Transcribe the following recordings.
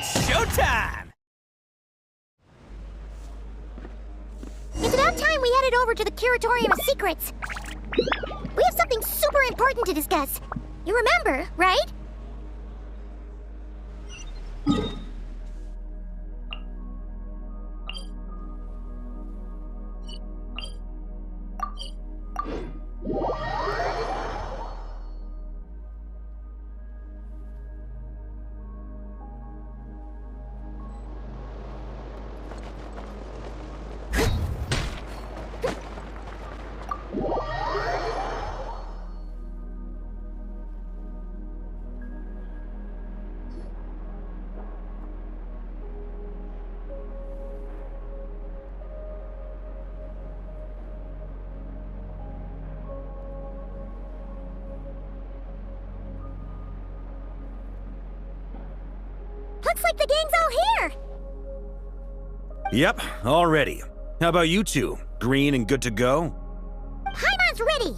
It's showtime! It's about time we headed over to the Curatorium of Secrets. We have something super important to discuss. You remember, right? Looks like the gang's all here! Yep, all ready. How about you two? Green and good to go? Paimon's ready!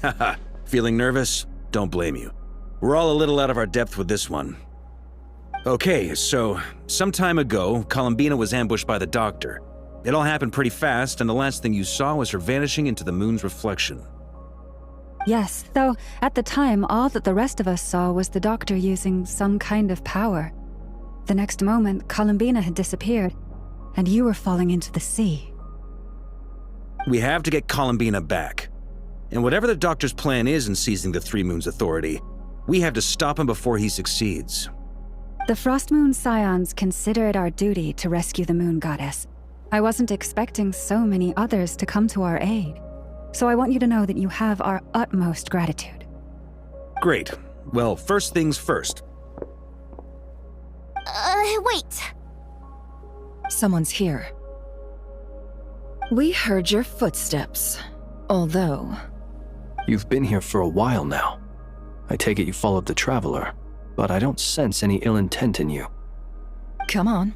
Haha, feeling nervous? Don't blame you. We're all a little out of our depth with this one. Okay, so, some time ago, Columbina was ambushed by the Doctor. It all happened pretty fast, and the last thing you saw was her vanishing into the moon's reflection. Yes, though at the time, all that the rest of us saw was the Doctor using some kind of power. The next moment, Columbina had disappeared, and you were falling into the sea. We have to get Columbina back. And whatever the Doctor's plan is in seizing the Three Moons Authority, we have to stop him before he succeeds. The Frost Moon Scions consider it our duty to rescue the Moon Goddess. I wasn't expecting so many others to come to our aid. So I want you to know that you have our utmost gratitude. Great. Well, first things first. Wait. Someone's here. We heard your footsteps, although... You've been here for a while now. I take it you followed the Traveler, but I don't sense any ill intent in you. Come on.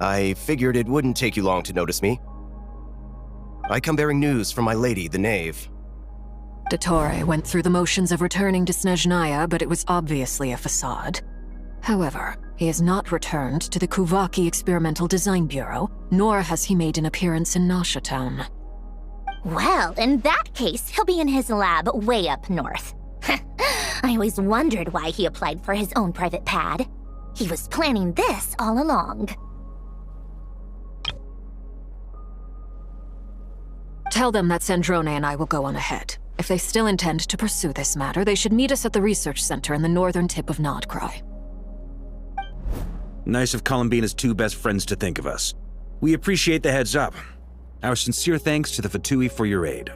I figured it wouldn't take you long to notice me. I come bearing news from my lady, the Knave. Dottore went through the motions of returning to Snezhnaya, but it was obviously a facade. However, he has not returned to the Kuvaki Experimental Design Bureau, nor has he made an appearance in Nasha Town. Well, in that case, he'll be in his lab way up north. I always wondered why he applied for his own private pad. He was planning this all along. Tell them that Sandrone and I will go on ahead. If they still intend to pursue this matter, they should meet us at the research center in the northern tip of Nodcry. Nice of Columbina's two best friends to think of us. We appreciate the heads up. Our sincere thanks to the Fatui for your aid.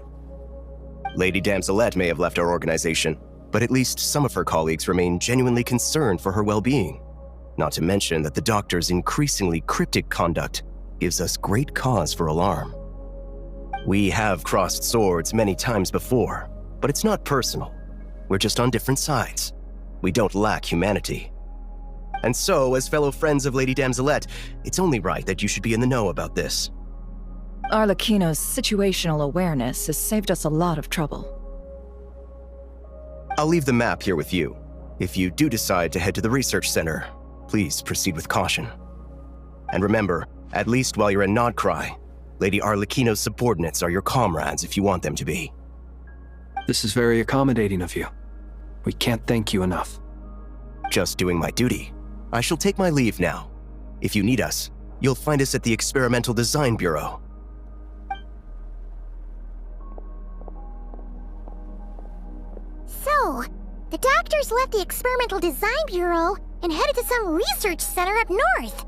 Lady Damselette may have left our organization, but at least some of her colleagues remain genuinely concerned for her well-being. Not to mention that the Doctor's increasingly cryptic conduct gives us great cause for alarm. We have crossed swords many times before, but it's not personal. We're just on different sides. We don't lack humanity. And so, as fellow friends of Lady Damselette, it's only right that you should be in the know about this. Arlecchino's situational awareness has saved us a lot of trouble. I'll leave the map here with you. If you do decide to head to the research center, please proceed with caution. And remember, at least while you're in Nodcry, Lady Arlecchino's subordinates are your comrades if you want them to be. This is very accommodating of you. We can't thank you enough. Just doing my duty. I shall take my leave now. If you need us, you'll find us at the Experimental Design Bureau. So, the Doctor's left the Experimental Design Bureau and headed to some research center up north.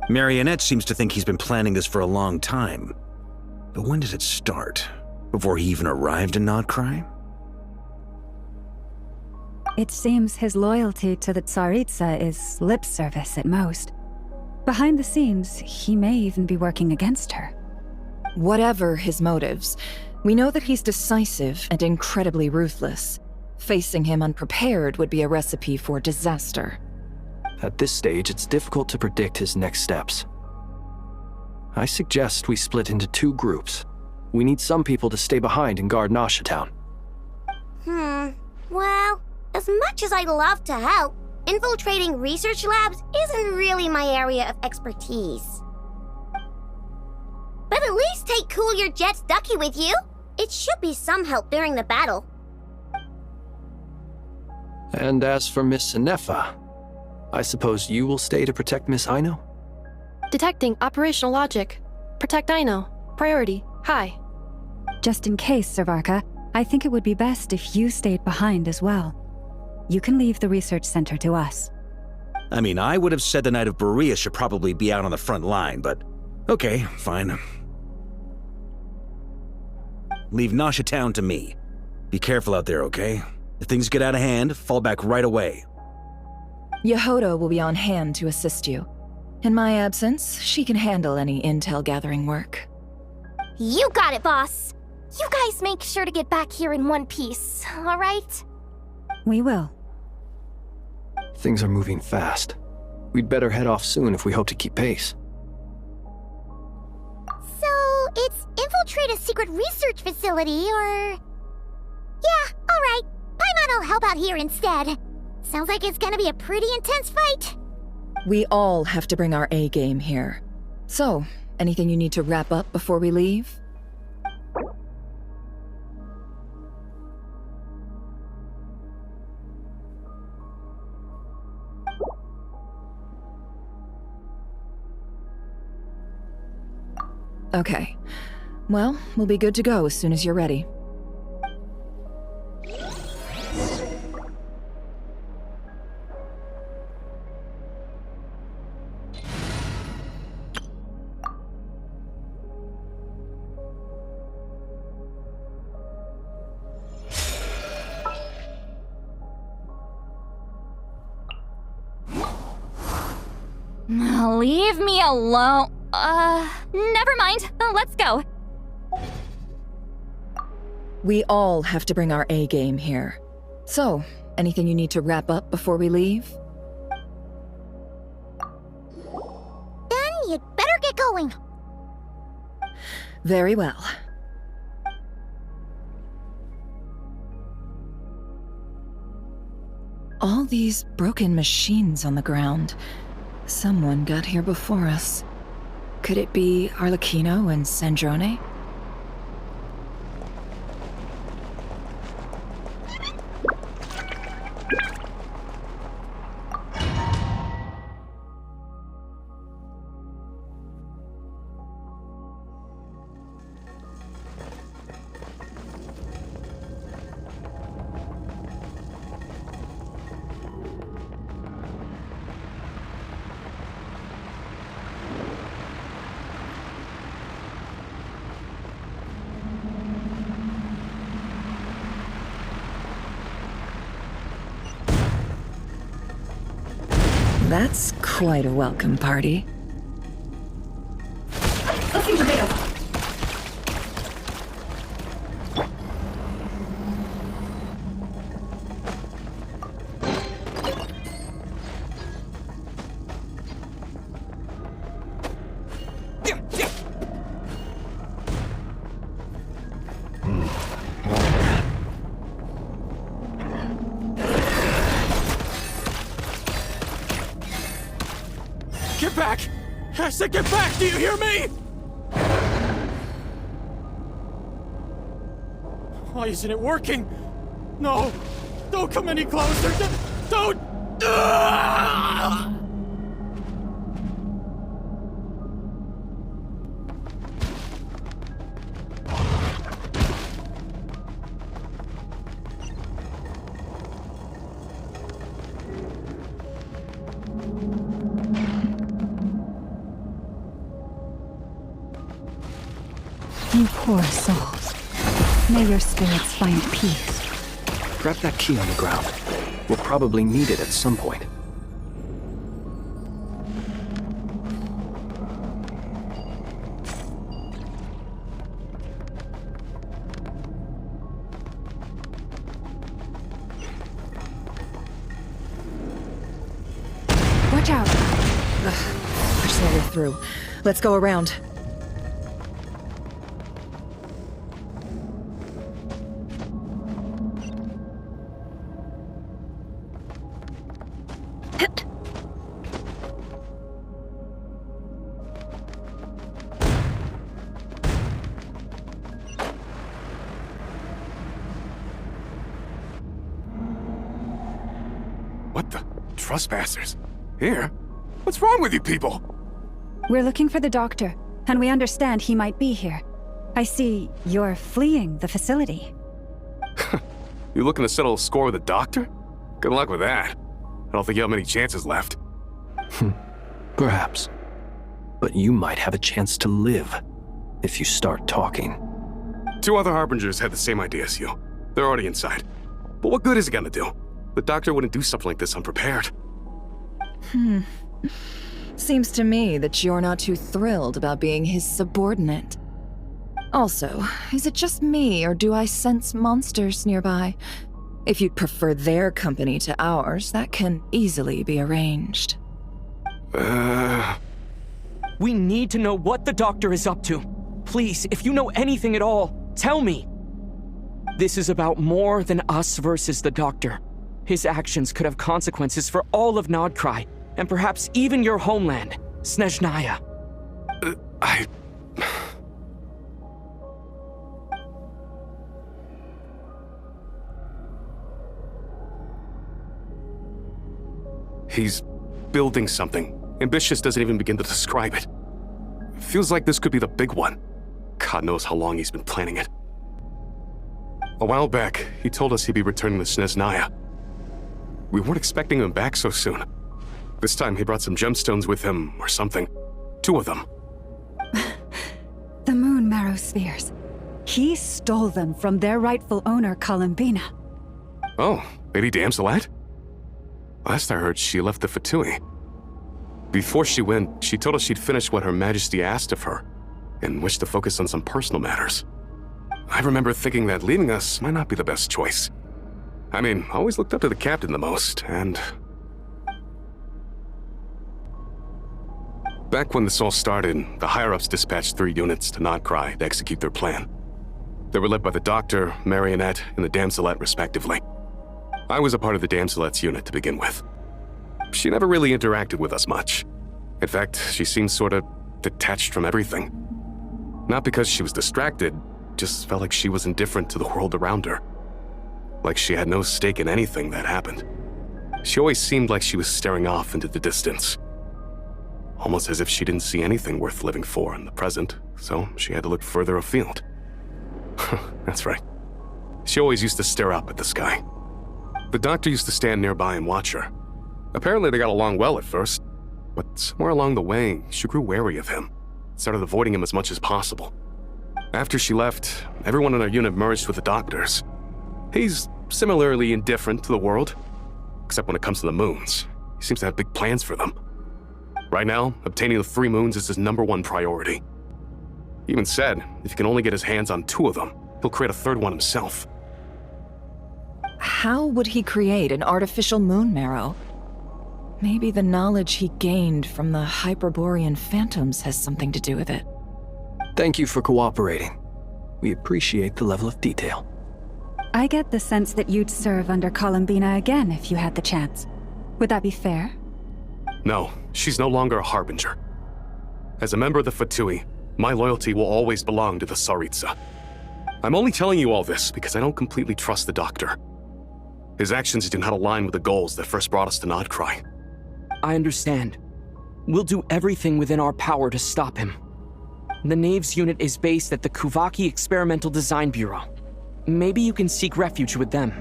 Marionette seems to think he's been planning this for a long time. But when did it start? Before he even arrived in Nodcry? It seems his loyalty to the Tsaritsa is lip service at most. Behind the scenes, he may even be working against her. Whatever his motives, we know that he's decisive and incredibly ruthless. Facing him unprepared would be a recipe for disaster. At this stage, it's difficult to predict his next steps. I suggest we split into 2 groups. We need some people to stay behind and guard Nasha Town. Well, as much as I'd love to help, infiltrating research labs isn't really my area of expertise. But at least take Cool Your Jet's Ducky with you. It should be some help during the battle. And as for Miss Sinefa, I suppose you will stay to protect Miss Aino? Detecting operational logic. Protect Aino. Priority. High. Just in case, Servarka, I think it would be best if you stayed behind as well. You can leave the research center to us. I mean, I would have said the Knight of Berea should probably be out on the front line, but okay, fine. Leave Nasha Town to me. Be careful out there, okay? If things get out of hand, fall back right away. Yehoda will be on hand to assist you. In my absence, she can handle any intel gathering work. You got it, boss. You guys make sure to get back here in one piece, all right? We will. Things are moving fast. We'd better head off soon if we hope to keep pace. So, it's infiltrate a secret research facility, or... Yeah, alright. Paimon will help out here instead. Sounds like it's gonna be a pretty intense fight. We all have to bring our A game here. So, anything you need to wrap up before we leave? Okay. Well, we'll be good to go as soon as you're ready. Leave me alone. Never mind. Let's go. We all have to bring our A game here. So, anything you need to wrap up before we leave? Then you'd better get going. Very well. All these broken machines on the ground. Someone got here before us. Could it be Arlecchino and Sandrone? That's quite a welcome party. Get back! I said get back! Do you hear me? Why isn't it working? No! Don't come any closer! Don't! You poor souls. May your spirits find peace. Grab that key on the ground. We'll probably need it at some point. What Watch out! There's no way through. Let's go around. What the? Trespassers? Here? What's wrong with you people? We're looking for the doctor, and we understand he might be here. I see you're fleeing the facility. You looking to settle a score with the doctor? Good luck with that. I don't think you have many chances left. Perhaps. But you might have a chance to live if you start talking. 2 other Harbingers had the same idea as you. They're already inside. But what good is it gonna do? The doctor wouldn't do something like this unprepared. Seems to me that you're not too thrilled about being his subordinate. Also, is it just me, or do I sense monsters nearby? If you'd prefer their company to ours, that can easily be arranged. We need to know what the doctor is up to. Please, if you know anything at all, tell me. This is about more than us versus the doctor. His actions could have consequences for all of Nodcry, and perhaps even your homeland, Snezhnaya. He's building something. Ambitious doesn't even begin to describe it. Feels like this could be the big one. God knows how long he's been planning it. A while back, he told us he'd be returning to Snezhnaya. We weren't expecting him back so soon. This time he brought some gemstones with him, or something. 2 of them. The moon marrow spheres. He stole them from their rightful owner, Columbina. Oh, Lady Damselat? Last I heard, she left the Fatui. Before she went, she told us she'd finished what Her Majesty asked of her, and wished to focus on some personal matters. I remember thinking that leaving us might not be the best choice. I mean, I always looked up to the captain the most, and... Back when this all started, the higher-ups dispatched 3 units to Nodcry to execute their plan. They were led by the Doctor, Marionette, and the Damselet, respectively. I was a part of the Damselet's unit to begin with. She never really interacted with us much. In fact, she seemed sort of detached from everything. Not because she was distracted, just felt like she was indifferent to the world around her. Like she had no stake in anything that happened. She always seemed like she was staring off into the distance. Almost as if she didn't see anything worth living for in the present, so she had to look further afield. That's right. She always used to stare up at the sky. The Doctor used to stand nearby and watch her. Apparently they got along well at first, but somewhere along the way, she grew wary of him, started avoiding him as much as possible. After she left, everyone in our unit merged with the Doctor's. He's similarly indifferent to the world, except when it comes to the moons. He seems to have big plans for them. Right now, obtaining the 3 moons is his #1 priority. He even said, if he can only get his hands on 2 of them, he'll create a 3rd one himself. How would he create an artificial moon marrow? Maybe the knowledge he gained from the Hyperborean phantoms has something to do with it. Thank you for cooperating. We appreciate the level of detail. I get the sense that you'd serve under Columbina again if you had the chance. Would that be fair? No, she's no longer a Harbinger. As a member of the Fatui, my loyalty will always belong to the Tsaritsa. I'm only telling you all this because I don't completely trust the Doctor. His actions do not align with the goals that first brought us to Nodcry. I understand. We'll do everything within our power to stop him. The Knaves unit is based at the Kuvaki Experimental Design Bureau. Maybe you can seek refuge with them.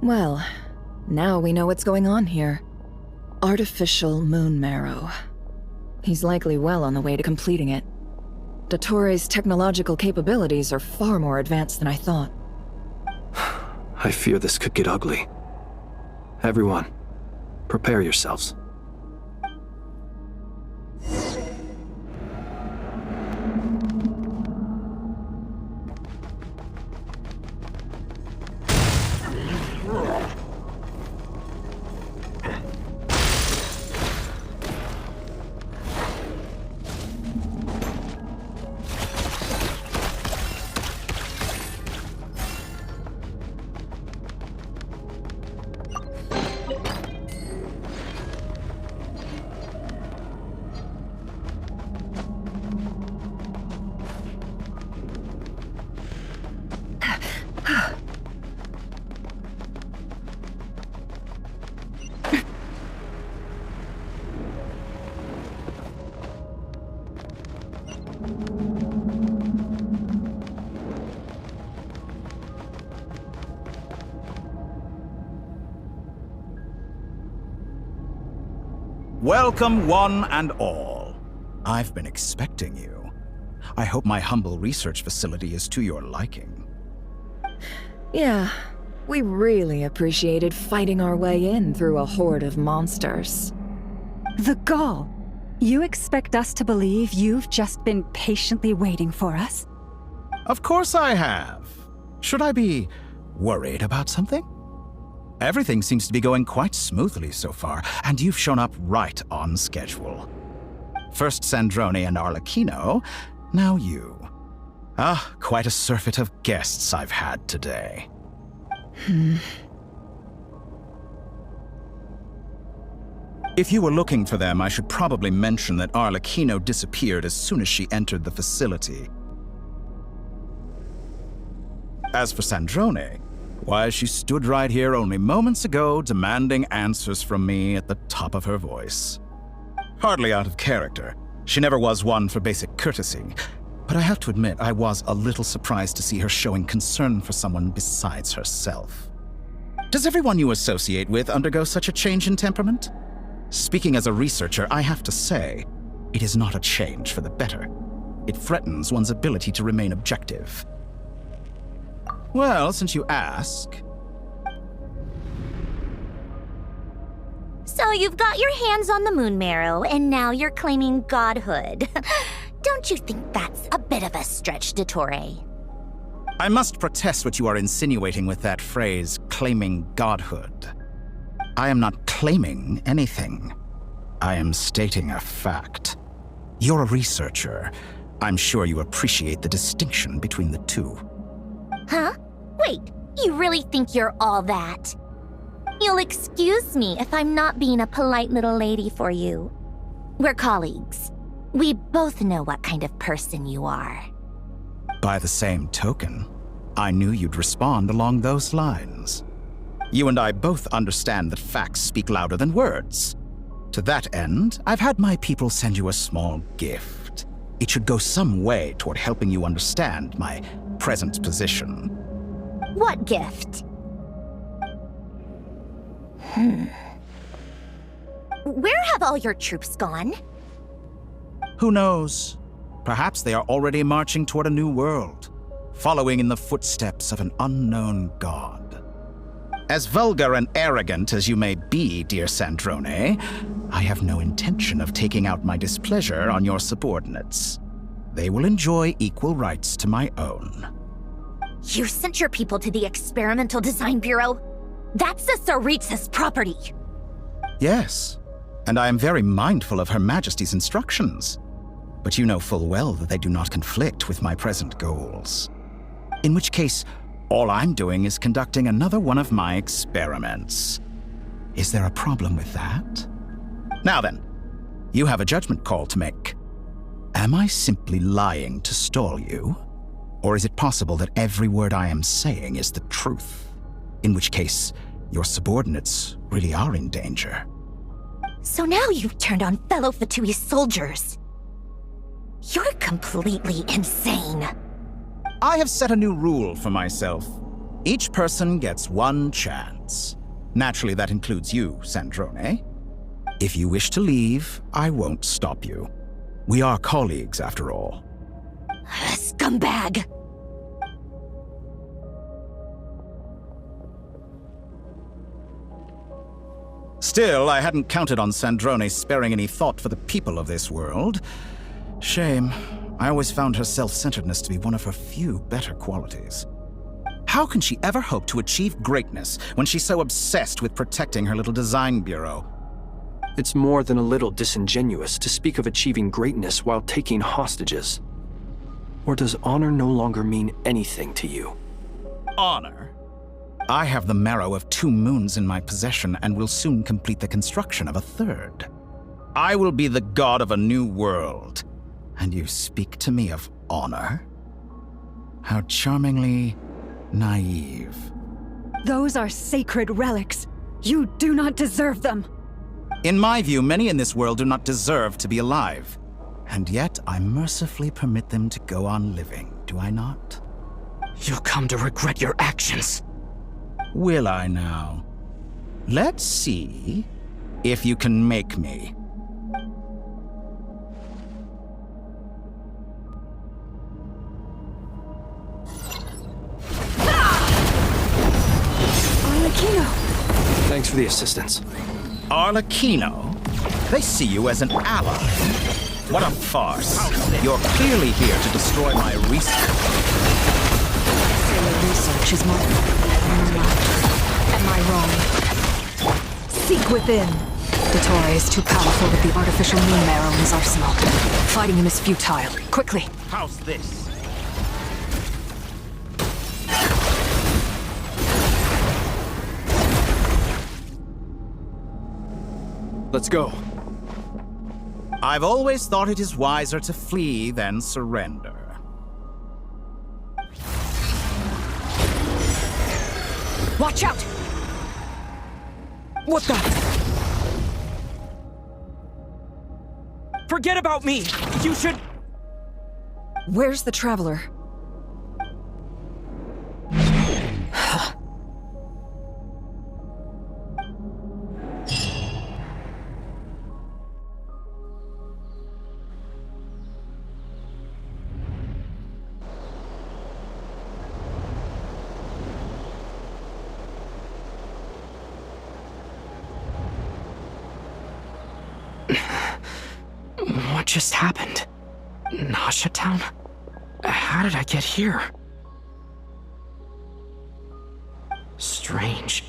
Well, now we know what's going on here. Artificial moon marrow. He's likely well on the way to completing it. Dottore's technological capabilities are far more advanced than I thought. I fear this could get ugly. Everyone, prepare yourselves. Welcome, one and all. I've been expecting you. I hope my humble research facility is to your liking. Yeah, we really appreciated fighting our way in through a horde of monsters. The gall! You expect us to believe you've just been patiently waiting for us? Of course I have. Should I be worried about something? Everything seems to be going quite smoothly so far, and you've shown up right on schedule. First Sandrone and Arlecchino, now you. Quite a surfeit of guests I've had today. If you were looking for them, I should probably mention that Arlecchino disappeared as soon as she entered the facility. As for Sandrone, why, she stood right here only moments ago demanding answers from me at the top of her voice. Hardly out of character. She never was one for basic courtesy. But I have to admit, I was a little surprised to see her showing concern for someone besides herself. Does everyone you associate with undergo such a change in temperament? Speaking as a researcher, I have to say, it is not a change for the better. It threatens one's ability to remain objective. Well, since you ask... So you've got your hands on the moon marrow, and now you're claiming godhood. Don't you think that's a bit of a stretch, Dottore? I must protest what you are insinuating with that phrase, claiming godhood. I am not claiming anything. I am stating a fact. You're a researcher. I'm sure you appreciate the distinction between the two. Huh? Wait, you really think you're all that? You'll excuse me if I'm not being a polite little lady for you. We're colleagues. We both know what kind of person you are. By the same token, I knew you'd respond along those lines. You and I both understand that facts speak louder than words. To that end, I've had my people send you a small gift. It should go some way toward helping you understand my present position. What gift? Where have all your troops gone? Who knows? Perhaps they are already marching toward a new world, following in the footsteps of an unknown god. As vulgar and arrogant as you may be, dear Sandrone, I have no intention of taking out my displeasure on your subordinates. They will enjoy equal rights to my own. You sent your people to the Experimental Design Bureau? That's a Tsaritsa's property. Yes, and I am very mindful of Her Majesty's instructions. But you know full well that they do not conflict with my present goals. In which case, all I'm doing is conducting another one of my experiments. Is there a problem with that? Now then, you have a judgment call to make. Am I simply lying to stall you? Or is it possible that every word I am saying is the truth? In which case, your subordinates really are in danger. So now you've turned on fellow Fatui's soldiers. You're completely insane. I have set a new rule for myself. Each person gets one chance. Naturally, that includes you, Sandrone. If you wish to leave, I won't stop you. We are colleagues, after all. Scumbag! Still, I hadn't counted on Sandrone sparing any thought for the people of this world. Shame. I always found her self-centeredness to be one of her few better qualities. How can she ever hope to achieve greatness when she's so obsessed with protecting her little design bureau? It's more than a little disingenuous to speak of achieving greatness while taking hostages. Or does honor no longer mean anything to you? Honor? I have the marrow of 2 moons in my possession and will soon complete the construction of a 3rd. I will be the god of a new world. And you speak to me of honor? How charmingly naive. Those are sacred relics. You do not deserve them. In my view, many in this world do not deserve to be alive. And yet, I mercifully permit them to go on living, do I not? You'll come to regret your actions. Will I now? Let's see if you can make me. for the assistance. Arlecchino? They see you as an ally. What a farce. You're clearly here to destroy my research. Your research is more Am I wrong? Seek within. Dottore is too powerful with the artificial moon marrow in his arsenal. Fighting him is futile. Quickly. How's this? Let's go. I've always thought it is wiser to flee than surrender. Watch out! What the? Forget about me! You should... Where's the Traveler? What just happened? Nasha Town? How did I get here? Strange.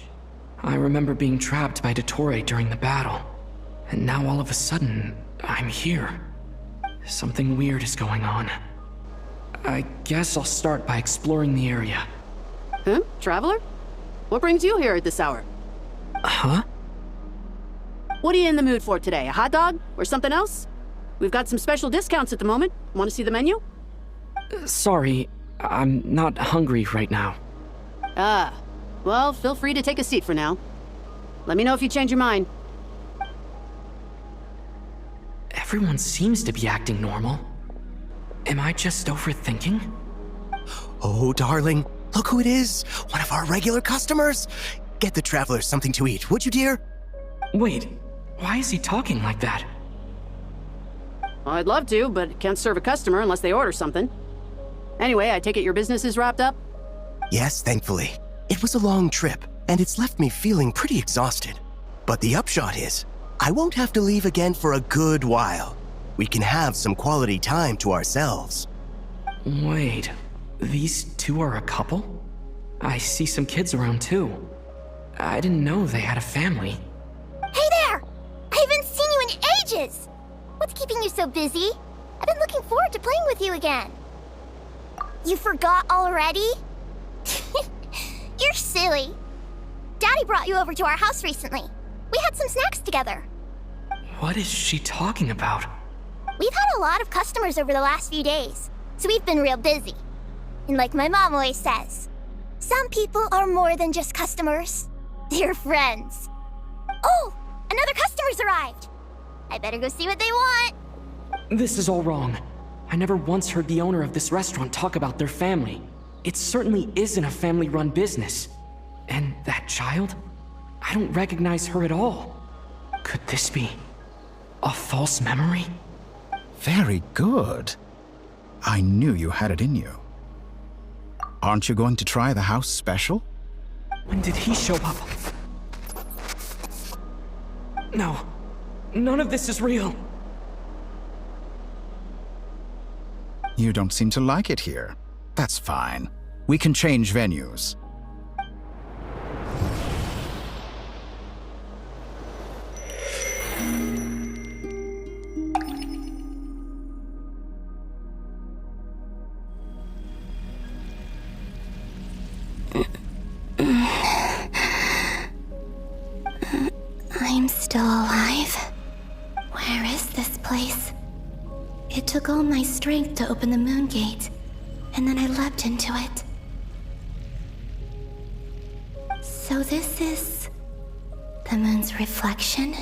I remember being trapped by Dottore during the battle. And now all of a sudden, I'm here. Something weird is going on. I guess I'll start by exploring the area. Huh? Traveler? What brings you here at this hour? Huh? What are you in the mood for today? A hot dog? Or something else? We've got some special discounts at the moment. Want to see the menu? Sorry, I'm not hungry right now. Ah. Well, feel free to take a seat for now. Let me know if you change your mind. Everyone seems to be acting normal. Am I just overthinking? Oh, darling, look who it is. One of our regular customers. Get the Traveler something to eat, would you, dear? Wait, why is he talking like that? Well, I'd love to, but can't serve a customer unless they order something. Anyway, I take it your business is wrapped up? Yes, thankfully. It was a long trip, and it's left me feeling pretty exhausted. But the upshot is, I won't have to leave again for a good while. We can have some quality time to ourselves. Wait, these two are a couple? I see some kids around too. I didn't know they had a family. Hey there! I haven't seen you in ages! What's keeping you so busy? I've been looking forward to playing with you again. You forgot already? You're silly. Daddy brought you over to our house recently. We had some snacks together. What is she talking about? We've had a lot of customers over the last few days, so we've been real busy. And like my mom always says, some people are more than just customers. They're friends. Oh, another customer's arrived. I better go see what they want. This is all wrong. I never once heard the owner of this restaurant talk about their family. It certainly isn't a family-run business. And that child? I don't recognize her at all. Could this be a false memory? Very good. I knew you had it in you. Aren't you going to try the house special? When did he show up? No, none of this is real. You don't seem to like it here. That's fine. We can change venues. I'm still alive. Where is this place? It took all my strength to open the moon gate, and then I leapt into it. So this is the moon's reflection?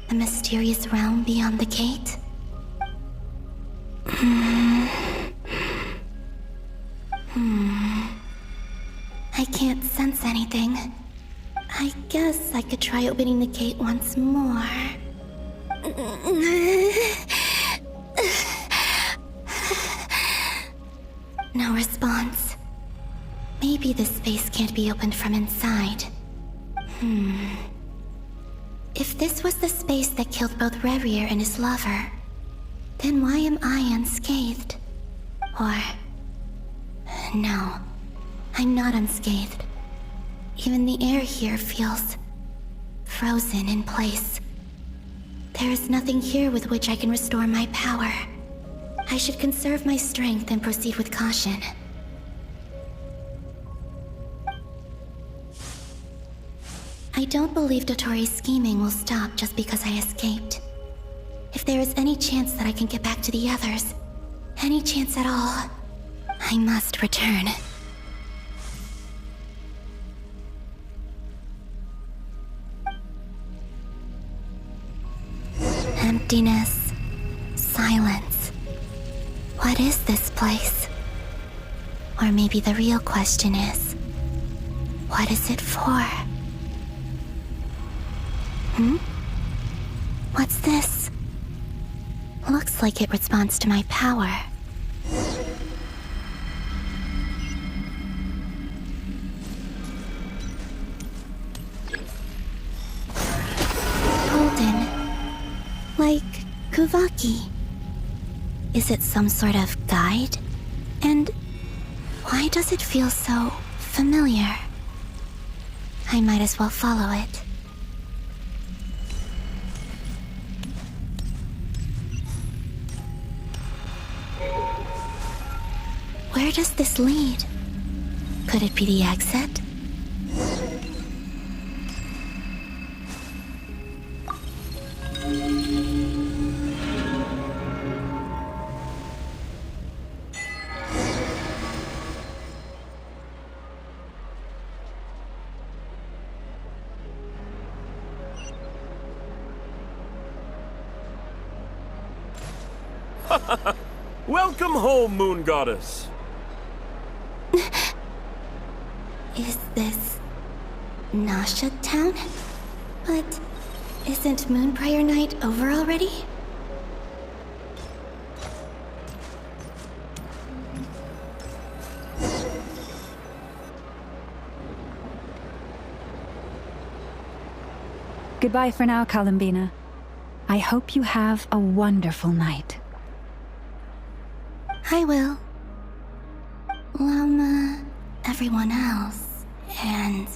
The mysterious realm beyond the gate? I can't sense anything. I guess I could try opening the gate once more. No response. Maybe this space can't be opened from inside. If this was the space that killed both Revier and his lover, then why am I unscathed? Or... no, I'm not unscathed. Even the air here feels... frozen in place. There is nothing here with which I can restore my power. I should conserve my strength and proceed with caution. I don't believe Dotori's scheming will stop just because I escaped. If there is any chance that I can get back to the others, any chance at all, I must return. Emptiness, silence. What is this place? Or maybe the real question is, what is it for? What's this? Looks like it responds to my power. Golden. Like Kuvaki. Is it some sort of guide? And why does it feel so familiar? I might as well follow it. Where does this lead? Could it be the exit? Welcome home, Moon Goddess. Is this... Nasha Town? But isn't Moonbriar Night over already? Goodbye for now, Columbina. I hope you have a wonderful night. I will. Lama, everyone else, and...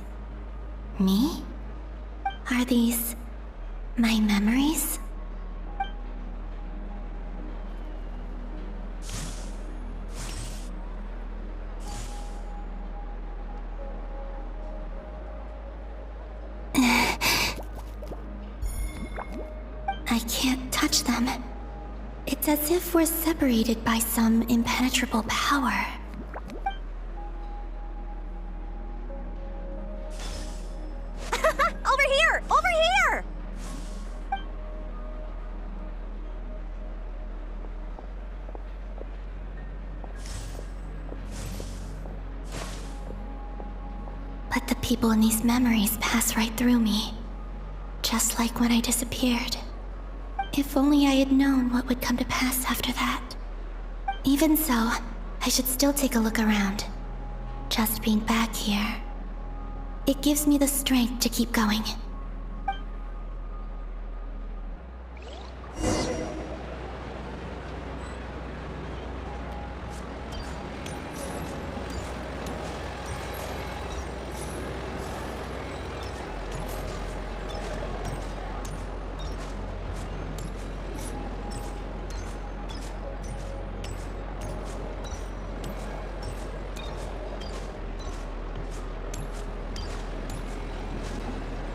me? Are these... my memories? I can't touch them. It's as if we're separated by some impenetrable power. Over here! Over here! But the people in these memories pass right through me. Just like when I disappeared. If only I had known what would come to pass after that. Even so, I should still take a look around. Just being back here. It gives me the strength to keep going.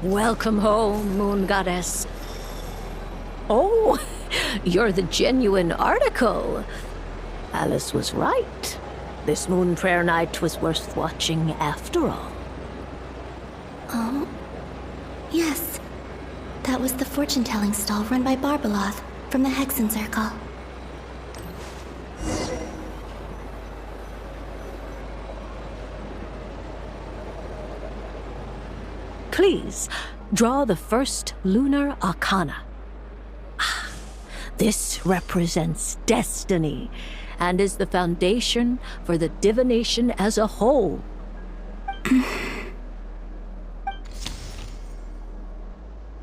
Welcome home, Moon Goddess. Oh, you're the genuine article. Alice was right. This Moon Prayer Night was worth watching after all. Oh, yes. That was the fortune-telling stall run by Barbeloth from the Hexen Circle. Please, draw the first lunar arcana. Ah, this represents destiny and is the foundation for the divination as a whole.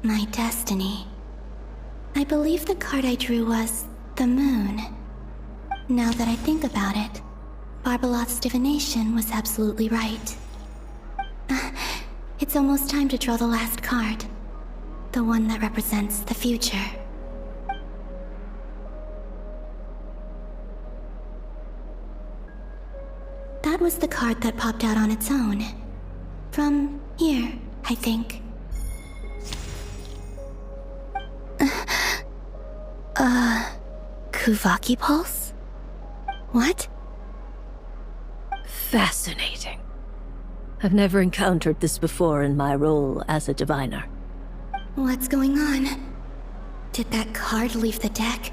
My destiny. I believe the card I drew was the moon. Now that I think about it, Barbalot's divination was absolutely right. It's almost time to draw the last card. The one that represents the future. That was the card that popped out on its own. From here, I think. Kuvaki Pulse? What? Fascinating. I've never encountered this before in my role as a diviner. What's going on? Did that card leave the deck?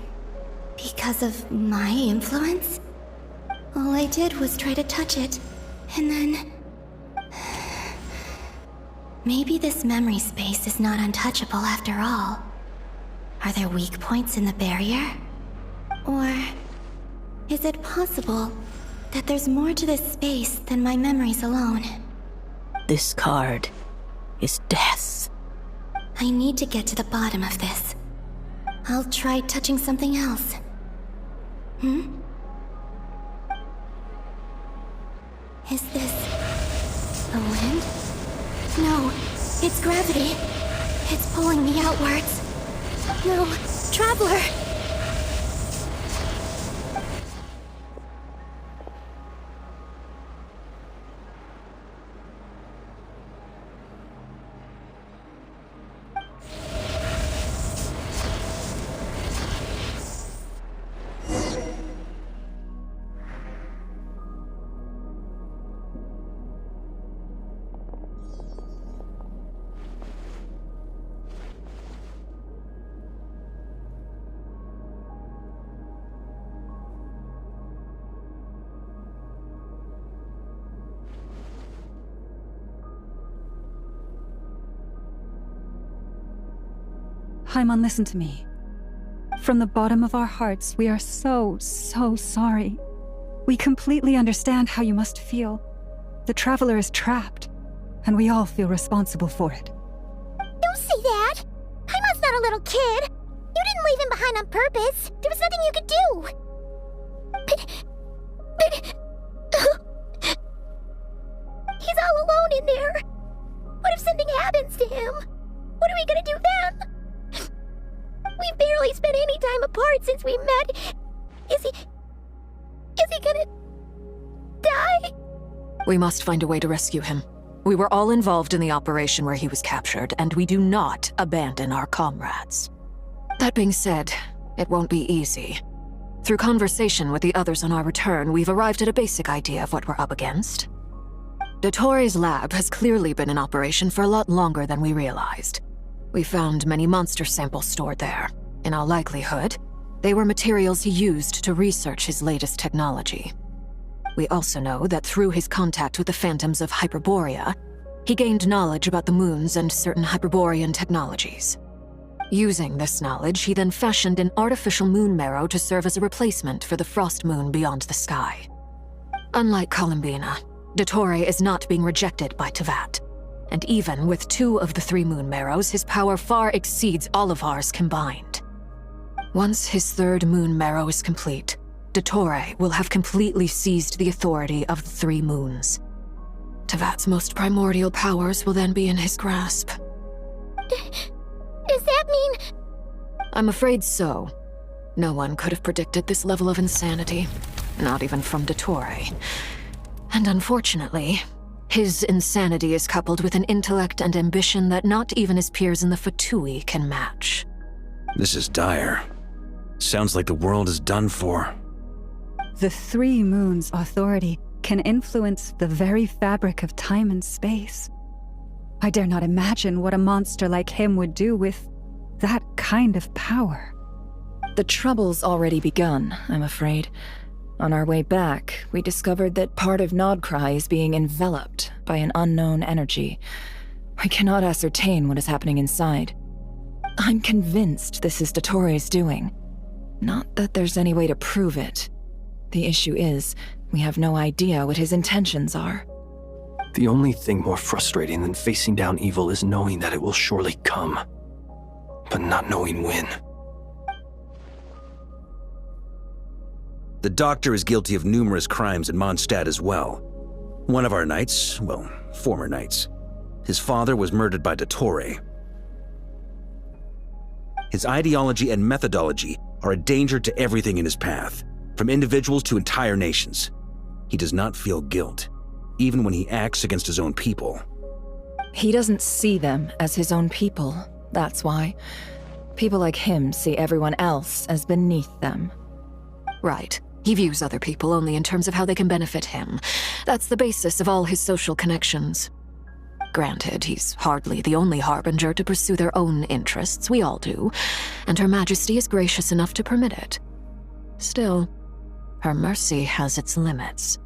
Because of my influence? All I did was try to touch it, and then... Maybe this memory space is not untouchable after all. Are there weak points in the barrier? Or... is it possible that there's more to this space than my memories alone? This card is death. I need to get to the bottom of this. I'll try touching something else. Is this... the wind? No, it's gravity. It's pulling me outwards. No, Traveler! Paimon, listen to me. From the bottom of our hearts, we are so sorry. We completely understand how you must feel. The Traveler is trapped, and we all feel responsible for it. Don't say that! Paimon's not a little kid! You didn't leave him behind on purpose! There was nothing you could do! But... he's all alone in there! What if something happens to him? What are we gonna do then? We've barely spent any time apart since we met. Is he gonna... die? We must find a way to rescue him. We were all involved in the operation where he was captured, and we do not abandon our comrades. That being said, it won't be easy. Through conversation with the others on our return, we've arrived at a basic idea of what we're up against. Dottore's lab has clearly been in operation for a lot longer than we realized. We found many monster samples stored there. In all likelihood, they were materials he used to research his latest technology. We also know that through his contact with the phantoms of Hyperborea, he gained knowledge about the moons and certain Hyperborean technologies. Using this knowledge, he then fashioned an artificial moon marrow to serve as a replacement for the frost moon beyond the sky. Unlike Columbina, Dottore is not being rejected by Teyvat. And even with 2 of the 3 moon marrows, his power far exceeds all of ours combined. Once his 3rd moon marrow is complete, Dottore will have completely seized the authority of the 3 moons. Teyvat's most primordial powers will then be in his grasp. Does that mean... I'm afraid so. No one could have predicted this level of insanity, not even from Dottore. And unfortunately, his insanity is coupled with an intellect and ambition that not even his peers in the Fatui can match. This is dire. Sounds like the world is done for. The 3 moons' authority can influence the very fabric of time and space. I dare not imagine what a monster like him would do with that kind of power. The trouble's already begun, I'm afraid. On our way back, we discovered that part of Nodcry is being enveloped by an unknown energy. We cannot ascertain what is happening inside. I'm convinced this is Dottore's doing. Not that there's any way to prove it. The issue is, we have no idea what his intentions are. The only thing more frustrating than facing down evil is knowing that it will surely come. but not knowing when. The Doctor is guilty of numerous crimes in Mondstadt as well. One of our knights, well, former knights, his father was murdered by Dottore. His ideology and methodology are a danger to everything in his path, from individuals to entire nations. He does not feel guilt, even when he acts against his own people. He doesn't see them as his own people, that's why. People like him see everyone else as beneath them. Right. He views other people only in terms of how they can benefit him. That's the basis of all his social connections. Granted, he's hardly the only harbinger to pursue their own interests. We all do. And Her Majesty is gracious enough to permit it. Still, her mercy has its limits.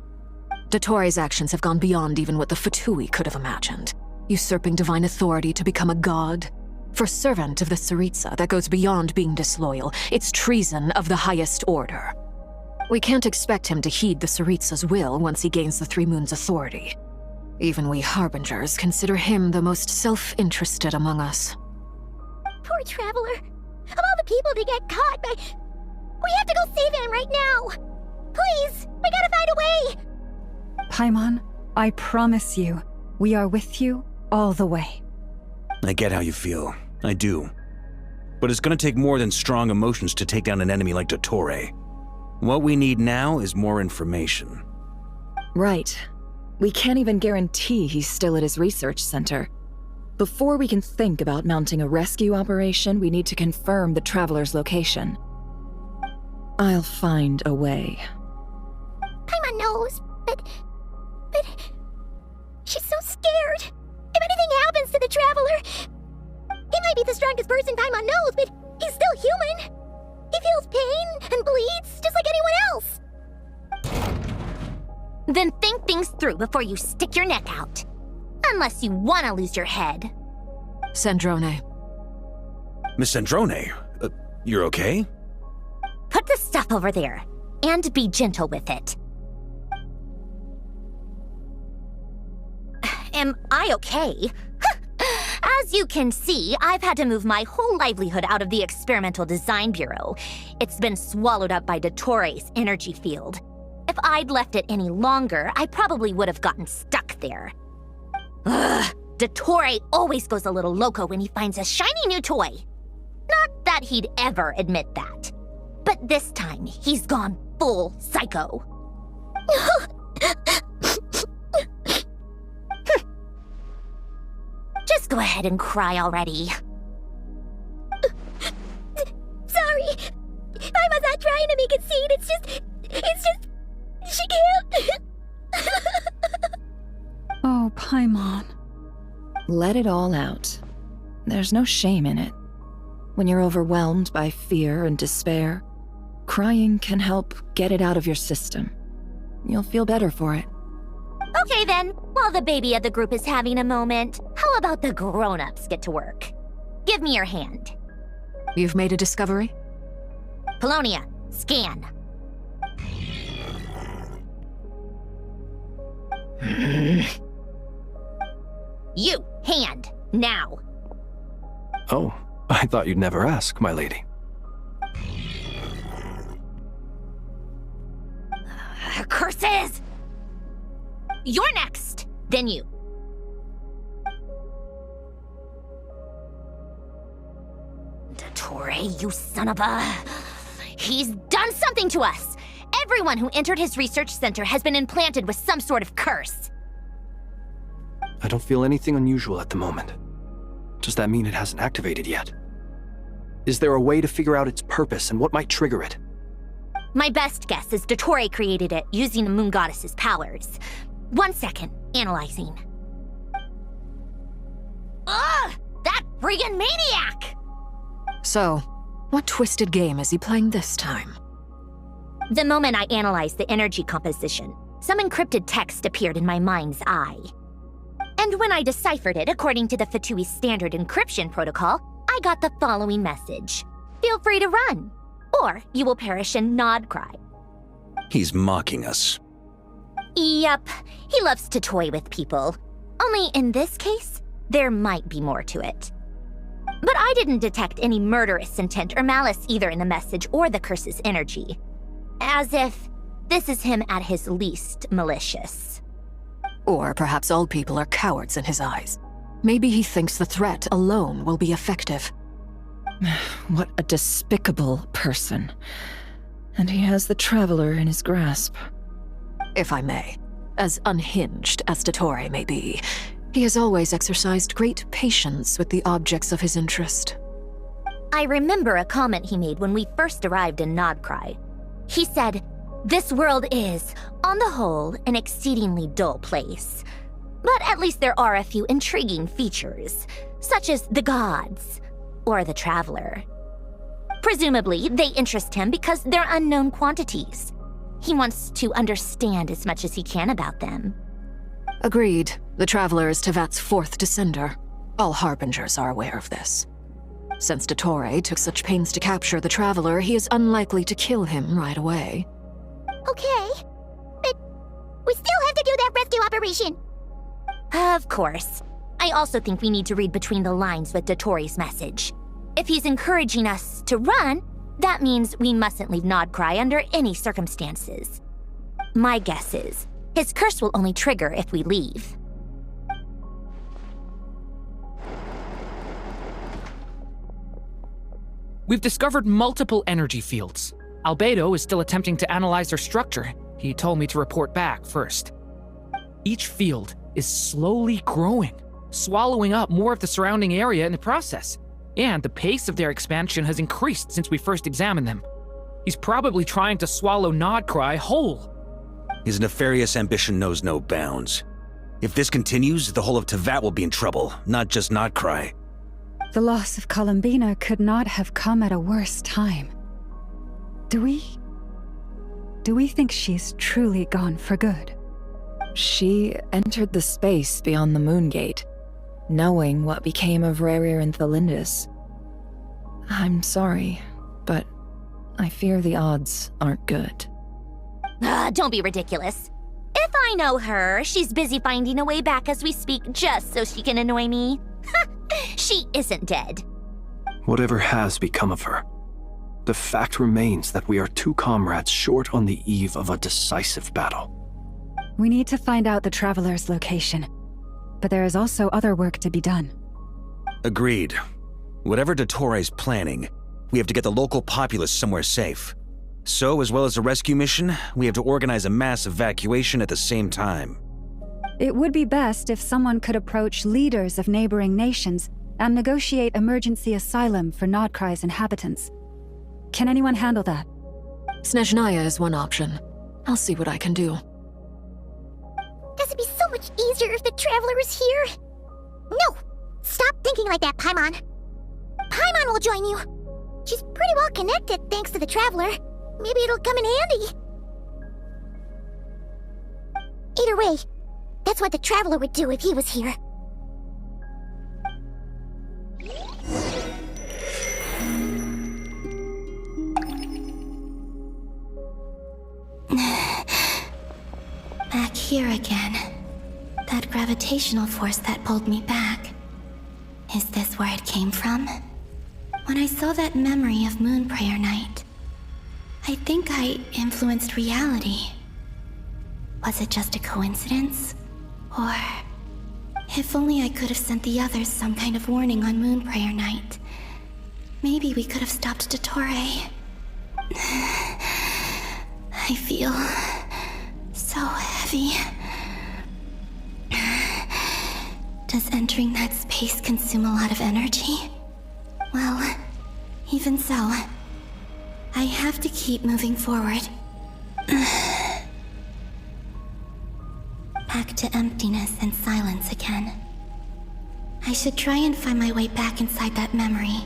Dottore's actions have gone beyond even what the Fatui could have imagined. Usurping divine authority to become a god. For servant of the Tsaritsa, that goes beyond being disloyal. It's treason of the highest order. We can't expect him to heed the Tsaritsa's will once he gains the Three Moons' authority. Even we Harbingers consider him the most self-interested among us. Poor Traveler. Of all the people to get caught by... We have to go save him right now! Please! We gotta find a way! Paimon, I promise you, we are with you all the way. I get how you feel. I do. But it's gonna take more than strong emotions to take down an enemy like Dottore. What we need now is more information. Right. We can't even guarantee he's still at his research center. Before we can think about mounting a rescue operation, we need to confirm the Traveler's location. I'll find a way. Paimon knows, but... She's so scared. If anything happens to the Traveler... He might be the strongest person Paimon knows, but he's still human. He feels pain and bleeds just like anyone else. Then think things through before you stick your neck out. Unless you want to lose your head. Sandrone. Miss Sandrone, you're okay? Put the stuff over there, and be gentle with it. Am I okay? As you can see, I've had to move my whole livelihood out of the Experimental Design Bureau. It's been swallowed up by Dottore's energy field. If I'd left it any longer, I probably would have gotten stuck there. Ugh, Dottore always goes a little loco when he finds a shiny new toy. Not that he'd ever admit that. But this time, he's gone full psycho. Just go ahead and cry already. Sorry. Paimon's not trying to make it seem. It's just... She can't. Oh, Paimon. Let it all out. There's no shame in it. When you're overwhelmed by fear and despair, crying can help get it out of your system. You'll feel better for it. Okay then, while the baby of the group is having a moment, how about the grown-ups get to work? Give me your hand. You've made a discovery? Polonia, scan. You, hand, now. Oh, I thought you'd never ask, my lady. Curses! You're next, then you. Dottore, you son of a... He's done something to us! Everyone who entered his research center has been implanted with some sort of curse. I don't feel anything unusual at the moment. Does that mean it hasn't activated yet? Is there a way to figure out its purpose and what might trigger it? My best guess is Dottore created it using the Moon Goddess's powers. 1 second, analyzing. Ugh! That friggin' maniac! So, what twisted game is he playing this time? The moment I analyzed the energy composition, some encrypted text appeared in my mind's eye. And when I deciphered it according to the Fatui's standard encryption protocol, I got the following message. Feel free to run, or you will perish in nod cry. He's mocking us. Yep, he loves to toy with people. Only in this case, there might be more to it. But I didn't detect any murderous intent or malice either in the message or the curse's energy. As if this is him at his least malicious. Or perhaps all people are cowards in his eyes. Maybe he thinks the threat alone will be effective. What a despicable person. And he has the Traveler in his grasp. If I may, as unhinged as Dottore may be, he has always exercised great patience with the objects of his interest. I remember a comment he made when we first arrived in Nodcry. He said, "This world is, on the whole, an exceedingly dull place. But at least there are a few intriguing features, such as the gods, or the Traveler. Presumably, they interest him because they're unknown quantities. He wants to understand as much as he can about them." Agreed. The Traveler is Tevat's fourth descender. All Harbingers are aware of this. Since Dottore took such pains to capture the Traveler, he is unlikely to kill him right away. Okay, but we still have to do that rescue operation. Of course. I also think we need to read between the lines with Dottore's message. If he's encouraging us to run, that means we mustn't leave Nodcry under any circumstances. My guess is, his curse will only trigger if we leave. We've discovered multiple energy fields. Albedo is still attempting to analyze their structure. He told me to report back first. Each field is slowly growing, swallowing up more of the surrounding area in the process. And the pace of their expansion has increased since we first examined them. He's probably trying to swallow Nodcry whole. His nefarious ambition knows no bounds. If this continues, the whole of Tevat will be in trouble, not just Nodcry. The loss of Columbina could not have come at a worse time. Do we think she's truly gone for good? She entered the space beyond the Moon Gate, knowing what became of Rerir and Thelindis. I'm sorry, but I fear the odds aren't good. Don't be ridiculous. If I know her, she's busy finding a way back as we speak just so she can annoy me. She isn't dead. Whatever has become of her, the fact remains that we are two comrades short on the eve of a decisive battle. We need to find out the Traveler's location, but there is also other work to be done. Agreed. Whatever Dottore's planning, we have to get the local populace somewhere safe. So, as well as a rescue mission, we have to organize a mass evacuation at the same time. It would be best if someone could approach leaders of neighboring nations and negotiate emergency asylum for Nodcry's inhabitants. Can anyone handle that? Snezhnaya is one option. I'll see what I can do. This would be so much easier if the Traveler was here. No! Stop thinking like that, Paimon. Paimon will join you. She's pretty well connected thanks to the Traveler. Maybe it'll come in handy. Either way, that's what the Traveler would do if he was here. Back here again. That gravitational force that pulled me back. Is this where it came from? When I saw that memory of Moon Prayer Night, I think I influenced reality. Was it just a coincidence? Or... if only I could have sent the others some kind of warning on Moon Prayer Night. Maybe we could have stopped Dottore. I feel... so heavy. Does entering that space consume a lot of energy? Well, even so, I have to keep moving forward. Back to emptiness and silence again. I should try and find my way back inside that memory.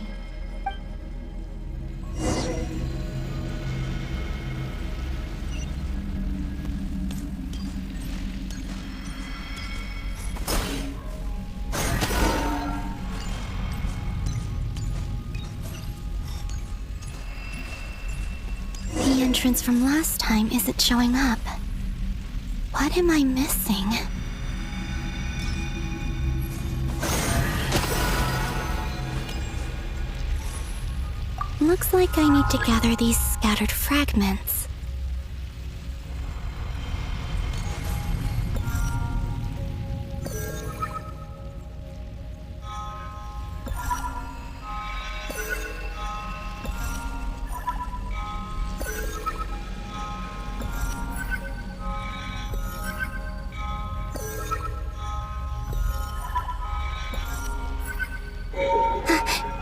The entrance from last time isn't showing up. What am I missing? Looks like I need to gather these scattered fragments.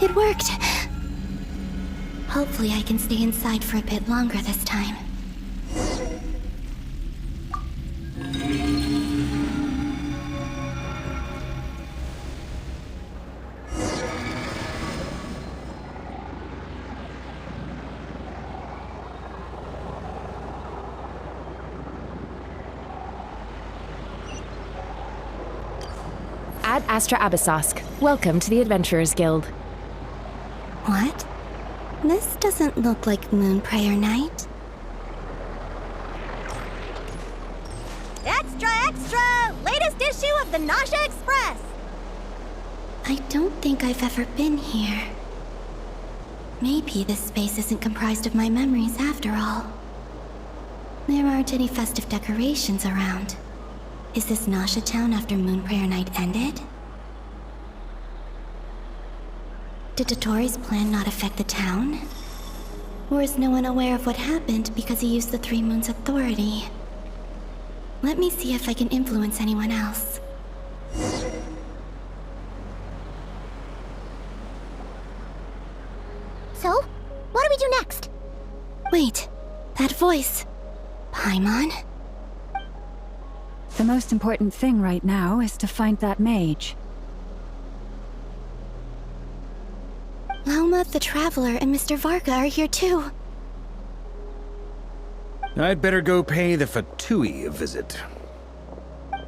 It worked! Hopefully I can stay inside for a bit longer this time. Ad Astra Abyssosque. Welcome to the Adventurers Guild. What? This doesn't look like Moon Prayer Night. Extra, extra! Latest issue of the Nausea Express! I don't think I've ever been here. Maybe this space isn't comprised of my memories after all. There aren't any festive decorations around. Is this Nausea Town after Moon Prayer Night ended? Did Dotori's plan not affect the town? Or is no one aware of what happened because he used the Three Moons' authority? Let me see if I can influence anyone else. So, what do we do next? Wait, that voice. Paimon? The most important thing right now is to find that mage. Lauma, the Traveler, and Mr. Varga are here too. I'd better go pay the Fatui a visit.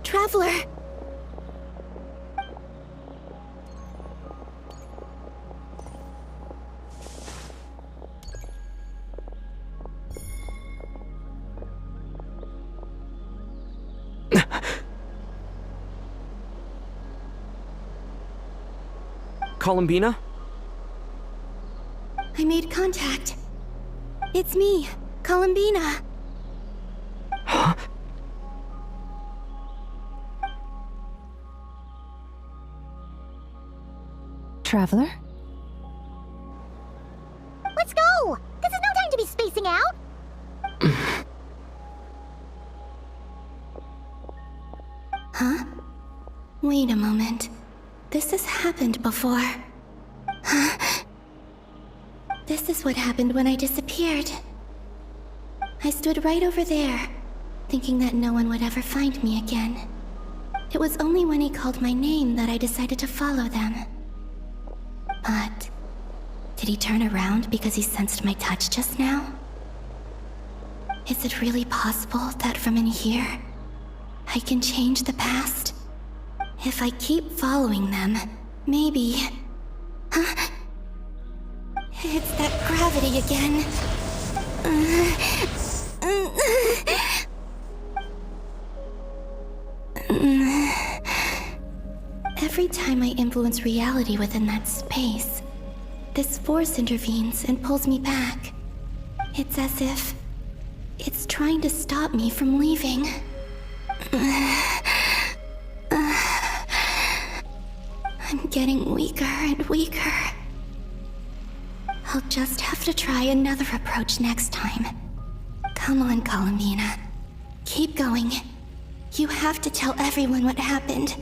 Traveler! Columbina? I made contact. It's me, Columbina. Huh? Traveler? Let's go! This is no time to be spacing out! Huh? Wait a moment. This has happened before. Huh? This is what happened when I disappeared. I stood right over there, thinking that no one would ever find me again. It was only when he called my name that I decided to follow them. But did he turn around because he sensed my touch just now? Is it really possible that from in here, I can change the past? If I keep following them, maybe... Huh? It's that gravity again. Every time I influence reality within that space, this force intervenes and pulls me back. It's as if it's trying to stop me from leaving. I'm getting weaker and weaker. I'll just have to try another approach next time. Come on, Columbina. Keep going. You have to tell everyone what happened.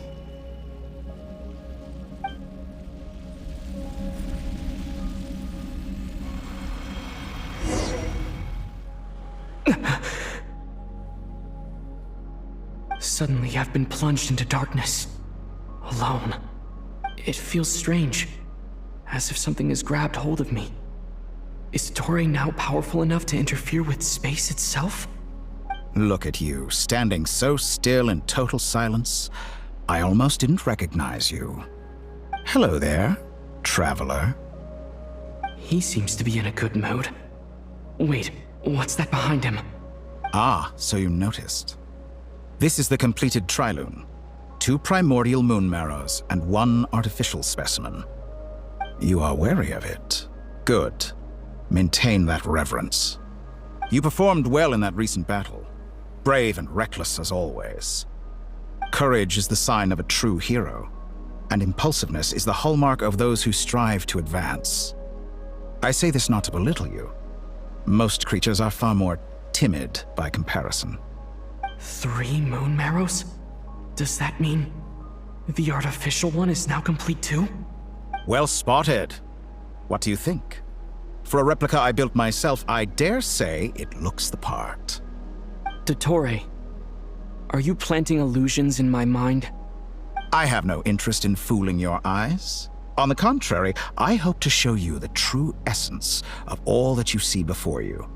Suddenly, I've been plunged into darkness. Alone. It feels strange. As if something has grabbed hold of me. Is Tori now powerful enough to interfere with space itself? Look at you, standing so still in total silence. I almost didn't recognize you. Hello there, traveler. He seems to be in a good mood. Wait, what's that behind him? Ah, so you noticed. This is the completed Trilune. 2 primordial moon marrows and 1 artificial specimen. You are wary of it. Good. Maintain that reverence. You performed well in that recent battle. Brave and reckless as always. Courage is the sign of a true hero, and impulsiveness is the hallmark of those who strive to advance. I say this not to belittle you. Most creatures are far more timid by comparison. 3 moon marrows? Does that mean the artificial one is now complete too? Well spotted. What do you think? For a replica I built myself, I dare say it looks the part. Dottore, are you planting illusions in my mind? I have no interest in fooling your eyes. On the contrary, I hope to show you the true essence of all that you see before you.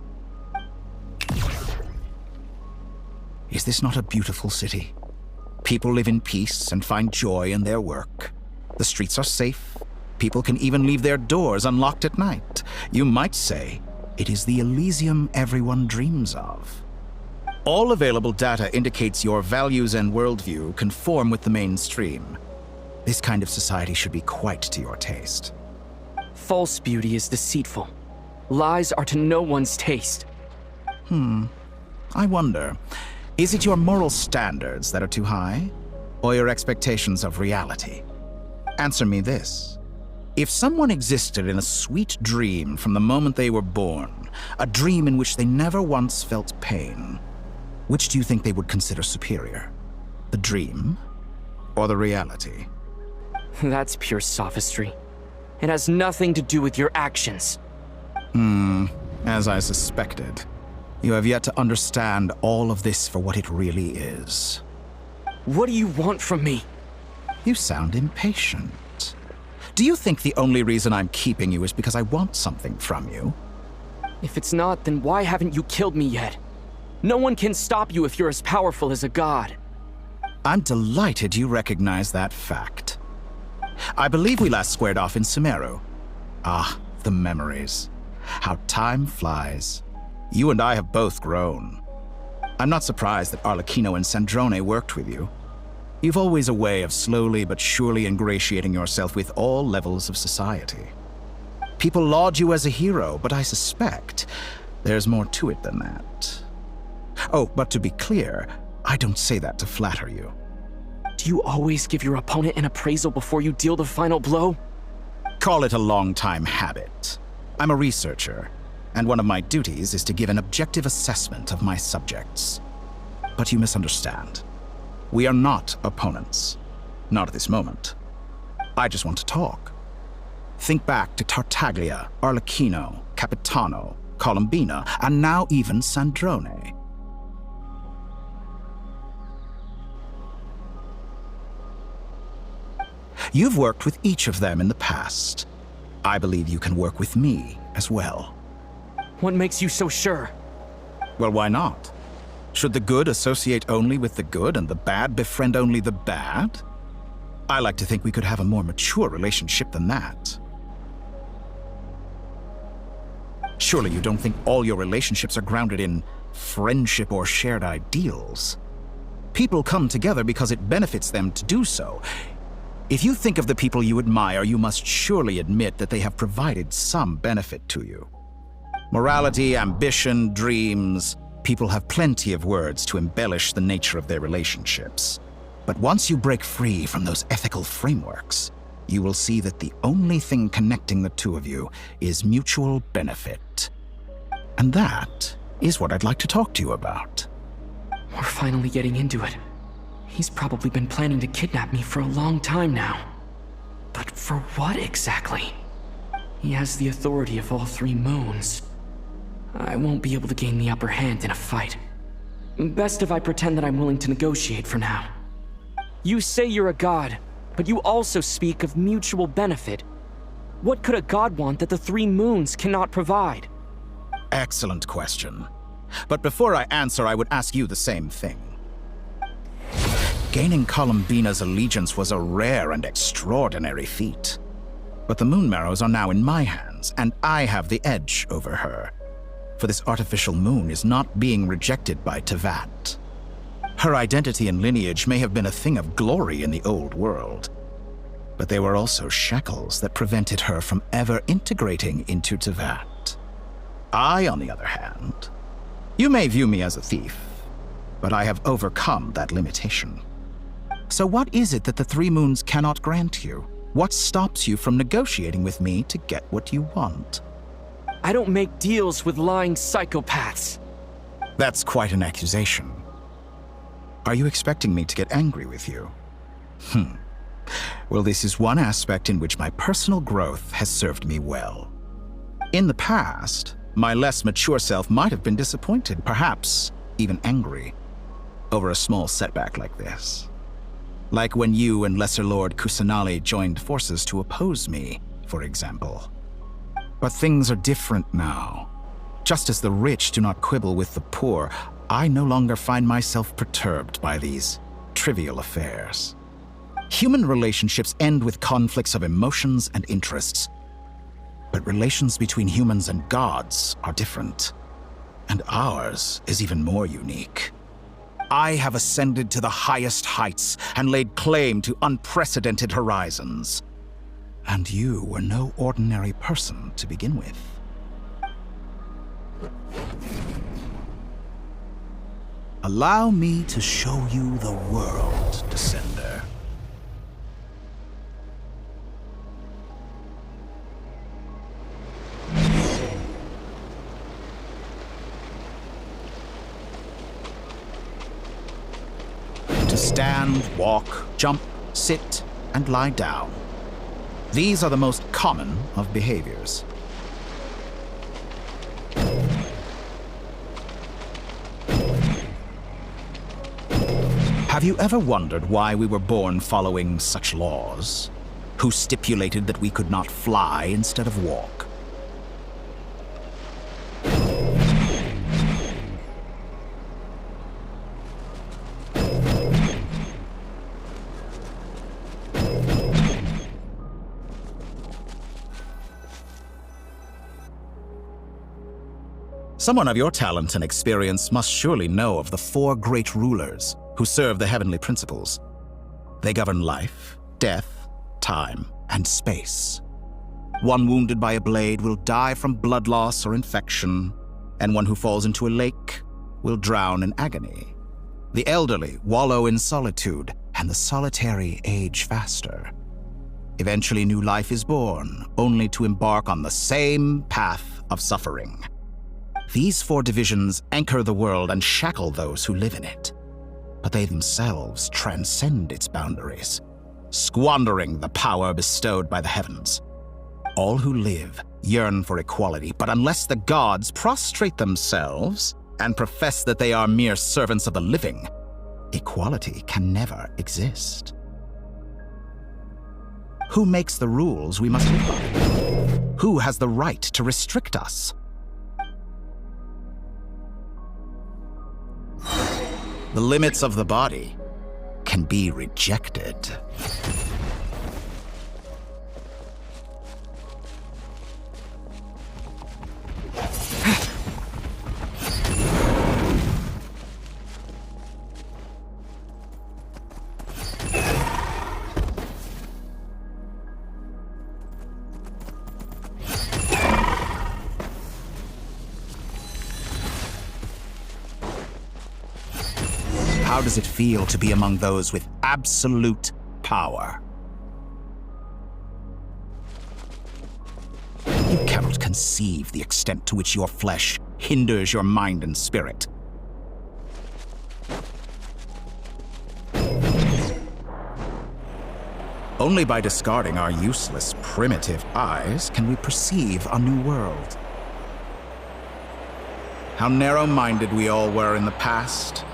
Is this not a beautiful city? People live in peace and find joy in their work. The streets are safe. People can even leave their doors unlocked at night. You might say it is the Elysium everyone dreams of. All available data indicates your values and worldview conform with the mainstream. This kind of society should be quite to your taste. False beauty is deceitful. Lies are to no one's taste. I wonder, is it your moral standards that are too high, or your expectations of reality? Answer me this. If someone existed in a sweet dream from the moment they were born, a dream in which they never once felt pain, which do you think they would consider superior? The dream or the reality? That's pure sophistry. It has nothing to do with your actions. As I suspected. You have yet to understand all of this for what it really is. What do you want from me? You sound impatient. Do you think the only reason I'm keeping you is because I want something from you? If it's not, then why haven't you killed me yet? No one can stop you if you're as powerful as a god. I'm delighted you recognize that fact. I believe we last squared off in Sumeru. Ah, the memories. How time flies. You and I have both grown. I'm not surprised that Arlecchino and Sandrone worked with you. You've always a way of slowly but surely ingratiating yourself with all levels of society. People laud you as a hero, but I suspect there's more to it than that. Oh, but to be clear, I don't say that to flatter you. Do you always give your opponent an appraisal before you deal the final blow? Call it a long-time habit. I'm a researcher, and one of my duties is to give an objective assessment of my subjects. But you misunderstand. We are not opponents. Not at this moment. I just want to talk. Think back to Tartaglia, Arlecchino, Capitano, Colombina, and now even Sandrone. You've worked with each of them in the past. I believe you can work with me as well. What makes you so sure? Well, why not? Should the good associate only with the good and the bad befriend only the bad? I like to think we could have a more mature relationship than that. Surely you don't think all your relationships are grounded in friendship or shared ideals? People come together because it benefits them to do so. If you think of the people you admire, you must surely admit that they have provided some benefit to you. Morality, ambition, dreams. People have plenty of words to embellish the nature of their relationships. But once you break free from those ethical frameworks, you will see that the only thing connecting the two of you is mutual benefit. And that is what I'd like to talk to you about. We're finally getting into it. He's probably been planning to kidnap me for a long time now. But for what exactly? He has the authority of all 3 moons. I won't be able to gain the upper hand in a fight. Best if I pretend that I'm willing to negotiate for now. You say you're a god, but you also speak of mutual benefit. What could a god want that the 3 moons cannot provide? Excellent question. But before I answer, I would ask you the same thing. Gaining Colombina's allegiance was a rare and extraordinary feat. But the Moon Marrows are now in my hands, and I have the edge over her. For this artificial moon is not being rejected by Tevat. Her identity and lineage may have been a thing of glory in the old world, but they were also shackles that prevented her from ever integrating into Tevat. I, on the other hand, you may view me as a thief, but I have overcome that limitation. So what is it that the Three Moons cannot grant you? What stops you from negotiating with me to get what you want? I don't make deals with lying psychopaths. That's quite an accusation. Are you expecting me to get angry with you? Well, this is one aspect in which my personal growth has served me well. In the past, my less mature self might have been disappointed, perhaps even angry, over a small setback like this. Like when you and Lesser Lord Kusanali joined forces to oppose me, for example. But things are different now. Just as the rich do not quibble with the poor, I no longer find myself perturbed by these trivial affairs. Human relationships end with conflicts of emotions and interests. But relations between humans and gods are different. And ours is even more unique. I have ascended to the highest heights and laid claim to unprecedented horizons. And you were no ordinary person to begin with. Allow me to show you the world, Descender. To stand, walk, jump, sit, and lie down. These are the most common of behaviors. Have you ever wondered why we were born following such laws? Who stipulated that we could not fly instead of walk? Someone of your talent and experience must surely know of the four great rulers who serve the heavenly principles. They govern life, death, time, and space. One wounded by a blade will die from blood loss or infection, and one who falls into a lake will drown in agony. The elderly wallow in solitude, and the solitary age faster. Eventually new life is born, only to embark on the same path of suffering. These four divisions anchor the world and shackle those who live in it. But they themselves transcend its boundaries, squandering the power bestowed by the heavens. All who live yearn for equality, but unless the gods prostrate themselves and profess that they are mere servants of the living, equality can never exist. Who makes the rules we must live by? Who has the right to restrict us? The limits of the body can be rejected. How does it feel to be among those with absolute power? You cannot conceive the extent to which your flesh hinders your mind and spirit. Only by discarding our useless, primitive eyes can we perceive a new world. How narrow-minded we all were in the past.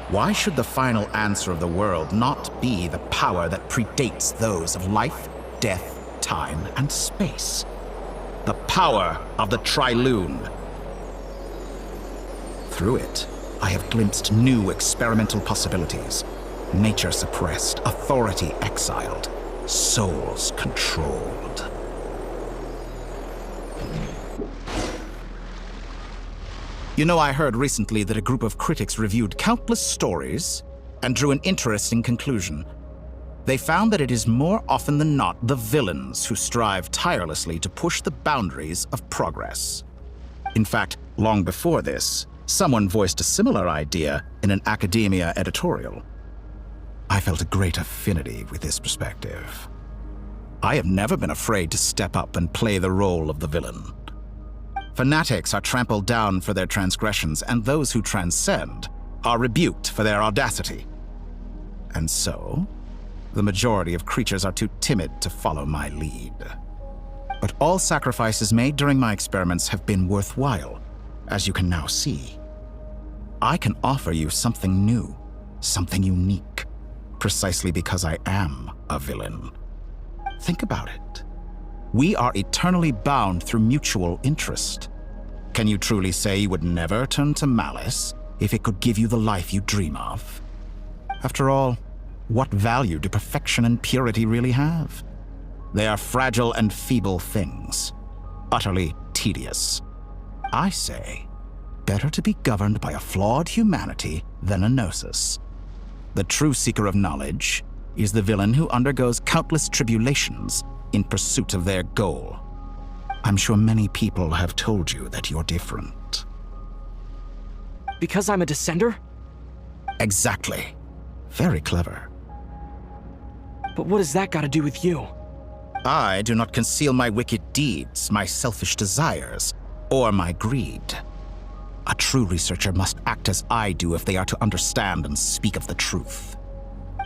Why should the final answer of the world not be the power that predates those of life, death, time, and space? The power of the Trilune. Through it, I have glimpsed new experimental possibilities. Nature suppressed, authority exiled, souls controlled. You know, I heard recently that a group of critics reviewed countless stories and drew an interesting conclusion. They found that it is more often than not the villains who strive tirelessly to push the boundaries of progress. In fact, long before this, someone voiced a similar idea in an academia editorial. I felt a great affinity with this perspective. I have never been afraid to step up and play the role of the villain. Fanatics are trampled down for their transgressions, and those who transcend are rebuked for their audacity. And so, the majority of creatures are too timid to follow my lead. But all sacrifices made during my experiments have been worthwhile, as you can now see. I can offer you something new, something unique, precisely because I am a villain. Think about it. We are eternally bound through mutual interest. Can you truly say you would never turn to malice if it could give you the life you dream of? After all, what value do perfection and purity really have? They are fragile and feeble things, utterly tedious. I say, better to be governed by a flawed humanity than a gnosis. The true seeker of knowledge is the villain who undergoes countless tribulations in pursuit of their goal. I'm sure many people have told you that you're different. Because I'm a descender? Exactly. Very clever. But what has that got to do with you? I do not conceal my wicked deeds, my selfish desires, or my greed. A true researcher must act as I do if they are to understand and speak of the truth.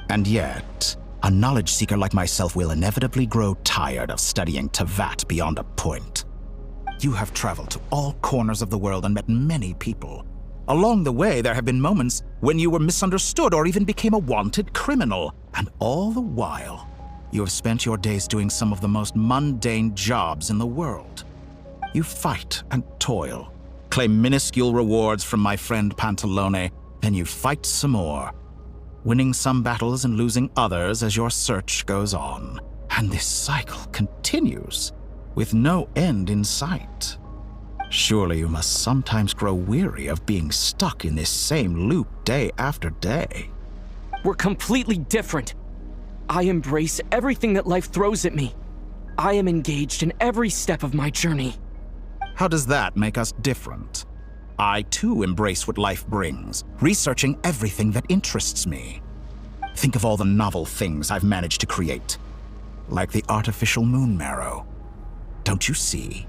And yet, a knowledge seeker like myself will inevitably grow tired of studying Tevat beyond a point. You have traveled to all corners of the world and met many people. Along the way, there have been moments when you were misunderstood or even became a wanted criminal. And all the while, you have spent your days doing some of the most mundane jobs in the world. You fight and toil, claim minuscule rewards from my friend Pantalone, then you fight some more, winning some battles and losing others as your search goes on. And this cycle continues, with no end in sight. Surely you must sometimes grow weary of being stuck in this same loop day after day. We're completely different. I embrace everything that life throws at me. I am engaged in every step of my journey. How does that make us different? I too embrace what life brings, researching everything that interests me. Think of all the novel things I've managed to create, like the artificial moon marrow. Don't you see?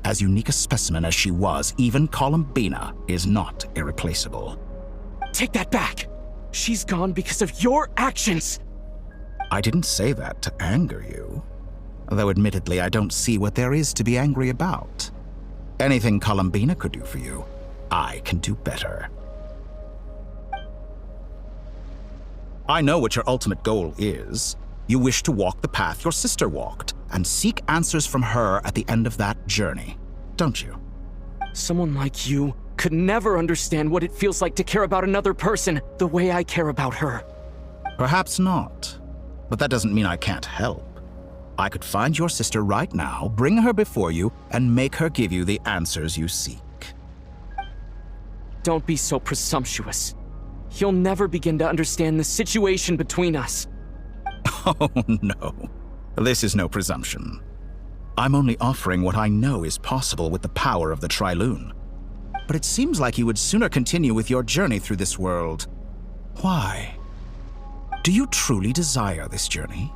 As unique a specimen as she was, even Columbina is not irreplaceable. Take that back! She's gone because of your actions! I didn't say that to anger you. Though admittedly, I don't see what there is to be angry about. Anything Columbina could do for you, I can do better. I know what your ultimate goal is. You wish to walk the path your sister walked, and seek answers from her at the end of that journey, don't you? Someone like you could never understand what it feels like to care about another person the way I care about her. Perhaps not, but that doesn't mean I can't help. I could find your sister right now, bring her before you, and make her give you the answers you seek. Don't be so presumptuous. You'll never begin to understand the situation between us. Oh, no. This is no presumption. I'm only offering what I know is possible with the power of the Trilune. But it seems like you would sooner continue with your journey through this world. Why? Do you truly desire this journey?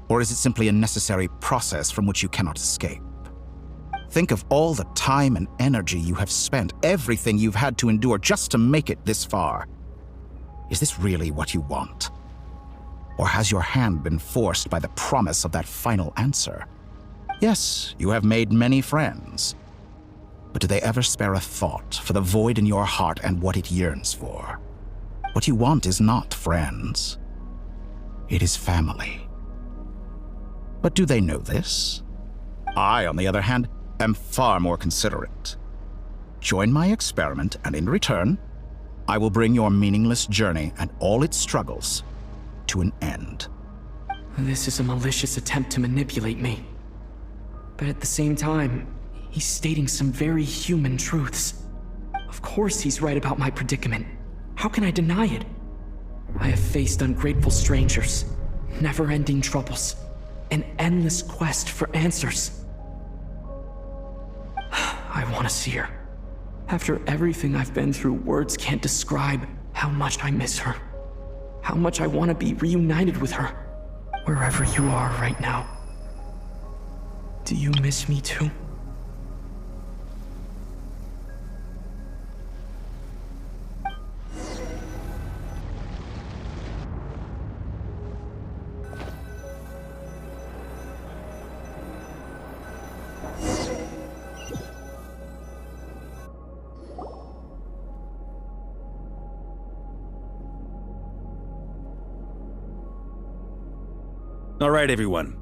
Or is it simply a necessary process from which you cannot escape? Think of all the time and energy you have spent, everything you've had to endure just to make it this far. Is this really what you want? Or has your hand been forced by the promise of that final answer? Yes, you have made many friends. But do they ever spare a thought for the void in your heart and what it yearns for? What you want is not friends. It is family. But do they know this? I, on the other hand, am far more considerate. Join my experiment, and in return, I will bring your meaningless journey and all its struggles to an end. This is a malicious attempt to manipulate me. But at the same time, he's stating some very human truths. Of course he's right about my predicament. How can I deny it? I have faced ungrateful strangers, never-ending troubles, an endless quest for answers. I I want to see her. After everything I've been through, words can't describe how much I miss her. How much I want to be reunited with her. Wherever you are right now. Do you miss me too? All right, everyone.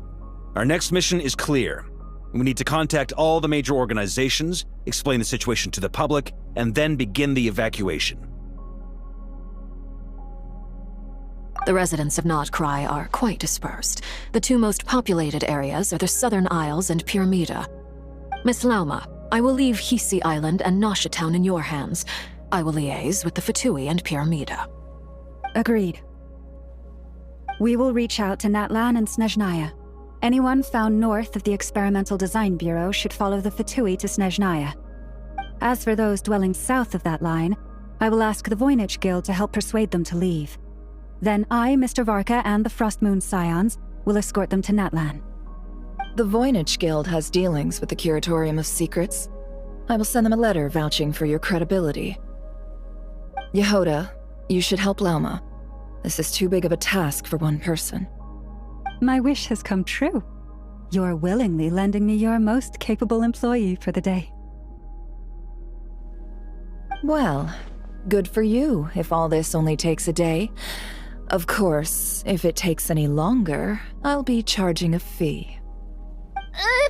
Our next mission is clear. We need to contact all the major organizations, explain the situation to the public, and then begin the evacuation. The residents of Not Cry are quite dispersed. The two most populated areas are the Southern Isles and Pyramida. Miss Lauma, I will leave Hisi Island and Nasha Town in your hands. I will liaise with the Fatui and Pyramida. Agreed. We will reach out to Natlan and Snezhnaya. Anyone found north of the Experimental Design Bureau should follow the Fatui to Snezhnaya. As for those dwelling south of that line, I will ask the Voynich Guild to help persuade them to leave. Then I, Mr. Varka, and the Frostmoon Scions will escort them to Natlan. The Voynich Guild has dealings with the Curatorium of Secrets. I will send them a letter vouching for your credibility. Yehoda, you should help Lauma. This is too big of a task for one person. My wish has come true. You're willingly lending me your most capable employee for the day. Well, good for you if all this only takes a day. Of course, if it takes any longer, I'll be charging a fee.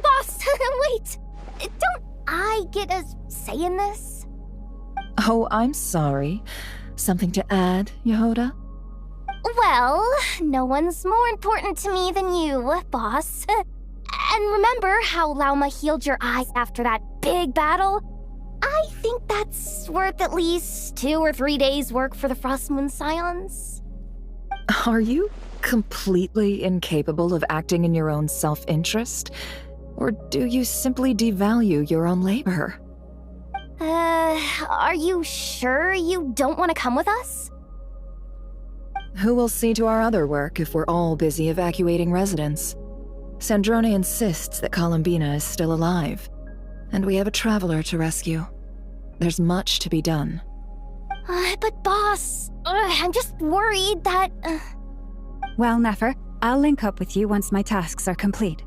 Boss, wait! Don't I get a say in this? Oh, I'm sorry. Something to add, Yehoda? Well, no one's more important to me than you, boss. And remember how Lauma healed your eyes after that big battle? I think that's worth at least 2 or 3 days' work for the Frostmoon Scions. Are you completely incapable of acting in your own self-interest? Or do you simply devalue your own labor? Are you sure you don't want to come with us? Who will see to our other work if we're all busy evacuating residents? Sandrone insists that Columbina is still alive, and we have a traveler to rescue. There's much to be done. But boss, I'm just worried that... Well, Nefer, I'll link up with you once my tasks are complete.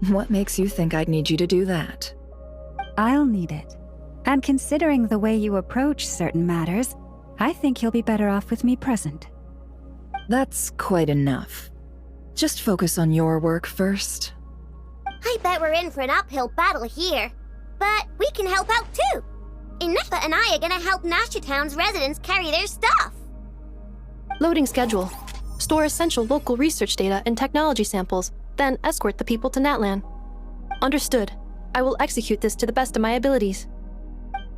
What makes you think I'd need you to do that? I'll need it. And considering the way you approach certain matters, I think you'll be better off with me present. That's quite enough. Just focus on your work first. I bet we're in for an uphill battle here. But we can help out too. Inefa and I are gonna help Nasha Town's residents carry their stuff. Loading schedule. Store essential local research data and technology samples, then escort the people to Natlan. Understood. I will execute this to the best of my abilities.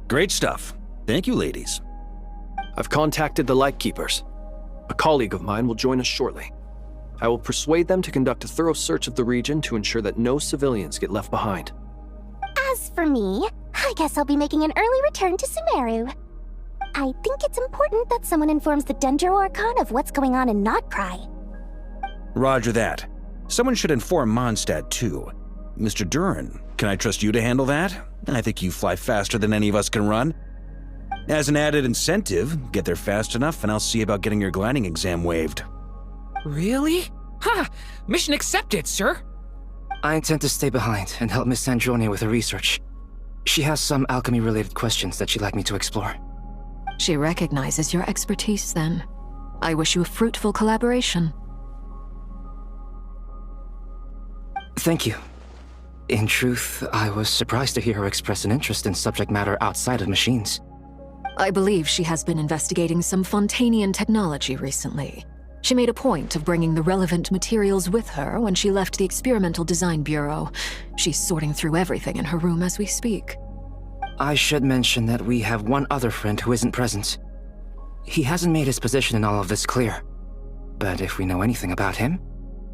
Great stuff. Thank you, ladies. I've contacted the Lightkeepers. A colleague of mine will join us shortly. I will persuade them to conduct a thorough search of the region to ensure that no civilians get left behind. As for me, I guess I'll be making an early return to Sumeru. I think it's important that someone informs the Dendro Archon of what's going on in Notcry. Roger that. Someone should inform Mondstadt, too. Mr. Duran, can I trust you to handle that? I think you fly faster than any of us can run. As an added incentive, get there fast enough and I'll see about getting your gliding exam waived. Really? Ha! Mission accepted, sir! I intend to stay behind and help Miss Sandrone with her research. She has some alchemy-related questions that she'd like me to explore. She recognizes your expertise, then. I wish you a fruitful collaboration. Thank you. In truth, I was surprised to hear her express an interest in subject matter outside of machines. I believe she has been investigating some Fontanian technology recently. She made a point of bringing the relevant materials with her when she left the Experimental Design Bureau. She's sorting through everything in her room as we speak. I should mention that we have one other friend who isn't present. He hasn't made his position in all of this clear. But if we know anything about him,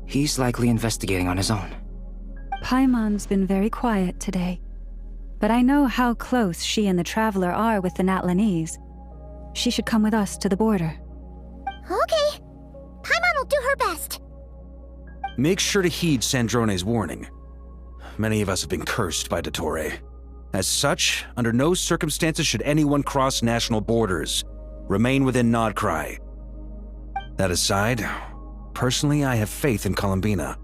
he's likely investigating on his own. Paimon's been very quiet today. but I know how close she and the Traveler are with the Natlanese. She should come with us to the border. Okay. Paimon will do her best. Make sure to heed Sandrone's warning. Many of us have been cursed by Dottore. As such, under no circumstances should anyone cross national borders. Remain within Nodcry. That aside, personally I have faith in Columbina.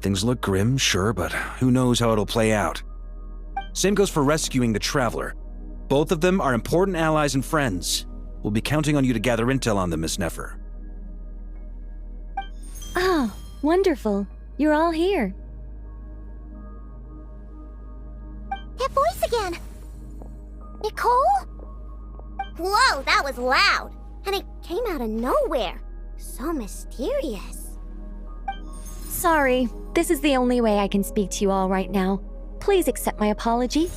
Things look grim, sure, but who knows how it'll play out. Same goes for rescuing the Traveler. Both of them are important allies and friends. We'll be counting on you to gather intel on them, Miss Nefer. Oh, wonderful. You're all here. That voice again! Nicole? Whoa, that was loud! And it came out of nowhere. So mysterious. Sorry, this is the only way I can speak to you all right now. Please accept my apology.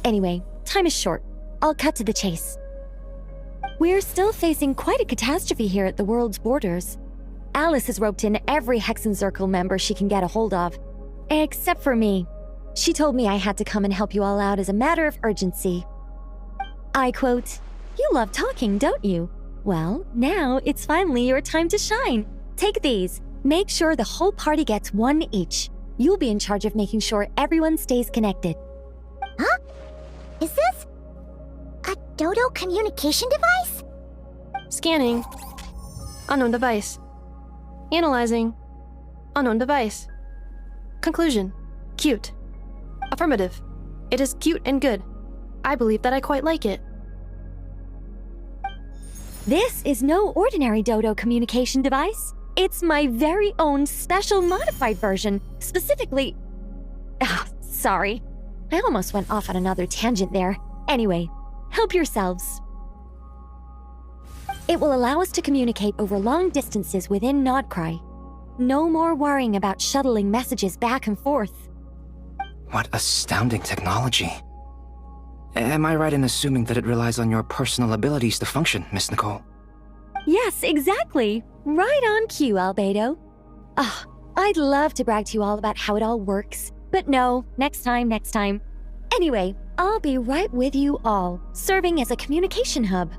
Anyway, time is short. I'll cut to the chase. We're still facing quite a catastrophe here at the world's borders. Alice has roped in every Hexencircle member she can get a hold of. Except for me. She told me I had to come and help you all out as a matter of urgency. I quote, "You love talking, don't you? Well, now it's finally your time to shine. Take these. Make sure the whole party gets one each. You'll be in charge of making sure everyone stays connected." Huh? Is this a Dodo communication device? Scanning. Unknown device. Analyzing. Unknown device. Conclusion. Cute. Affirmative. It is cute and good. I believe that I quite like it. This is no ordinary Dodo communication device. It's my very own special modified version, specifically... sorry. I almost went off on another tangent there. Anyway, help yourselves. It will allow us to communicate over long distances within Nodcry. No more worrying about shuttling messages back and forth. What astounding technology. Am I right in assuming that it relies on your personal abilities to function, Miss Nicole? Yes, exactly. Right on cue, Albedo. I'd love to brag to you all about how it all works, but no, next time. Anyway, I'll be right with you all, serving as a communication hub.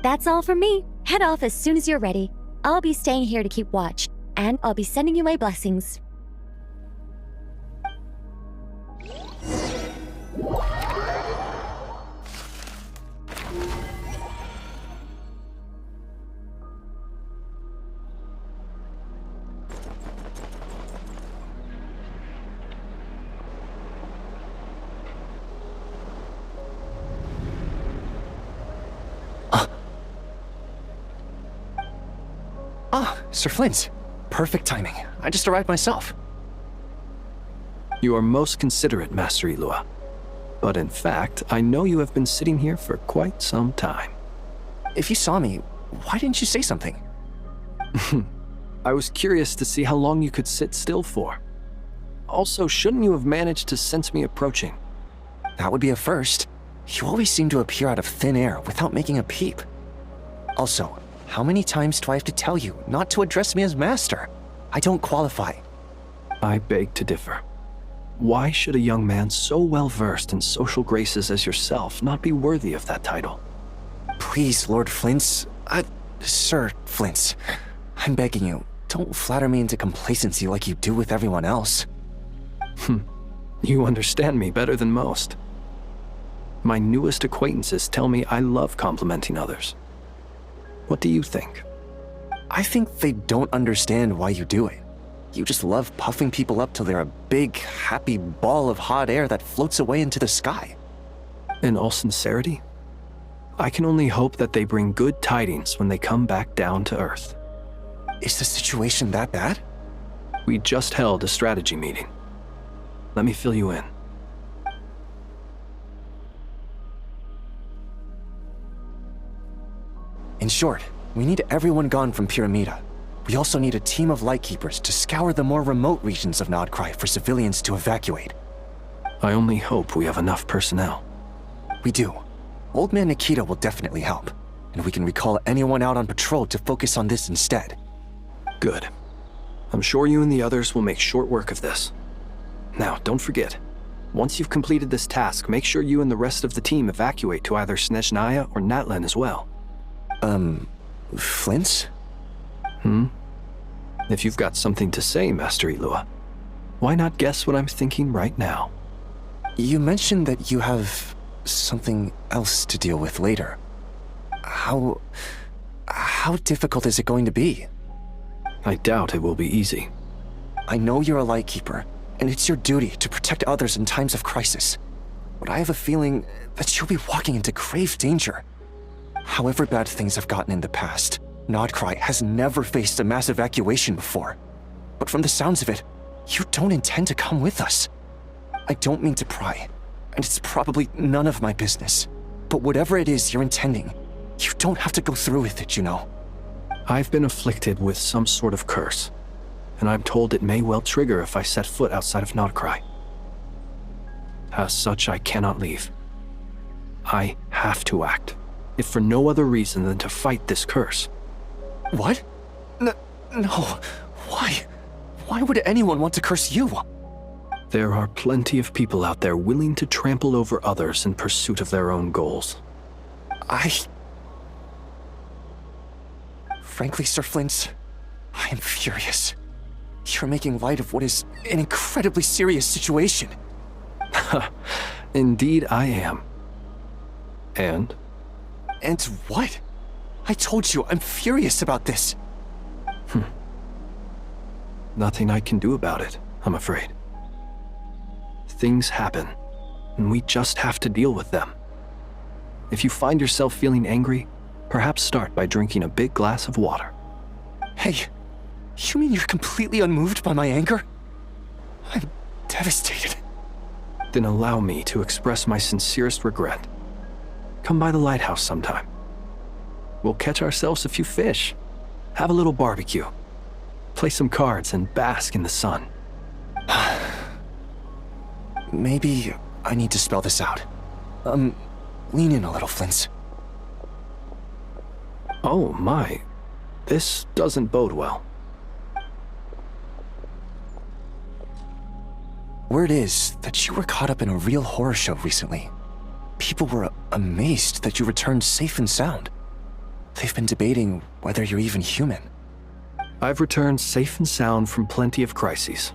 That's all from me. Head off as soon as you're ready. I'll be staying here to keep watch, and I'll be sending you my blessings. Sir Flint. Perfect timing. I just arrived myself. You are most considerate, Master Ilua. But in fact, I know you have been sitting here for quite some time. If you saw me, why didn't you say something? I was curious to see how long you could sit still for. Also, shouldn't you have managed to sense me approaching? That would be a first. You always seem to appear out of thin air without making a peep. Also, how many times do I have to tell you not to address me as master? I don't qualify. I beg to differ. Why should a young man so well-versed in social graces as yourself not be worthy of that title? Please, Lord Flint's... Sir Flint's. I'm begging you, don't flatter me into complacency like you do with everyone else. You understand me better than most. My newest acquaintances tell me I love complimenting others. What do you think? I think they don't understand why you do it. You just love puffing people up till they're a big, happy ball of hot air that floats away into the sky. In all sincerity, I can only hope that they bring good tidings when they come back down to Earth. Is the situation that bad? We just held a strategy meeting. Let me fill you in. In short, we need everyone gone from Pyramida. We also need a team of Lightkeepers to scour the more remote regions of Nodcry for civilians to evacuate. I only hope we have enough personnel. We do. Old Man Nikita will definitely help, and we can recall anyone out on patrol to focus on this instead. Good. I'm sure you and the others will make short work of this. Now, don't forget, Once you've completed this task, make sure you and the rest of the team evacuate to either Snezhnaya or Natlan as well. Flint? If you've got something to say, Master Ilua, why not guess what I'm thinking right now? You mentioned that you have something else to deal with later. How difficult is it going to be? I doubt it will be easy. I know you're a Lightkeeper, and it's your duty to protect others in times of crisis. But I have a feeling that you'll be walking into grave danger. However bad things have gotten in the past, Nodcry has never faced a mass evacuation before. But from the sounds of it, you don't intend to come with us. I don't mean to pry, and it's probably none of my business. But whatever it is you're intending, you don't have to go through with it, you know. I've been afflicted with some sort of curse, and I'm told it may well trigger if I set foot outside of Nodcry. As such, I cannot leave. I have to act, if for no other reason than to fight this curse. What? No. Why? Why would anyone want to curse you? There are plenty of people out there willing to trample over others in pursuit of their own goals. Frankly, Sir Flint, I am furious. You're making light of what is an incredibly serious situation. Indeed I am. And? And what? I told you, I'm furious about this. Nothing I can do about it, I'm afraid. Things happen, and we just have to deal with them. If you find yourself feeling angry, perhaps start by drinking a big glass of water. Hey, you mean you're completely unmoved by my anger? I'm devastated. Then allow me to express my sincerest regret. Come by the lighthouse sometime. We'll catch ourselves a few fish, have a little barbecue, play some cards, and bask in the sun. Maybe I need to spell this out. Lean in a little, Flint. Oh my, this doesn't bode well. Word is that you were caught up in a real horror show recently. People were amazed that you returned safe and sound. They've been debating whether you're even human. I've returned safe and sound from plenty of crises.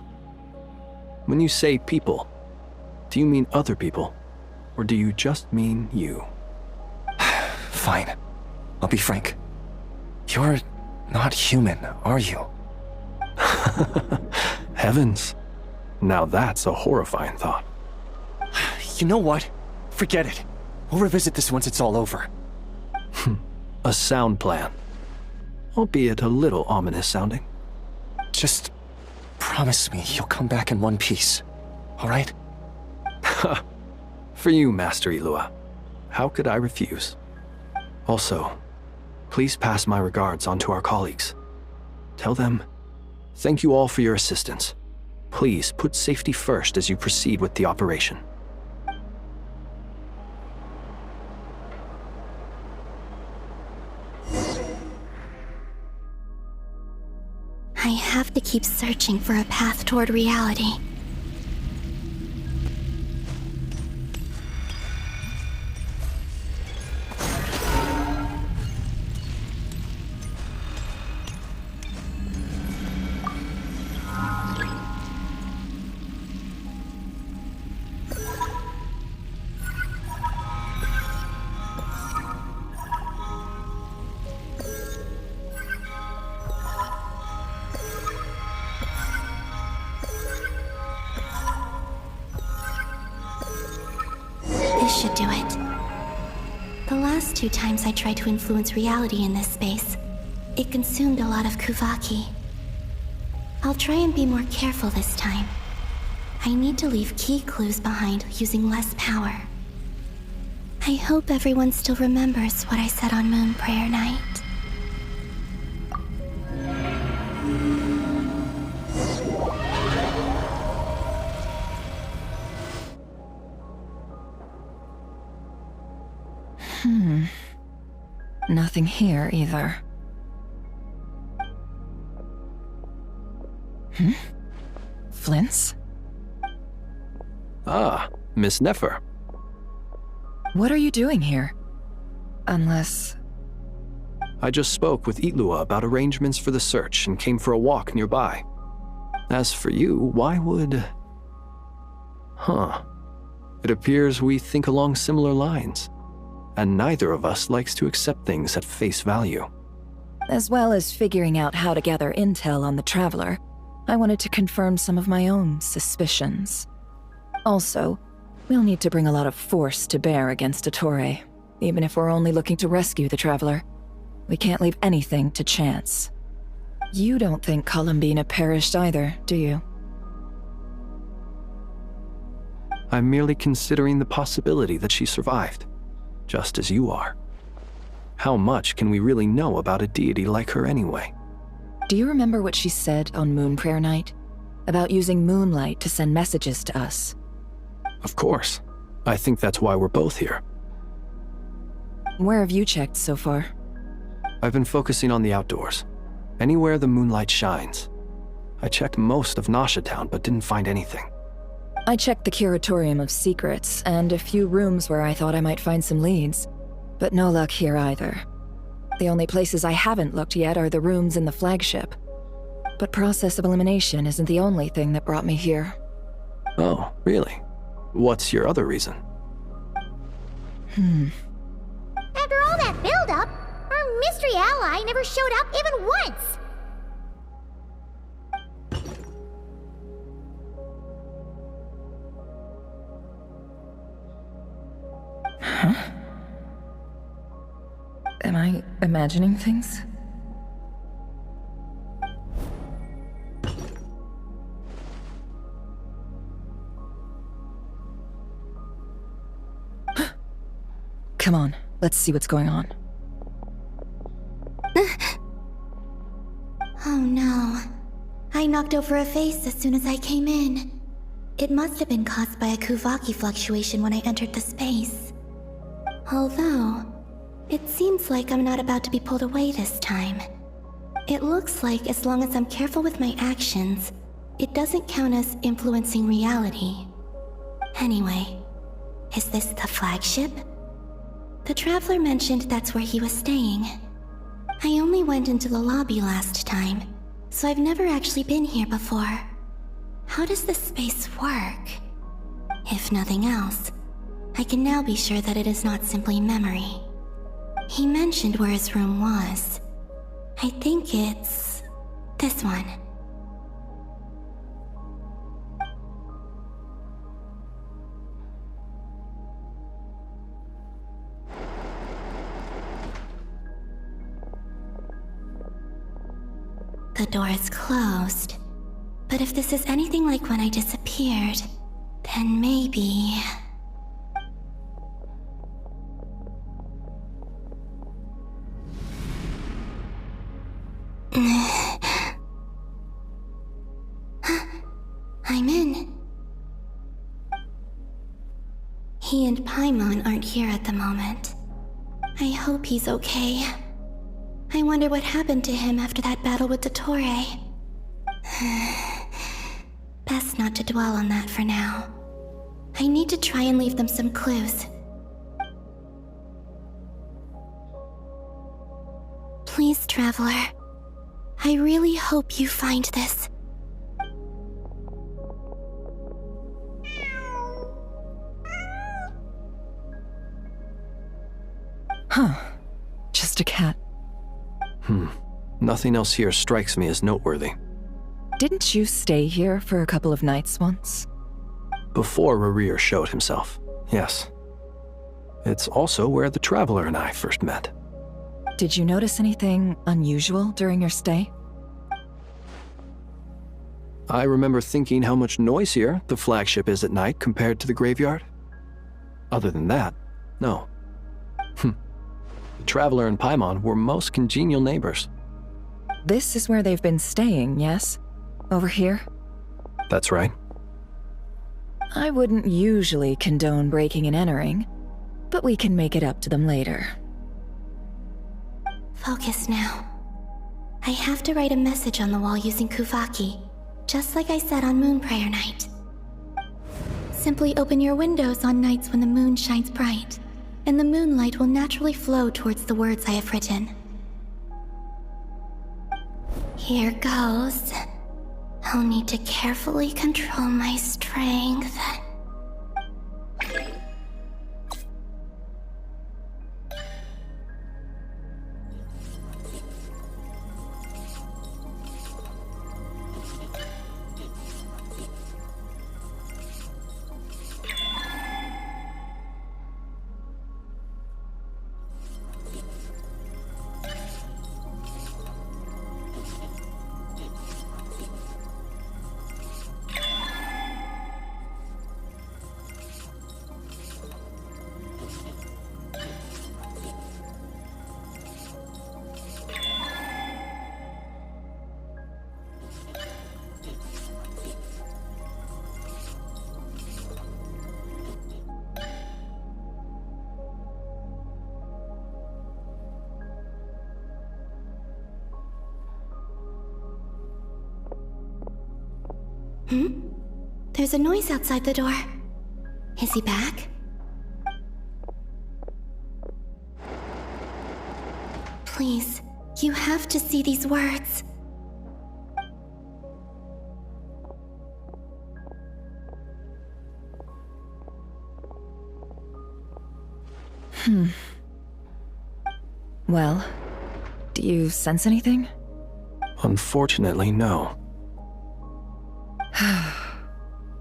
When you say people, do you mean other people, or do you just mean you? Fine. I'll be frank. You're not human, are you? Heavens. Now that's a horrifying thought. You know what? Forget it. We'll revisit this once it's all over. A sound plan. Albeit a little ominous sounding. Just promise me you'll come back in one piece, all right? For you, Master Ilua. How could I refuse? Also, please pass my regards on to our colleagues. Tell them, thank you all for your assistance. Please put safety first as you proceed with the operation. I have to keep searching for a path toward reality. This should do it. The last 2 times I tried to influence reality in this space, it consumed a lot of Kuvaki. I'll try and be more careful this time. I need to leave key clues behind using less power. I hope everyone still remembers what I said on Moon Prayer Night. Nothing here either. Flint's? Ah, Miss Nefer. What are you doing here? Unless... I just spoke with Itlua about arrangements for the search and came for a walk nearby. As for you, why would... Huh. It appears we think along similar lines, and neither of us likes to accept things at face value. As well as figuring out how to gather intel on the Traveler, I wanted to confirm some of my own suspicions. Also, we'll need to bring a lot of force to bear against Ettore, even if we're only looking to rescue the Traveler. We can't leave anything to chance. You don't think Columbina perished either, do you? I'm merely considering the possibility that she survived, just as you are. How much can we really know about a deity like her anyway? Do you remember what she said on Moon Prayer Night? About using moonlight to send messages to us? Of course. I think that's why we're both here. Where have you checked so far? I've been focusing on the outdoors. Anywhere the moonlight shines. I checked most of Nasha Town, but didn't find anything. I checked the Curatorium of Secrets and a few rooms where I thought I might find some leads, but no luck here either. The only places I haven't looked yet are the rooms in the flagship. But process of elimination isn't the only thing that brought me here. Oh, really? What's your other reason? After all that build-up, our mystery ally never showed up even once! Huh? Am I imagining things? Come on, let's see what's going on. Oh no. I knocked over a vase as soon as I came in. It must have been caused by a Kuvaki fluctuation when I entered the space. Although, it seems like I'm not about to be pulled away this time. It looks like as long as I'm careful with my actions, it doesn't count as influencing reality. Anyway, is this the flagship? The Traveler mentioned that's where he was staying. I only went into the lobby last time, so I've never actually been here before. How does this space work? If nothing else, I can now be sure that it is not simply memory. He mentioned where his room was. I think it's... this one. The door is closed. But if this is anything like when I disappeared, then maybe... I'm in. He and Paimon aren't here at the moment. I hope he's okay. I wonder what happened to him after that battle with Ettore. Best not to dwell on that for now. I need to try and leave them some clues. Please, Traveler. I really hope you find this. Huh. Just a cat. Nothing else here strikes me as noteworthy. Didn't you stay here for a couple of nights once? Before Rerir showed himself, yes. It's also where the Traveler and I first met. Did you notice anything unusual during your stay? I remember thinking how much noisier the flagship is at night compared to the graveyard. Other than that, no. The Traveler and Paimon were most congenial neighbors. This is where they've been staying, yes? Over here? That's right. I wouldn't usually condone breaking and entering, but we can make it up to them later. Focus now. I have to write a message on the wall using Kuvaki, just like I said on Moon Prayer Night. Simply open your windows on nights when the moon shines bright, and the moonlight will naturally flow towards the words I have written. Here goes. I'll need to carefully control my strength. There's a noise outside the door. Is he back? Please, you have to see these words. Well, do you sense anything? Unfortunately, no.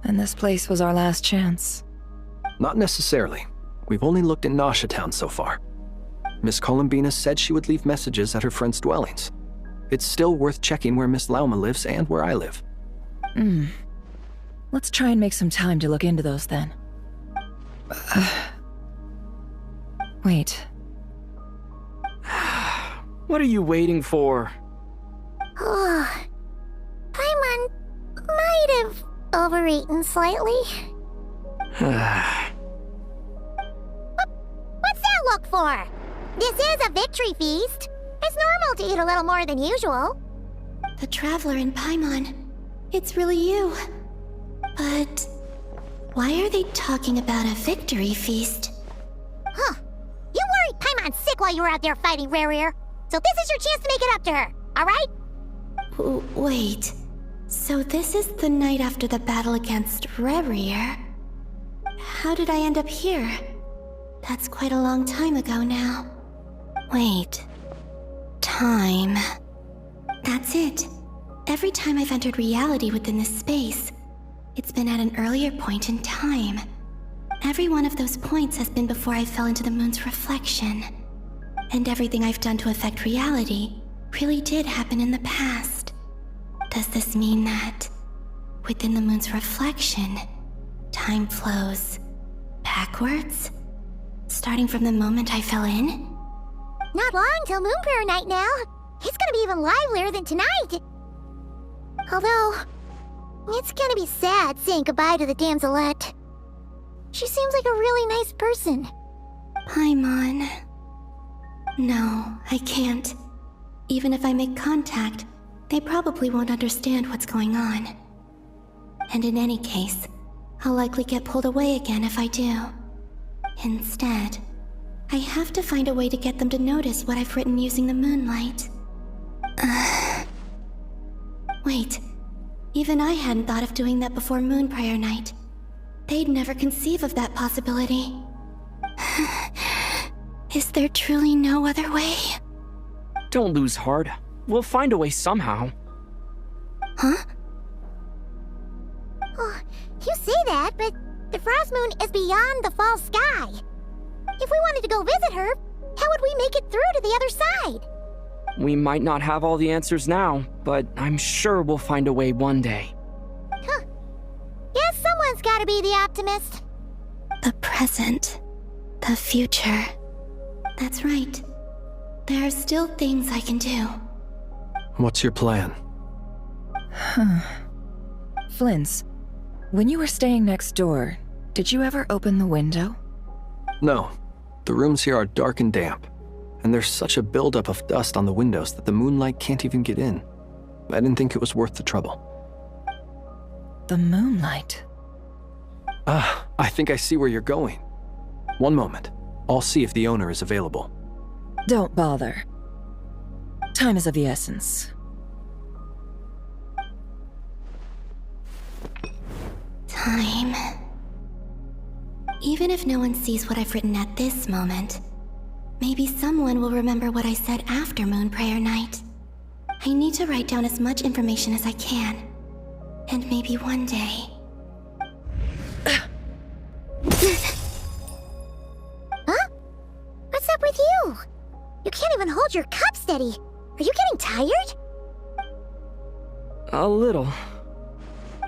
And this place was our last chance. Not necessarily. We've only looked in Nasha Town so far. Miss Columbina said she would leave messages at her friends' dwellings. It's still worth checking where Miss Lauma lives and where I live. Let's try and make some time to look into those then. Wait. What are you waiting for? Oh, Paimon might have overeaten slightly. What's that look for? This is a victory feast. It's normal to eat a little more than usual. The Traveler in Paimon. It's really you. But why are they talking about a victory feast? Huh. You worried Paimon's sick while you were out there fighting Rare. So this is your chance to make it up to her, alright? Wait. So this is the night after the battle against Rare. How did I end up here? That's quite a long time ago now. Wait. Time. That's it. Every time I've entered reality within this space, it's been at an earlier point in time. Every one of those points has been before I fell into the moon's reflection. And everything I've done to affect reality really did happen in the past. Does this mean that, within the moon's reflection, time flows backwards? Starting from the moment I fell in? Not long till Moon Prayer Night now. It's gonna be even livelier than tonight. Although, it's gonna be sad saying goodbye to the Damselette. She seems like a really nice person. Paimon. No, I can't. Even if I make contact, they probably won't understand what's going on. And in any case, I'll likely get pulled away again if I do. Instead, I have to find a way to get them to notice what I've written using the moonlight. Wait, even I hadn't thought of doing that before Moon Prayer Night. They'd never conceive of that possibility. Is there truly no other way? Don't lose heart. We'll find a way somehow. Huh? Oh, you say that, but the Frost Moon is beyond the fall sky. If we wanted to go visit her, how would we make it through to the other side? We might not have all the answers now, but I'm sure we'll find a way one day. Huh. Guess someone's gotta be the optimist. The present. The future. That's right. There are still things I can do. What's your plan? Flint's, when you were staying next door, did you ever open the window? No. The rooms here are dark and damp, and there's such a buildup of dust on the windows that the moonlight can't even get in. I didn't think it was worth the trouble. The moonlight. I think I see where you're going. One moment. I'll see if the owner is available. Don't bother. Time is of the essence. Time. Even if no one sees what I've written at this moment, maybe someone will remember what I said after Moon Prayer Night. I need to write down as much information as I can. And maybe one day... Huh? What's up with you? You can't even hold your cup steady. Are you getting tired? A little.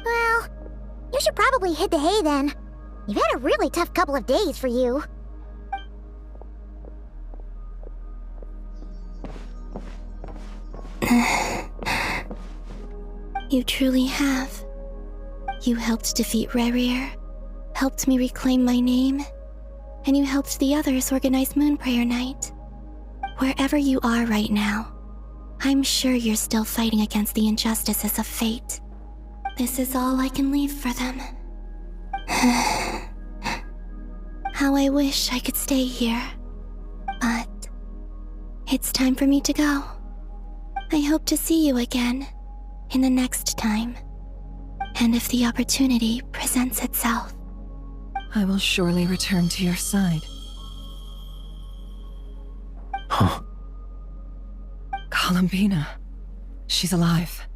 Well, you should probably hit the hay then. You've had a really tough couple of days for you. You truly have. You helped defeat Rerir, helped me reclaim my name, and you helped the others organize Moon Prayer Night. Wherever you are right now, I'm sure you're still fighting against the injustices of fate. This is all I can leave for them. How I wish I could stay here. But it's time for me to go. I hope to see you again in the next time. And if the opportunity presents itself. I will surely return to your side. Huh. Columbina. She's alive.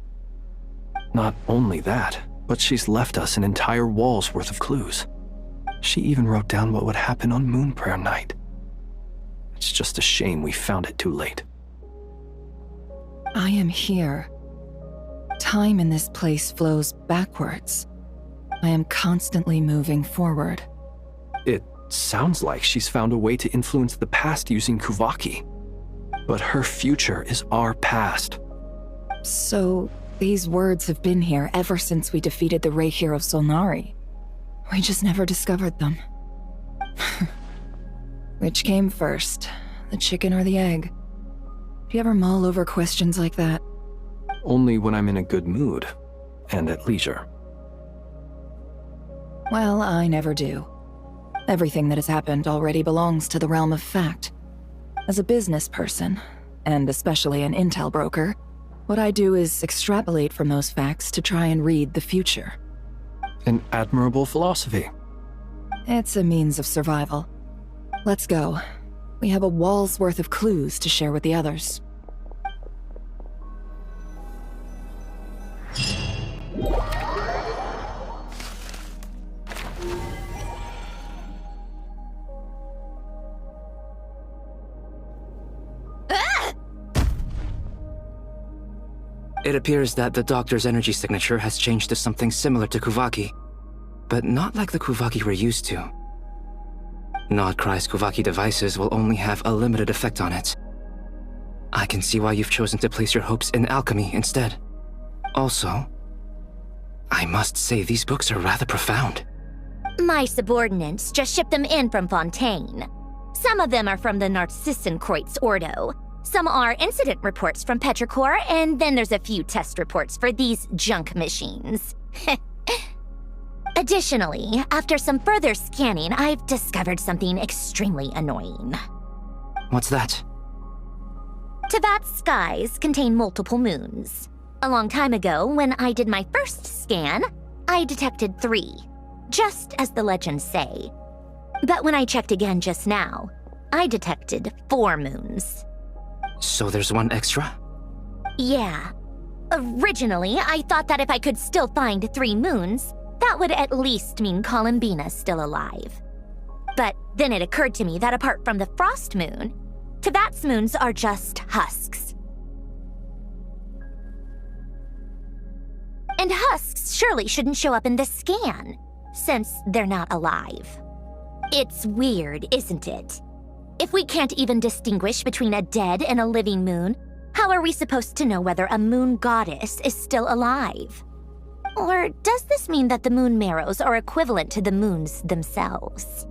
Not only that, but she's left us an entire wall's worth of clues. She even wrote down what would happen on Moon Prayer Night. It's just a shame we found it too late. I am here. Time in this place flows backwards. I am constantly moving forward. It sounds like she's found a way to influence the past using Kuvaki. But her future is our past. So, these words have been here ever since we defeated the Reihir of Solnari. We just never discovered them. Which came first, the chicken or the egg? Do you ever mull over questions like that? Only when I'm in a good mood, and at leisure. Well, I never do. Everything that has happened already belongs to the realm of fact. As a business person, and especially an intel broker, what I do is extrapolate from those facts to try and read the future. An admirable philosophy. It's a means of survival. Let's go. We have a wall's worth of clues to share with the others. It appears that the doctor's energy signature has changed to something similar to Kuvaki, but not like the Kuvaki we're used to. Notcry's Kuvaki devices will only have a limited effect on it. I can see why you've chosen to place your hopes in alchemy instead. Also, I must say these books are rather profound. My subordinates just shipped them in from Fontaine. Some of them are from the Narcissenkreuz Ordo. Some are incident reports from Petrichor, and then there's a few test reports for these junk machines. Additionally, after some further scanning, I've discovered something extremely annoying. What's that? Teyvat's skies contain multiple moons. A long time ago, when I did my first scan, I detected 3, just as the legends say. But when I checked again just now, I detected 4 moons. So there's one extra? Yeah. Originally, I thought that if I could still find 3 moons, that would at least mean Columbina's still alive. But then it occurred to me that apart from the frost moon, Teyvat's moons are just husks. And husks surely shouldn't show up in the scan, since they're not alive. It's weird, isn't it? If we can't even distinguish between a dead and a living moon, how are we supposed to know whether a moon goddess is still alive? Or does this mean that the moon marrows are equivalent to the moons themselves?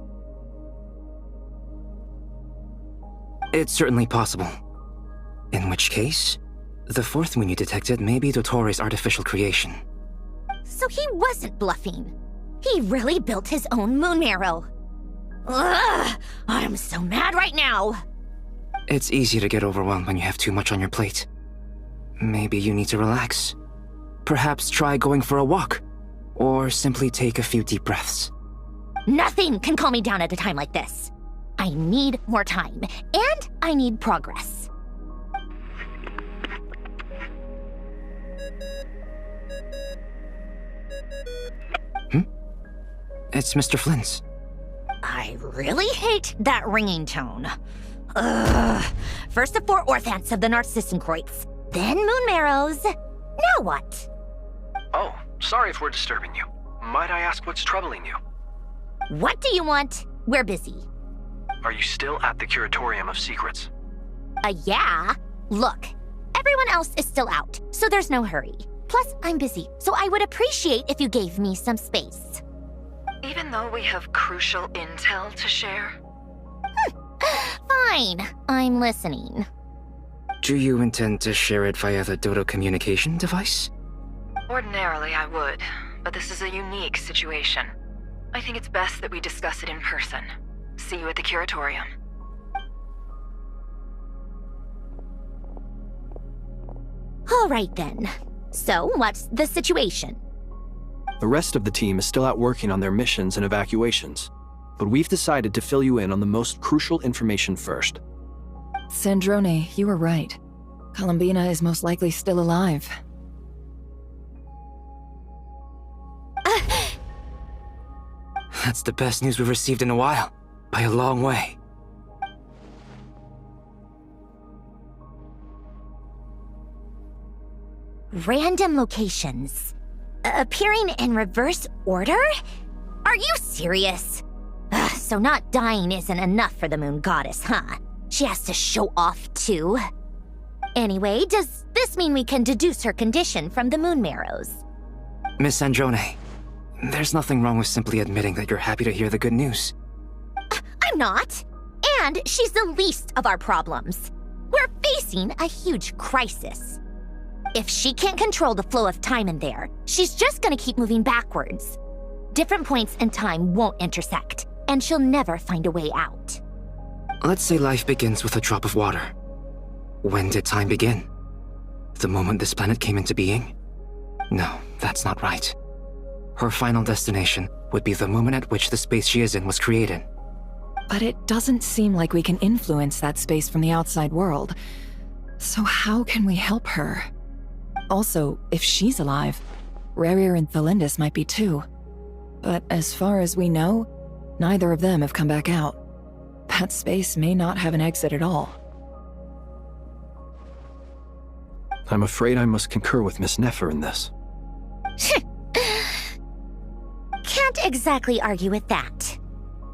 It's certainly possible. In which case, the 4th moon you detected may be Dottores' artificial creation. So he wasn't bluffing. He really built his own moon marrow. Ugh! I'm so mad right now! It's easy to get overwhelmed when you have too much on your plate. Maybe you need to relax. Perhaps try going for a walk. Or simply take a few deep breaths. Nothing can calm me down at a time like this. I need more time, and I need progress. It's Mr. Flynn's. I really hate that ringing tone. Ugh. First the 4 orthants of the Narcissenkreuz, then moon marrows. Now what? Oh, sorry if we're disturbing you. Might I ask what's troubling you? What do you want? We're busy. Are you still at the Curatorium of Secrets? Yeah. Look, everyone else is still out, so there's no hurry. Plus, I'm busy, so I would appreciate if you gave me some space. Even though we have crucial intel to share? Fine, I'm listening. Do you intend to share it via the Dodo communication device? Ordinarily, I would, but this is a unique situation. I think it's best that we discuss it in person. See you at the Curatorium. All right then. So, what's the situation? The rest of the team is still out working on their missions and evacuations, but we've decided to fill you in on the most crucial information first. Sandrone, you were right. Columbina is most likely still alive. That's the best news we've received in a while, by a long way. Random locations. Appearing in reverse order? Are you serious? So not dying isn't enough for the moon goddess, huh? She has to show off too. Anyway, does this mean we can deduce her condition from the moon marrows? Miss Sandrone, there's nothing wrong with simply admitting that you're happy to hear the good news. I'm not. And she's the least of our problems. We're facing a huge crisis. If she can't control the flow of time in there, she's just gonna keep moving backwards. Different points in time won't intersect, and she'll never find a way out. Let's say life begins with a drop of water. When did time begin? The moment this planet came into being? No, that's not right. Her final destination would be the moment at which the space she is in was created. But it doesn't seem like we can influence that space from the outside world. So how can we help her? Also, if she's alive, Rarier and Thalindus might be too. But as far as we know, neither of them have come back out. That space may not have an exit at all. I'm afraid I must concur with Miss Nefer in this. Can't exactly argue with that.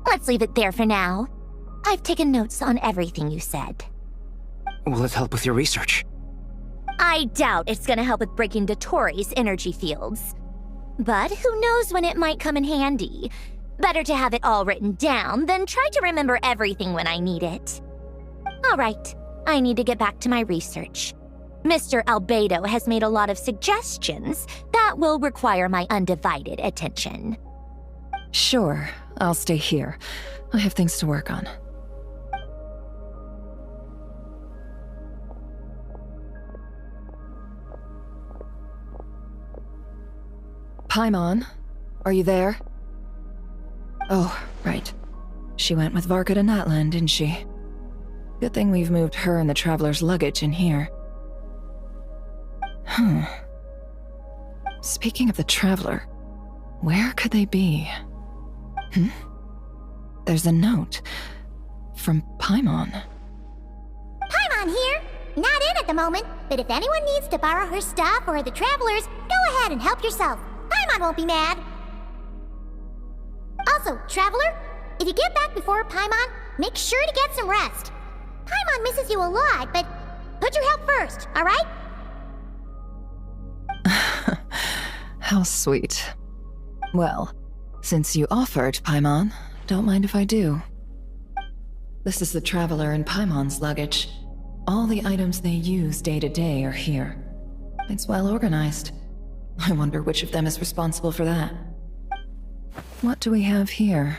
Let's leave it there for now. I've taken notes on everything you said. Will it help with your research? I doubt it's gonna help with breaking Dotori's energy fields. But who knows when it might come in handy. Better to have it all written down than try to remember everything when I need it. All right, I need to get back to my research. Mr. Albedo has made a lot of suggestions that will require my undivided attention. Sure, I'll stay here. I have things to work on. Paimon, are you there? Oh, right. She went with Varka to Natlan, didn't she? Good thing we've moved her and the Traveler's luggage in here. Speaking of the Traveler, where could they be? There's a note from Paimon. Paimon here. Not in at the moment, but if anyone needs to borrow her stuff or the Travelers, go ahead and help yourself. Paimon won't be mad. Also, Traveler, if you get back before Paimon, make sure to get some rest. Paimon misses you a lot, but put your health first, all right? How sweet. Well, since you offered, Paimon, don't mind if I do. This is the Traveler and Paimon's luggage. All the items they use day to day are here. It's well organized. I wonder which of them is responsible for that. What do we have here?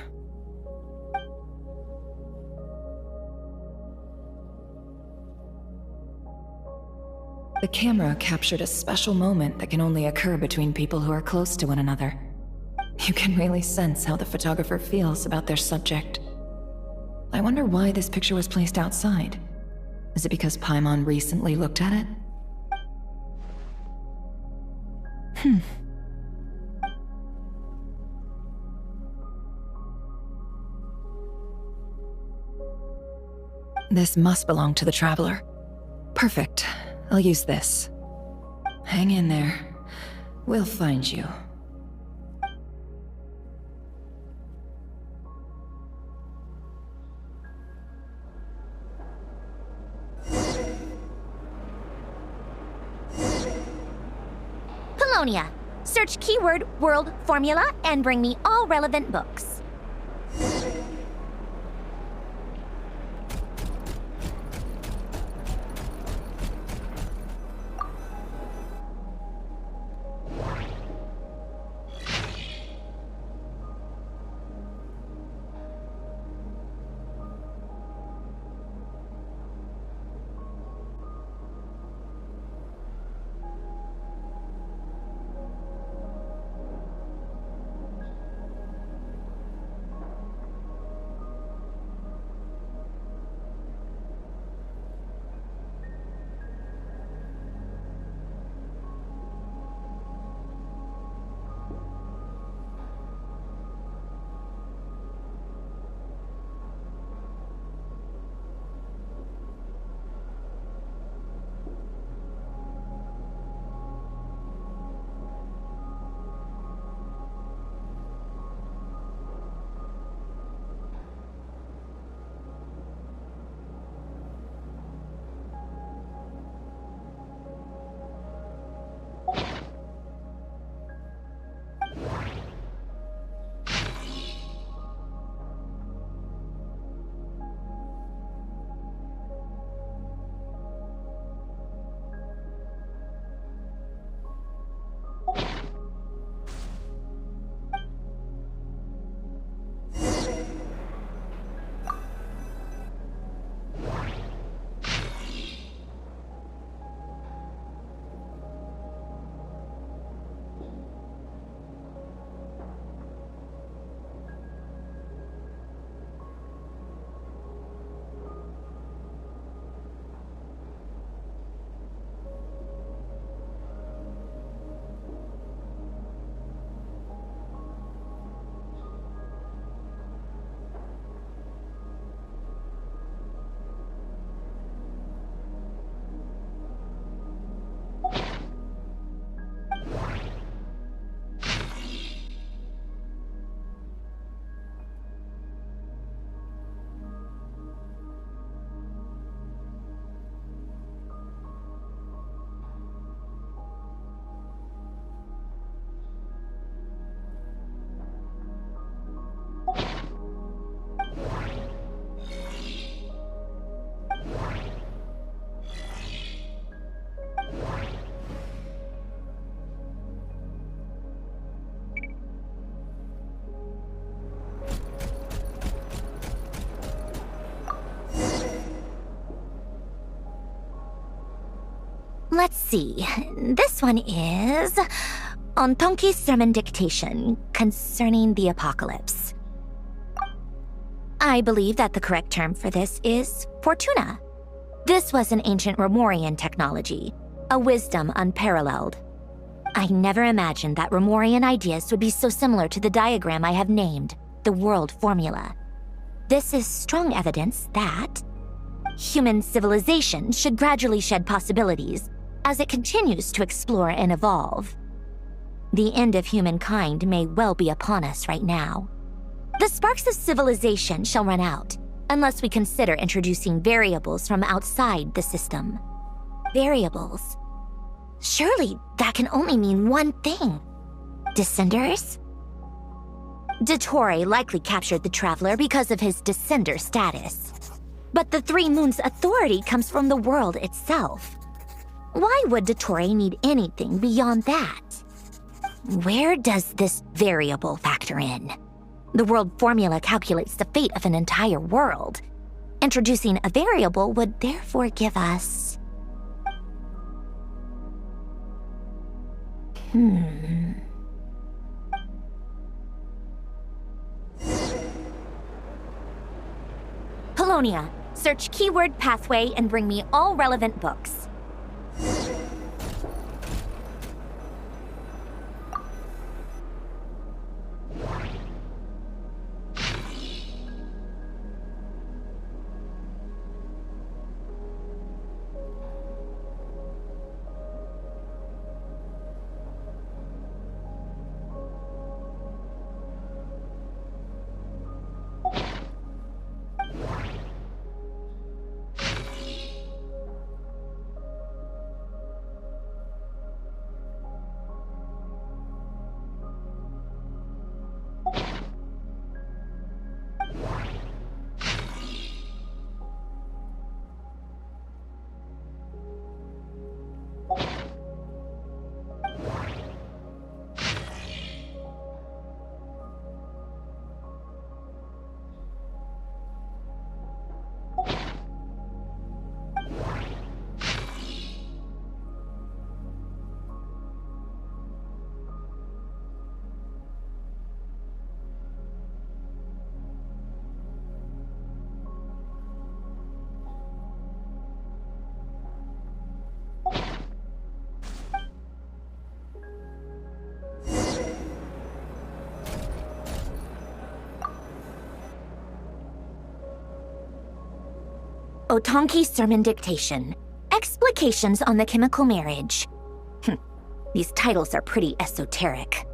The camera captured a special moment that can only occur between people who are close to one another. You can really sense how the photographer feels about their subject. I wonder why this picture was placed outside. Is it because Paimon recently looked at it? This must belong to the Traveler. Perfect. I'll use this. Hang in there. We'll find you. Polonia. Search keyword world formula and bring me all relevant books. Let's see. This one is Ontonki's sermon dictation concerning the apocalypse. I believe that the correct term for this is Fortuna. This was an ancient Romorian technology, a wisdom unparalleled. I never imagined that Romorian ideas would be so similar to the diagram I have named, the world formula. This is strong evidence that human civilization should gradually shed possibilities as it continues to explore and evolve. The end of humankind may well be upon us right now. The sparks of civilization shall run out, unless we consider introducing variables from outside the system. Variables? Surely that can only mean one thing. Descenders? Dottore likely captured the Traveler because of his descender status. But the Three Moons' authority comes from the world itself. Why would Dottore need anything beyond that? Where does this variable factor factor in. The world formula calculates the fate of an entire world. Introducing a variable would therefore give us... Polonia, search keyword pathway and bring me all relevant books. Otonki Sermon Dictation. Explications on the Chemical Marriage. These titles are pretty esoteric.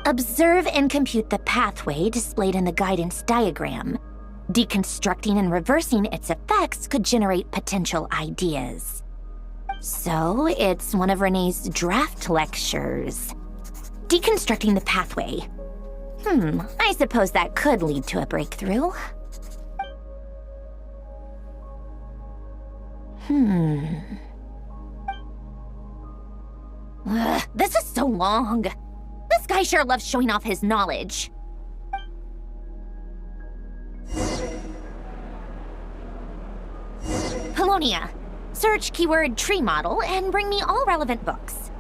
Observe and compute the pathway displayed in the guidance diagram. Deconstructing and reversing its effects could generate potential ideas. So, it's one of Renee's draft lectures. Deconstructing the pathway. I suppose that could lead to a breakthrough. This is so long. This guy sure loves showing off his knowledge. Polonia, search keyword tree model and bring me all relevant books.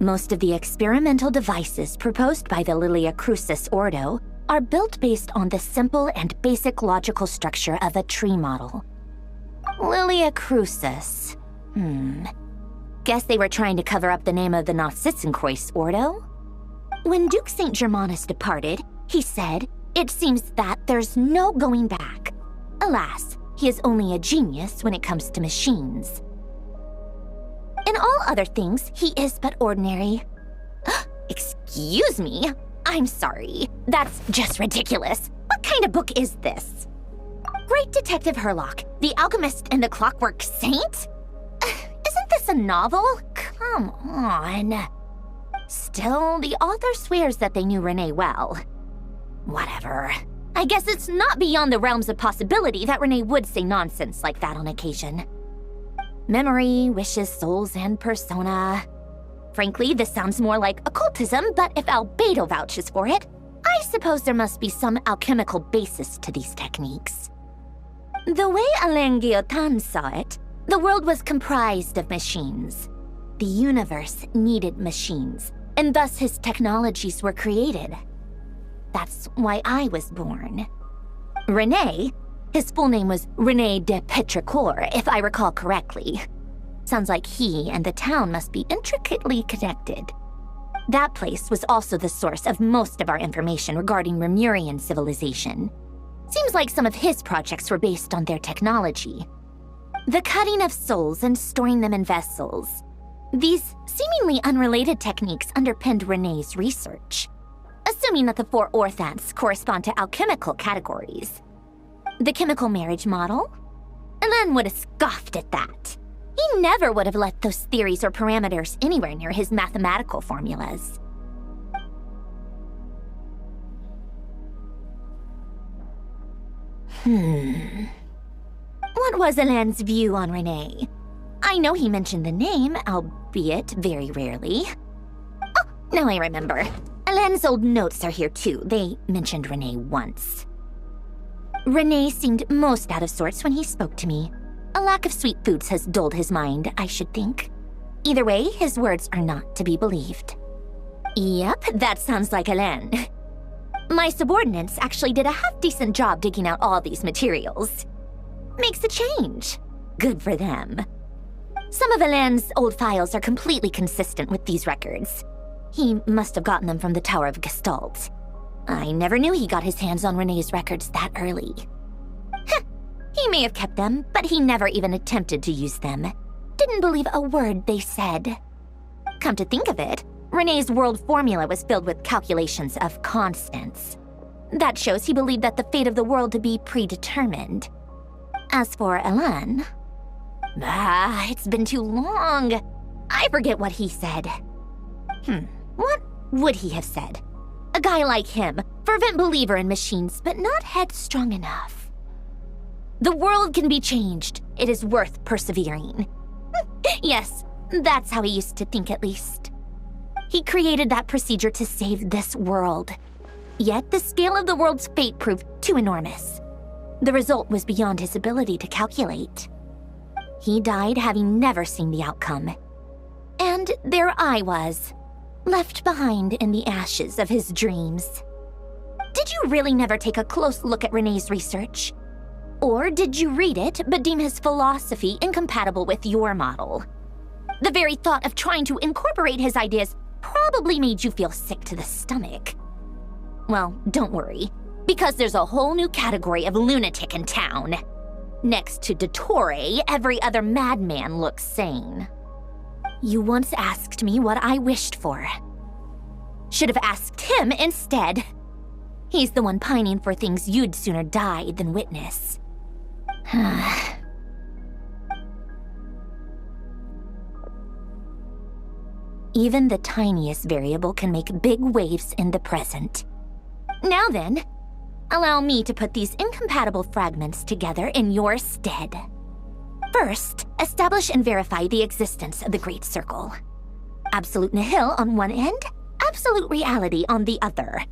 Most of the experimental devices proposed by the Lilia Crucis Ordo are built based on the simple and basic logical structure of a tree model. Lilia Crucis. Guess they were trying to cover up the name of the Nautitzenkreuz Ordo? When Duke St. Germanus departed, he said, "It seems that there's no going back." Alas, he is only a genius when it comes to machines. In all other things, he is but ordinary. Excuse me? I'm sorry. That's just ridiculous. What kind of book is this? Great Detective Herlock, The Alchemist and the Clockwork Saint? Isn't this a novel? Come on. Still, the author swears that they knew Renee well. Whatever. I guess it's not beyond the realms of possibility that Renee would say nonsense like that on occasion. Memory, wishes, souls, and persona. Frankly, this sounds more like occultism, but if Albedo vouches for it, I suppose there must be some alchemical basis to these techniques. The way Alain Guillotin saw it, the world was comprised of machines. The universe needed machines, and thus his technologies were created. That's why I was born. René, his full name was René de Petrichor, if I recall correctly. Sounds like he and the town must be intricately connected. That place was also the source of most of our information regarding Remurian civilization. Seems like some of his projects were based on their technology. The cutting of souls and storing them in vessels. These seemingly unrelated techniques underpinned René's research, assuming that the 4 orthants correspond to alchemical categories. The chemical marriage model? Alain would have scoffed at that. He never would have let those theories or parameters anywhere near his mathematical formulas. What was Alain's view on Renee? I know he mentioned the name, albeit very rarely. Oh, now I remember. Alain's old notes are here too. They mentioned Renee once. Renee seemed most out of sorts when he spoke to me. A lack of sweet foods has dulled his mind, I should think. Either way, his words are not to be believed. Yep, that sounds like Alain. My subordinates actually did a half-decent job digging out all these materials. Makes a change. Good for them. Some of Alain's old files are completely consistent with these records. He must have gotten them from the Tower of Gestalt. I never knew he got his hands on Renee's records that early. He may have kept them, but he never even attempted to use them. Didn't believe a word they said. Come to think of it, Renee's world formula was filled with calculations of constants. That shows he believed that the fate of the world to be predetermined. As for Alain... it's been too long. I forget what he said. What would he have said? A guy like him, fervent believer in machines, but not headstrong enough. The world can be changed. It is worth persevering. Yes, that's how he used to think at least. He created that procedure to save this world. Yet the scale of the world's fate proved too enormous. The result was beyond his ability to calculate. He died having never seen the outcome. And there I was, left behind in the ashes of his dreams. Did you really never take a close look at Renee's research? Or did you read it but deem his philosophy incompatible with your model? The very thought of trying to incorporate his ideas probably made you feel sick to the stomach. Well, don't worry, because there's a whole new category of lunatic in town. Next to Dottore, every other madman looks sane. You once asked me what I wished for. Should have asked him instead. He's the one pining for things you'd sooner die than witness. Even the tiniest variable can make big waves in the present. Now then, allow me to put these incompatible fragments together in your stead. First, establish and verify the existence of the Great Circle. Absolute nihil on one end, absolute reality on the other.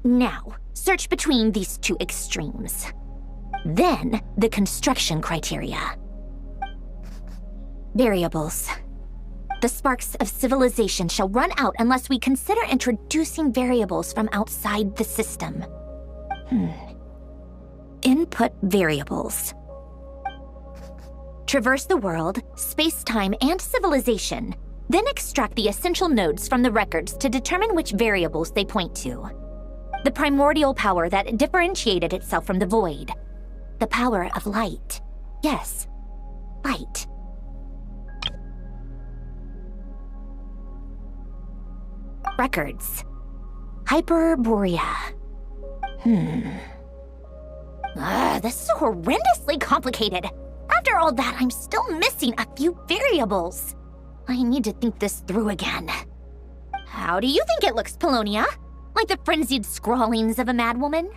Now, search between these two extremes. Then, the construction criteria. Variables. The sparks of civilization shall run out unless we consider introducing variables from outside the system. Input variables. Traverse the world, space-time, and civilization, then extract the essential nodes from the records to determine which variables they point to. The primordial power that differentiated itself from the void. The power of light. Yes, light. Records. Hyperborea. This is horrendously complicated. After all that, I'm still missing a few variables. I need to think this through again. How do you think it looks, Polonia? Like the frenzied scrawlings of a madwoman?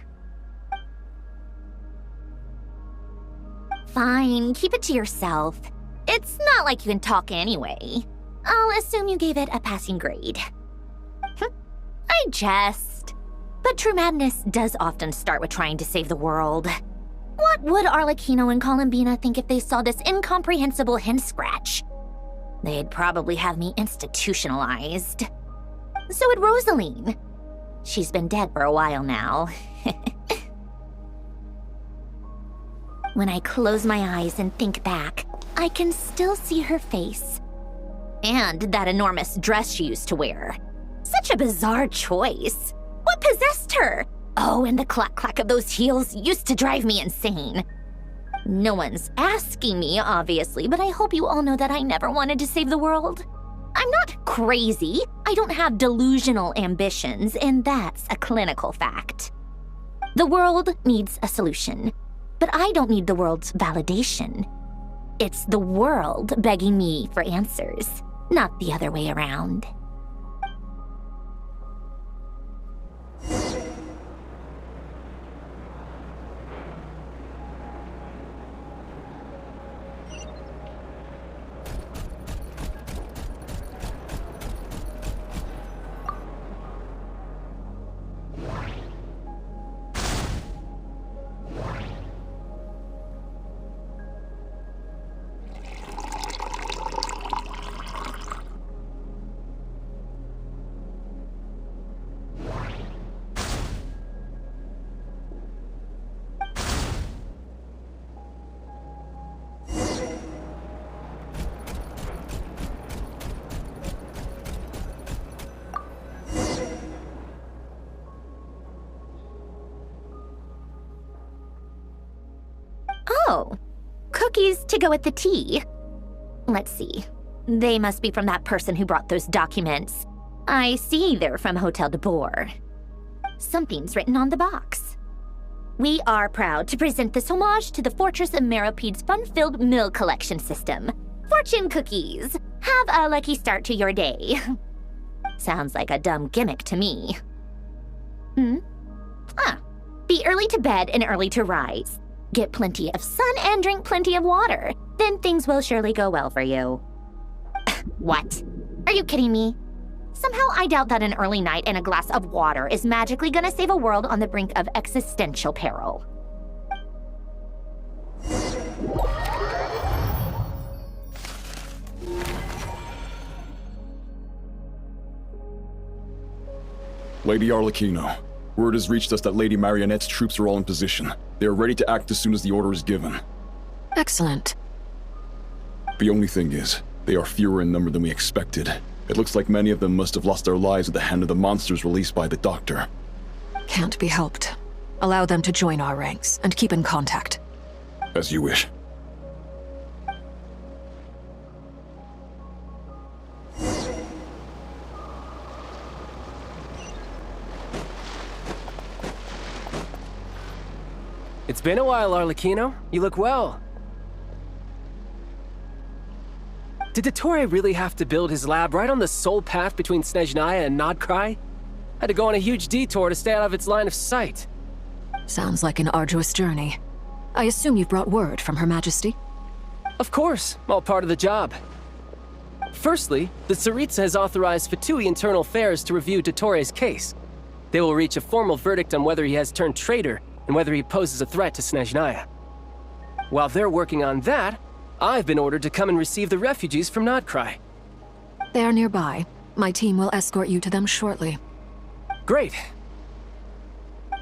Fine, keep it to yourself. It's not like you can talk anyway. I'll assume you gave it a passing grade. I jest. But true madness does often start with trying to save the world. What would Arlecchino and Columbina think if they saw this incomprehensible hen scratch? They'd probably have me institutionalized. So would Rosaline. She's been dead for a while now. When I close my eyes and think back, I can still see her face. And that enormous dress she used to wear. Such a bizarre choice. What possessed her? Oh, and the clack-clack of those heels used to drive me insane. No one's asking me, obviously, but I hope you all know that I never wanted to save the world. I'm not crazy. I don't have delusional ambitions, and that's a clinical fact. The world needs a solution, but I don't need the world's validation. It's the world begging me for answers, not the other way around. Oh, cookies to go with the tea. Let's see. They must be from that person who brought those documents. I see they're from Hotel de Boer. Something's written on the box. We are proud to present this homage to the Fortress of Meropede's fun-filled mill collection system. Fortune cookies. Have a lucky start to your day. Sounds like a dumb gimmick to me. Be early to bed and early to rise. Get plenty of sun and drink plenty of water. Then things will surely go well for you. What? Are you kidding me? Somehow I doubt that an early night and a glass of water is magically gonna save a world on the brink of existential peril. Lady Arlecchino, word has reached us that Lady Marionette's troops are all in position. They are ready to act as soon as the order is given. Excellent. The only thing is, they are fewer in number than we expected. It looks like many of them must have lost their lives at the hand of the monsters released by the Doctor. Can't be helped. Allow them to join our ranks and keep in contact. As you wish. It's been a while, Arlecchino. You look well. Did Dottore really have to build his lab right on the sole path between Snezhnaya and Nodcry? Had to go on a huge detour to stay out of its line of sight. Sounds like an arduous journey. I assume you've brought word from Her Majesty? Of course, all part of the job. Firstly, the Tsaritsa has authorized Fatui Internal Affairs to review Dottore's case. They will reach a formal verdict on whether he has turned traitor and whether he poses a threat to Snezhnaya. While they're working on that, I've been ordered to come and receive the refugees from Nodcry. They are nearby. My team will escort you to them shortly. Great.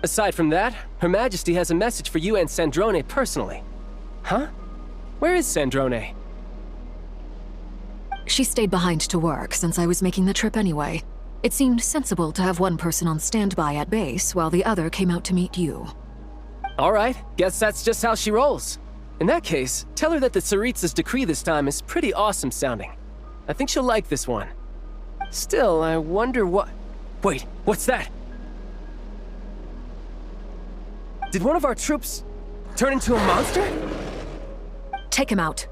Aside from that, Her Majesty has a message for you and Sandrone personally. Huh? Where is Sandrone? She stayed behind to work since I was making the trip anyway. It seemed sensible to have one person on standby at base while the other came out to meet you. Alright, guess that's just how she rolls. In that case, tell her that the Tsaritsa's decree this time is pretty awesome sounding. I think she'll like this one. Still, I wonder what... Wait, what's that? Did one of our troops turn into a monster? Take him out.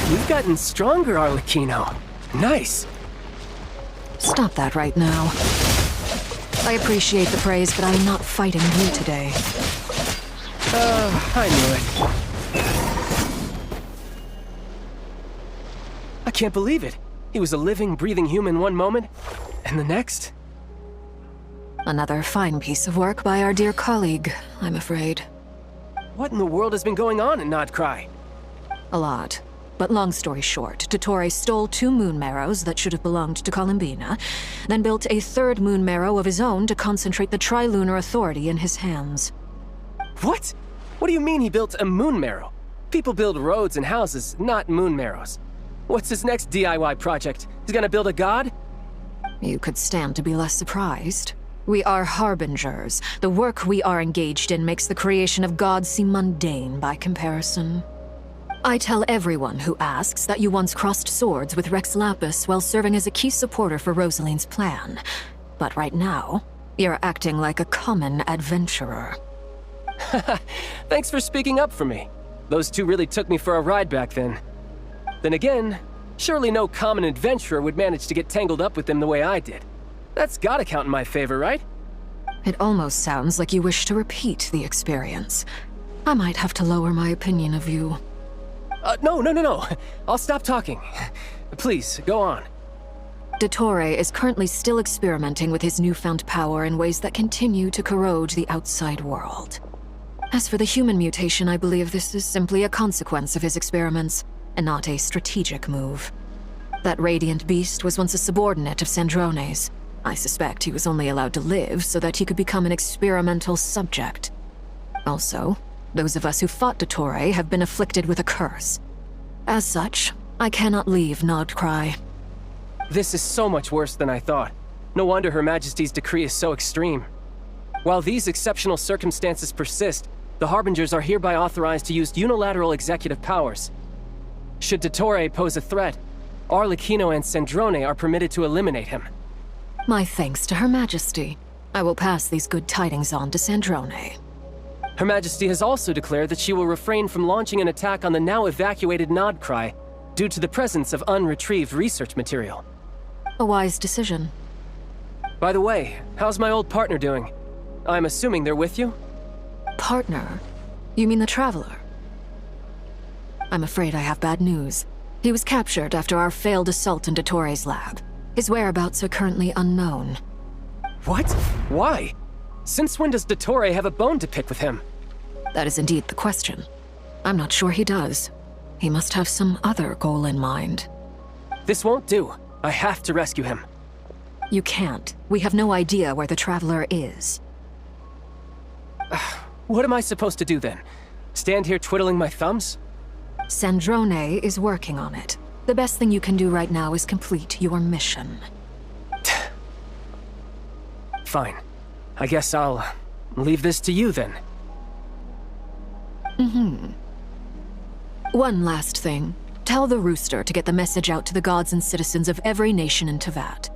You've gotten stronger, Arlecchino. Nice. Stop that right now. I appreciate the praise, but I'm not fighting you today. I knew it. I can't believe it. He was a living, breathing human one moment, and the next? Another fine piece of work by our dear colleague, I'm afraid. What in the world has been going on in Nodcry? A lot. But long story short, Dottore stole 2 moon marrows that should have belonged to Columbina, then built a 3rd moon marrow of his own to concentrate the Trilunar Authority in his hands. What? What do you mean he built a moon marrow? People build roads and houses, not moon marrows. What's his next DIY project? He's gonna build a god? You could stand to be less surprised. We are harbingers. The work we are engaged in makes the creation of gods seem mundane by comparison. I tell everyone who asks that you once crossed swords with Rex Lapis while serving as a key supporter for Rosaline's plan. But right now, you're acting like a common adventurer. Thanks for speaking up for me. Those 2 really took me for a ride back then. Then again, surely no common adventurer would manage to get tangled up with them the way I did. That's gotta count in my favor, right? It almost sounds like you wish to repeat the experience. I might have to lower my opinion of you. No. I'll stop talking. Please, go on. Dottore is currently still experimenting with his newfound power in ways that continue to corrode the outside world. As for the human mutation, I believe this is simply a consequence of his experiments, and not a strategic move. That radiant beast was once a subordinate of Sandrone's. I suspect he was only allowed to live so that he could become an experimental subject. Also, those of us who fought Dottore have been afflicted with a curse. As such, I cannot leave Nodcry. This is so much worse than I thought. No wonder Her Majesty's decree is so extreme. While these exceptional circumstances persist, the Harbingers are hereby authorized to use unilateral executive powers. Should Dottore pose a threat, Arlecchino and Sandrone are permitted to eliminate him. My thanks to Her Majesty. I will pass these good tidings on to Sandrone. Her Majesty has also declared that she will refrain from launching an attack on the now evacuated Nodcry due to the presence of unretrieved research material. A wise decision. By the way, how's my old partner doing? I'm assuming they're with you? Partner? You mean the Traveler? I'm afraid I have bad news. He was captured after our failed assault in Dottore's lab. His whereabouts are currently unknown. What? Why? Since when does Dottore have a bone to pick with him? That is indeed the question. I'm not sure he does. He must have some other goal in mind. This won't do. I have to rescue him. You can't. We have no idea where the Traveler is. What am I supposed to do then? Stand here twiddling my thumbs? Sandrone is working on it. The best thing you can do right now is complete your mission. Fine. I guess I'll leave this to you then. One last thing. Tell the Rooster to get the message out to the gods and citizens of every nation in Tevat.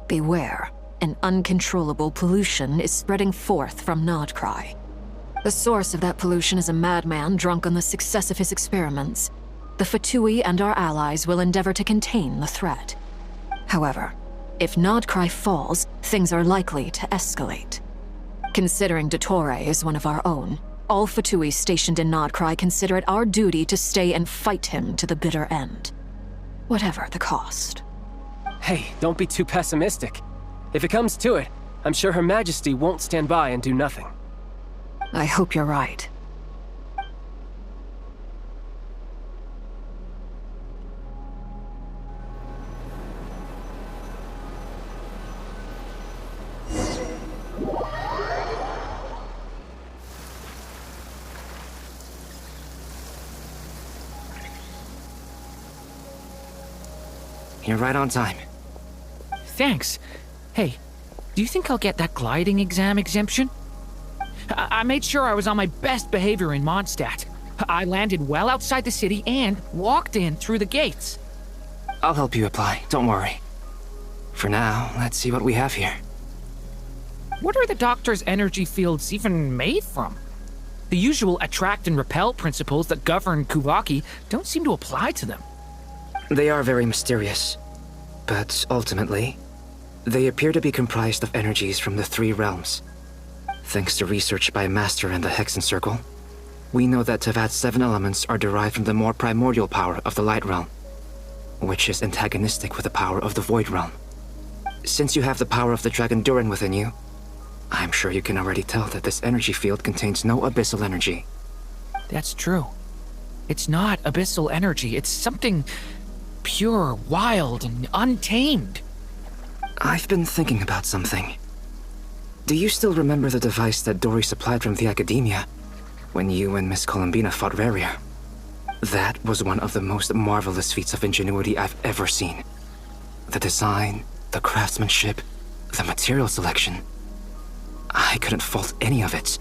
Beware. An uncontrollable pollution is spreading forth from Nodcry. The source of that pollution is a madman drunk on the success of his experiments. The Fatui and our allies will endeavor to contain the threat. However, if Nodcry falls, things are likely to escalate. Considering Dottore is one of our own, all Fatui stationed in Nodcry consider it our duty to stay and fight him to the bitter end. Whatever the cost. Hey, don't be too pessimistic. If it comes to it, I'm sure Her Majesty won't stand by and do nothing. I hope you're right. You're right on time. Thanks. Hey, do you think I'll get that gliding exam exemption? I made sure I was on my best behavior in Mondstadt. I landed well outside the city and walked in through the gates. I'll help you apply, don't worry. For now, let's see what we have here. What are the doctor's energy fields even made from? The usual attract and repel principles that govern Kuvaki don't seem to apply to them. They are very mysterious, but ultimately, they appear to be comprised of energies from the 3 realms. Thanks to research by Master in the Hexen Circle, we know that Tevat's 7 elements are derived from the more primordial power of the Light Realm, which is antagonistic with the power of the Void Realm. Since you have the power of the Dragon Durin within you, I'm sure you can already tell that this energy field contains no abyssal energy. That's true. It's not abyssal energy, it's something pure, wild, and untamed. I've been thinking about something. Do you still remember the device that Dory supplied from the Academia when you and Miss Columbina fought Raria? That was one of the most marvelous feats of ingenuity I've ever seen. The design, the craftsmanship, the material selection. I couldn't fault any of it.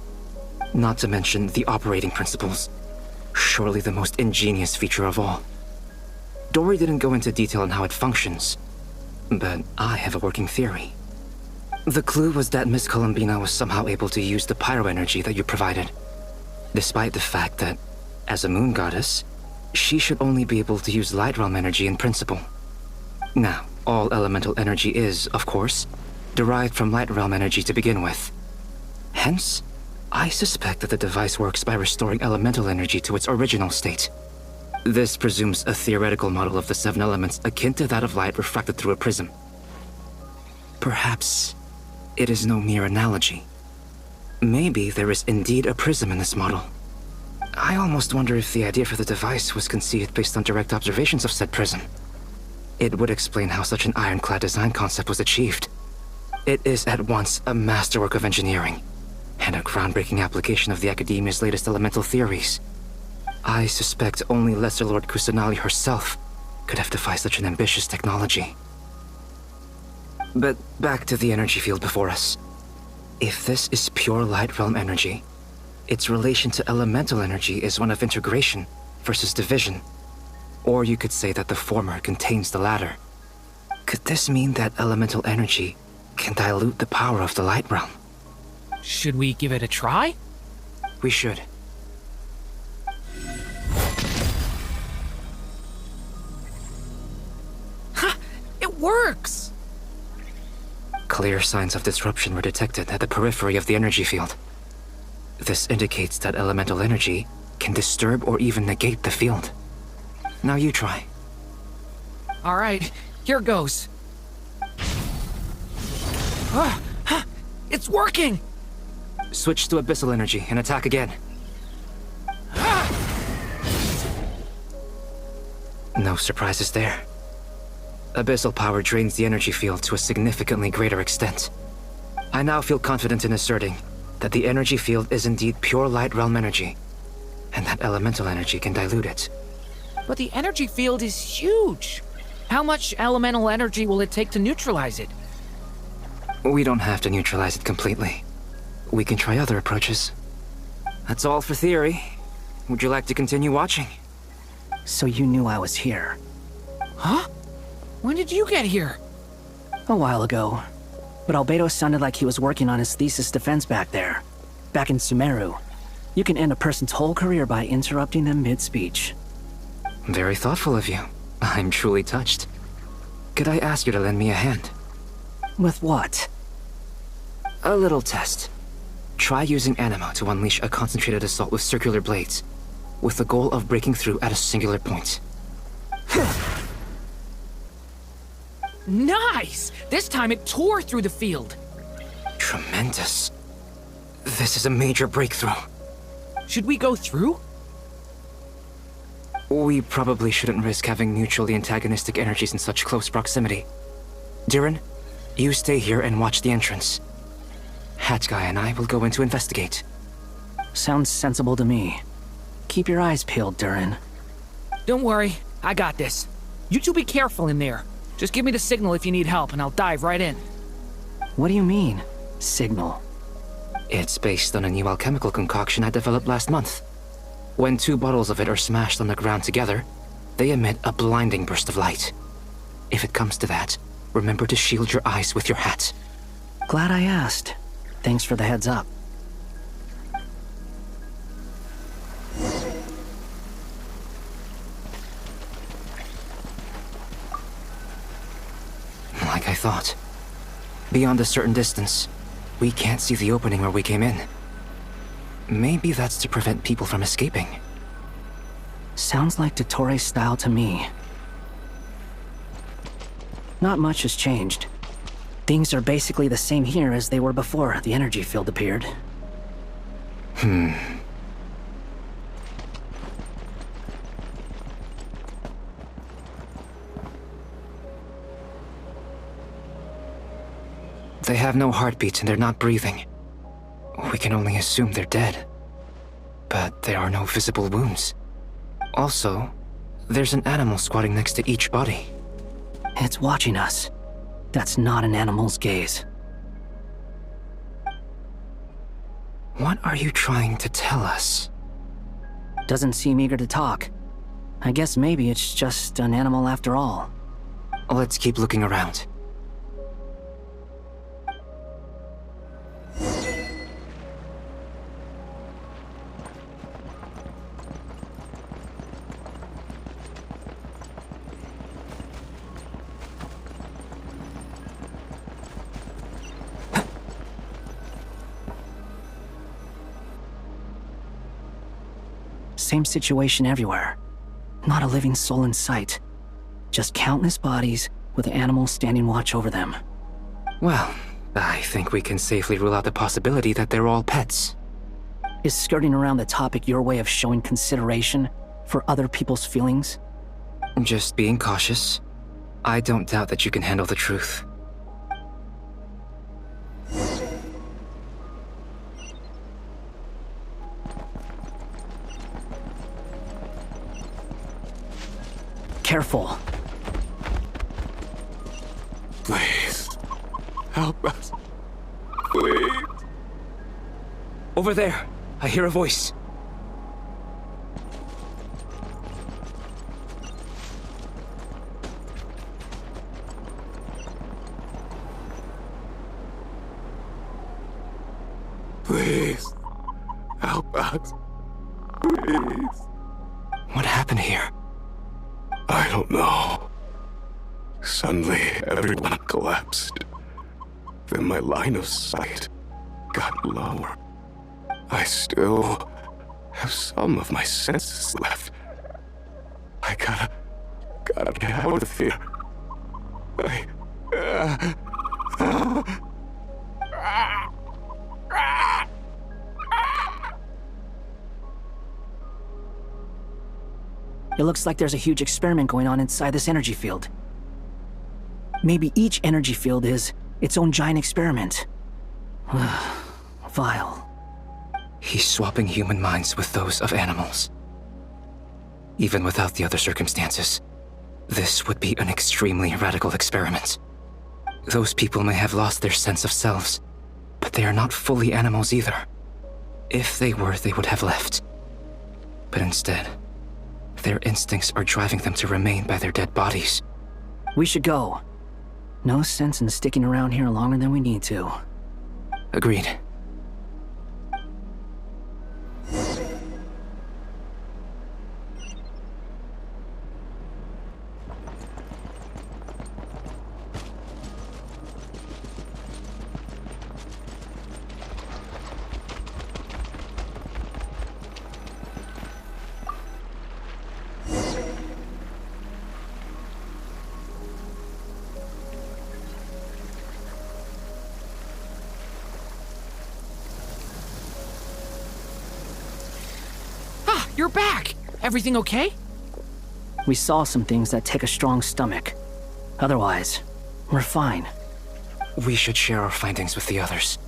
Not to mention the operating principles. Surely the most ingenious feature of all. Dory didn't go into detail on how it functions, but I have a working theory. The clue was that Miss Columbina was somehow able to use the pyro energy that you provided, despite the fact that, as a moon goddess, she should only be able to use light realm energy in principle. Now, all elemental energy is, of course, derived from light realm energy to begin with. Hence, I suspect that the device works by restoring elemental energy to its original state. This presumes a theoretical model of the 7 elements akin to that of light refracted through a prism. Perhaps it is no mere analogy. Maybe there is indeed a prism in this model. I almost wonder if the idea for the device was conceived based on direct observations of said prism. It would explain how such an ironclad design concept was achieved. It is at once a masterwork of engineering and a groundbreaking application of the Academia's latest elemental theories. I suspect only Lesser Lord Kusanali herself could have devised such an ambitious technology. But back to the energy field before us. If this is pure light realm energy, its relation to elemental energy is one of integration versus division. Or you could say that the former contains the latter. Could this mean that elemental energy can dilute the power of the light realm? Should we give it a try? We should. Ha! It works! Clear signs of disruption were detected at the periphery of the energy field. This indicates that elemental energy can disturb or even negate the field. Now you try. Alright, here goes. It's working! Switch to abyssal energy and attack again. No surprises there. Abyssal power drains the energy field to a significantly greater extent. I now feel confident in asserting that the energy field is indeed pure light realm energy, and that elemental energy can dilute it. But the energy field is huge! How much elemental energy will it take to neutralize it? We don't have to neutralize it completely. We can try other approaches. That's all for theory. Would you like to continue watching? So you knew I was here. Huh? When did you get here? A while ago. But Albedo sounded like he was working on his thesis defense back there. Back in Sumeru. You can end a person's whole career by interrupting them mid-speech. Very thoughtful of you. I'm truly touched. Could I ask you to lend me a hand? With what? A little test. Try using Animo to unleash a concentrated assault with circular blades, with the goal of breaking through at a singular point. Nice! This time it tore through the field. Tremendous. This is a major breakthrough. Should we go through? We probably shouldn't risk having mutually antagonistic energies in such close proximity. Durin, you stay here and watch the entrance. Hat Guy and I will go in to investigate. Sounds sensible to me. Keep your eyes peeled, Durin. Don't worry, I got this. You two be careful in there. Just give me the signal if you need help, and I'll dive right in. What do you mean, signal? It's based on a new alchemical concoction I developed last month. When 2 bottles of it are smashed on the ground together, they emit a blinding burst of light. If it comes to that, remember to shield your eyes with your hat. Glad I asked. Thanks for the heads up. Like I thought. Beyond a certain distance, we can't see the opening where we came in. Maybe that's to prevent people from escaping. Sounds like Dottore style to me. Not much has changed. Things are basically the same here as they were before the energy field appeared. They have no heartbeats and they're not breathing. We can only assume they're dead. But there are no visible wounds. Also, there's an animal squatting next to each body. It's watching us. That's not an animal's gaze. What are you trying to tell us? Doesn't seem eager to talk. I guess maybe it's just an animal after all. Let's keep looking around. Same situation everywhere. Not a living soul in sight. Just countless bodies with animals standing watch over them. Well, I think we can safely rule out the possibility that they're all pets. Is skirting around the topic your way of showing consideration for other people's feelings? Just being cautious. I don't doubt that you can handle the truth. Careful. Please, help us. Please. Over there, I hear a voice. Please, help us. Please. What happened here? I don't know. Suddenly, everyone collapsed. Then my line of sight got lower. I still have some of my senses left. I gotta get out of here. It looks like there's a huge experiment going on inside this energy field. Maybe each energy field is its own giant experiment. Vile. He's swapping human minds with those of animals. Even without the other circumstances, this would be an extremely radical experiment. Those people may have lost their sense of selves, but they are not fully animals either. If they were, they would have left. But instead, their instincts are driving them to remain by their dead bodies. We should go. No sense in sticking around here longer than we need to. Agreed. You're back! Everything okay? We saw some things that take a strong stomach. Otherwise, we're fine. We should share our findings with the others.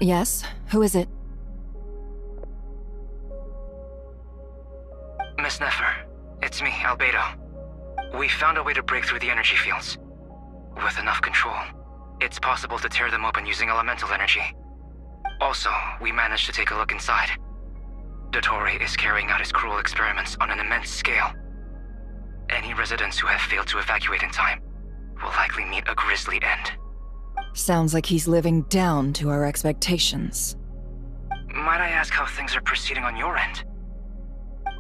Yes? Who is it? Albedo, we found a way to break through the energy fields. With enough control, it's possible to tear them open using elemental energy. Also, we managed to take a look inside. Dottore is carrying out his cruel experiments on an immense scale. Any residents who have failed to evacuate in time will likely meet a grisly end. Sounds like he's living down to our expectations. Might I ask how things are proceeding on your end?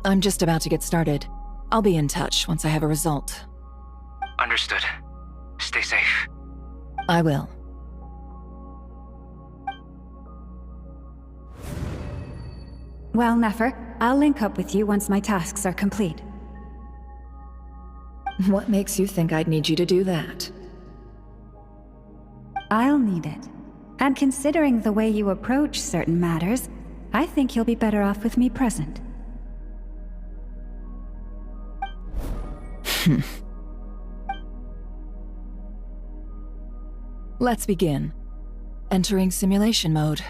I'm just about to get started. I'll be in touch once I have a result. Understood. Stay safe. I will. Well, Nefer, I'll link up with you once my tasks are complete. What makes you think I'd need you to do that? I'll need it. And considering the way you approach certain matters, I think you'll be better off with me present. Let's begin. Entering simulation mode.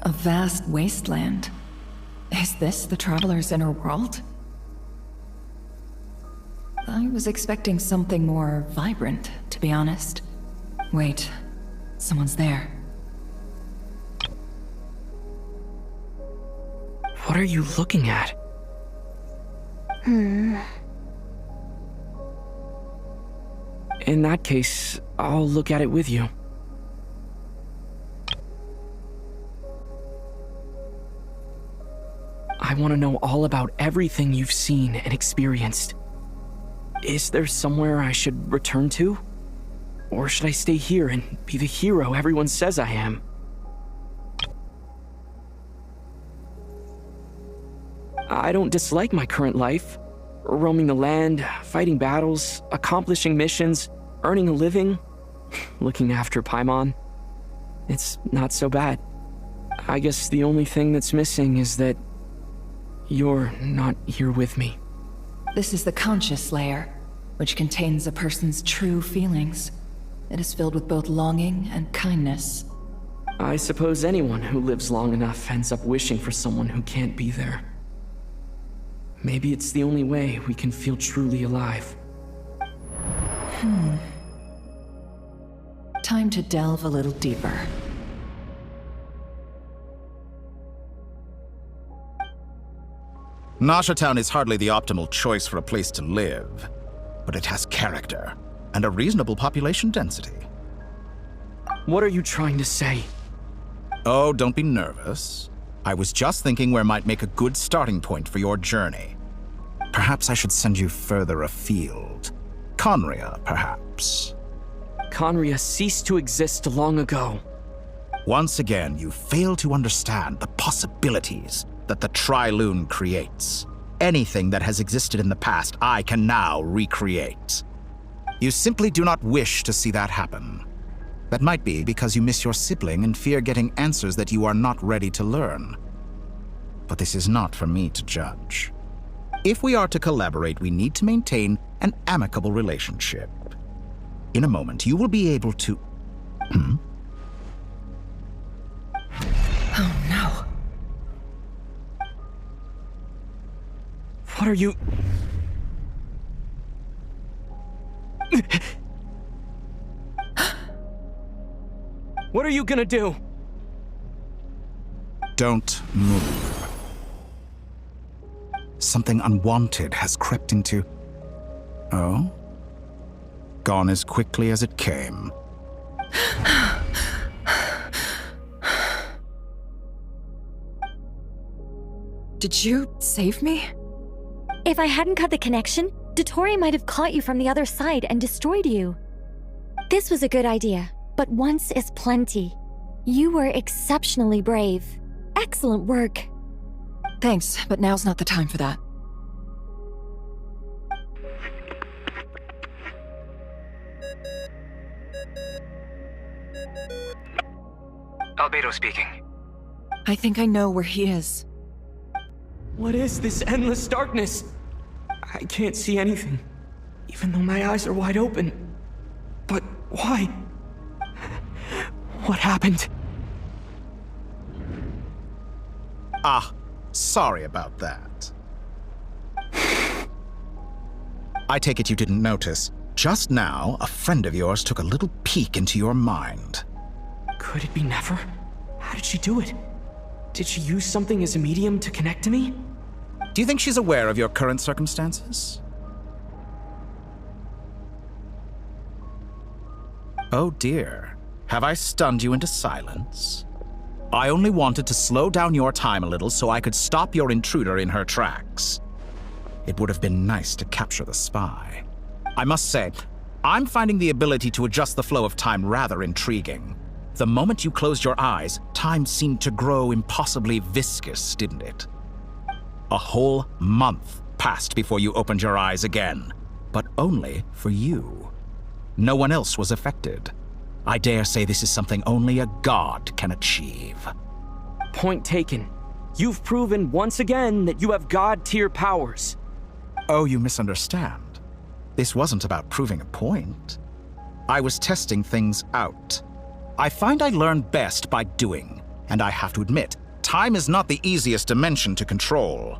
A vast wasteland. Is this the Traveler's inner world? I was expecting something more vibrant, to be honest. Wait, someone's there. What are you looking at? In that case, I'll look at it with you. I want to know all about everything you've seen and experienced. Is there somewhere I should return to? Or should I stay here and be the hero everyone says I am? I don't dislike my current life. Roaming the land, fighting battles, accomplishing missions, earning a living, looking after Paimon. It's not so bad. I guess the only thing that's missing is that you're not here with me. This is the conscious layer, which contains a person's true feelings. It is filled with both longing and kindness. I suppose anyone who lives long enough ends up wishing for someone who can't be there. Maybe it's the only way we can feel truly alive. Time to delve a little deeper. Nasha Town is hardly the optimal choice for a place to live, but it has character and a reasonable population density. What are you trying to say? Oh, don't be nervous. I was just thinking where might make a good starting point for your journey. Perhaps I should send you further afield. Conria, perhaps. Conria ceased to exist long ago. Once again, you fail to understand the possibilities that the Tri-Lune creates. Anything that has existed in the past, I can now recreate. You simply do not wish to see that happen. That might be because you miss your sibling and fear getting answers that you are not ready to learn. But this is not for me to judge. If we are to collaborate, we need to maintain an amicable relationship. In a moment, you will be able to... Oh no. What are you... What are you gonna do? Don't move. Something unwanted has crept into... Oh? Gone as quickly as it came. Did you save me? If I hadn't cut the connection, Dottore might have caught you from the other side and destroyed you. This was a good idea, but once is plenty. You were exceptionally brave. Excellent work. Thanks, but now's not the time for that. Albedo speaking. I think I know where he is. What is this endless darkness? I can't see anything, even though my eyes are wide open. But why? What happened? Ah, Sorry about that. I take it you didn't notice. Just now, a friend of yours took a little peek into your mind. Could it be Nefer? How did she do it? Did she use something as a medium to connect to me? Do you think she's aware of your current circumstances? Oh dear. Have I stunned you into silence? I only wanted to slow down your time a little so I could stop your intruder in her tracks. It would have been nice to capture the spy. I must say, I'm finding the ability to adjust the flow of time rather intriguing. The moment you closed your eyes, time seemed to grow impossibly viscous, didn't it? A whole month passed before you opened your eyes again, but only for you. No one else was affected. I dare say this is something only a god can achieve. Point taken. You've proven once again that you have god-tier powers. Oh, you misunderstand. This wasn't about proving a point. I was testing things out. I find I learn best by doing, and I have to admit, time is not the easiest dimension to control.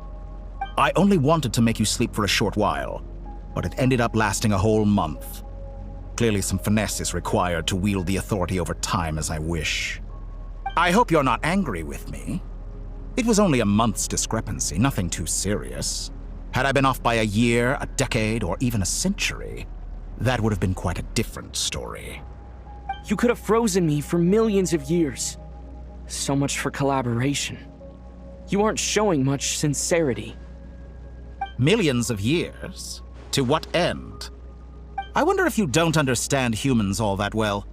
I only wanted to make you sleep for a short while, but it ended up lasting a whole month. Clearly some finesse is required to wield the authority over time as I wish. I hope you're not angry with me. It was only a month's discrepancy, nothing too serious. Had I been off by a year, a decade, or even a century, that would have been quite a different story. You could have frozen me for millions of years. So much for collaboration. You aren't showing much sincerity. Millions of years? To what end? I wonder if you don't understand humans all that well.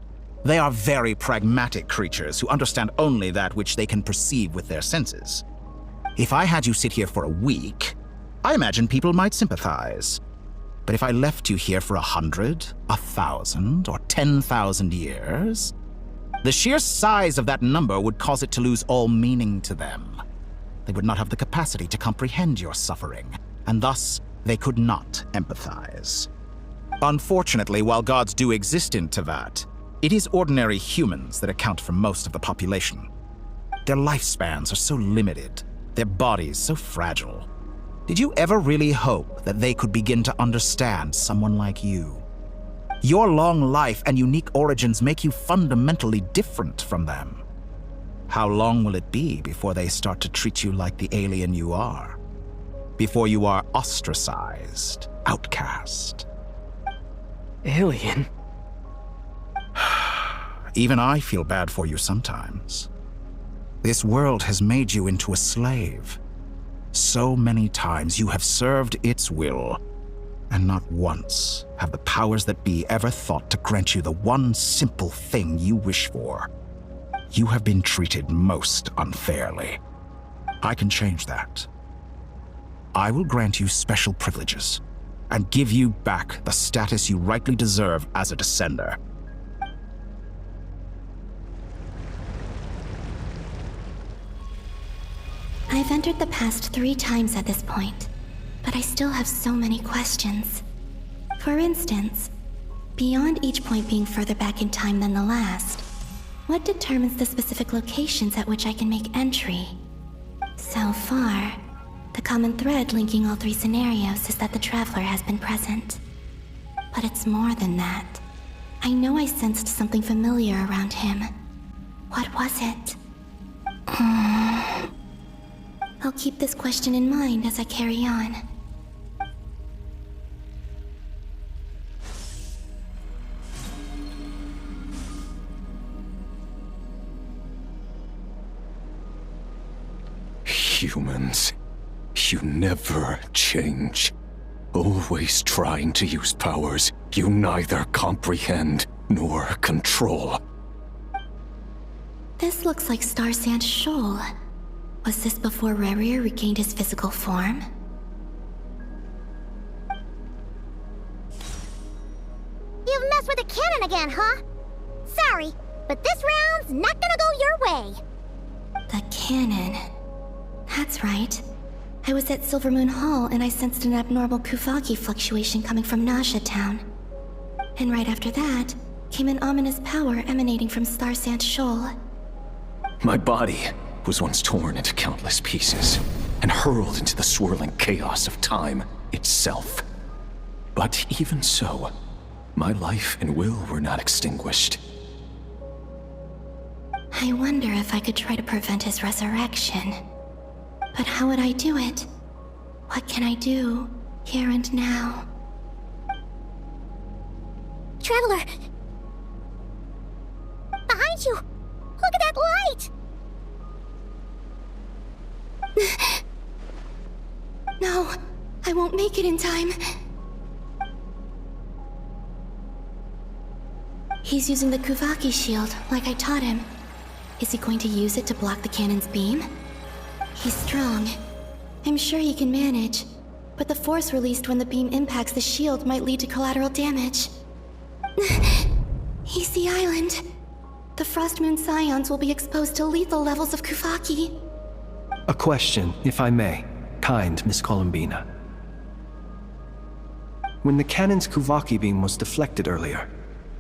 They are very pragmatic creatures who understand only that which they can perceive with their senses. If I had you sit here for a week, I imagine people might sympathize. But if I left you here for 100, 1,000, or 10,000 years, the sheer size of that number would cause it to lose all meaning to them. They would not have the capacity to comprehend your suffering, and thus they could not empathize. Unfortunately, while gods do exist in Tevat, it is ordinary humans that account for most of the population. Their lifespans are so limited, their bodies so fragile. Did you ever really hope that they could begin to understand someone like you? Your long life and unique origins make you fundamentally different from them. How long will it be before they start to treat you like the alien you are? Before you are ostracized, outcast? Alien? Even I feel bad for you sometimes. This world has made you into a slave. So many times you have served its will, and not once have the powers that be ever thought to grant you the one simple thing you wish for. You have been treated most unfairly. I can change that. I will grant you special privileges, and give you back the status you rightly deserve as a descender. I've entered the past 3 times at this point, but I still have so many questions. For instance, beyond each point being further back in time than the last, what determines the specific locations at which I can make entry? So far, the common thread linking all 3 scenarios is that the Traveler has been present. But it's more than that. I know I sensed something familiar around him. What was it? I'll keep this question in mind as I carry on. Humans, you never change. Always trying to use powers you neither comprehend nor control. This looks like Star Sand Shoal. Was this before Rerir regained his physical form? You've messed with a cannon again, huh? Sorry, but this round's not gonna go your way. The cannon. That's right. I was at Silvermoon Hall and I sensed an abnormal Kuvaki fluctuation coming from Nausea Town. And right after that, came an ominous power emanating from Star Sand Shoal. My body was once torn into countless pieces. and hurled into the swirling chaos of time itself. But even so, my life and will were not extinguished. I wonder if I could try to prevent his resurrection. But how would I do it? What can I do, here and now? Traveler! Behind you! Look at that light! No, I won't make it in time. He's using the Kuvaki shield, like I taught him. Is he going to use it to block the cannon's beam? He's strong. I'm sure he can manage. But the force released when the beam impacts the shield might lead to collateral damage. He's the island. The Frost Moon Scions will be exposed to lethal levels of Kuvaki. A question, if I may, kind Miss Columbina. When the cannon's Kuvaki beam was deflected earlier,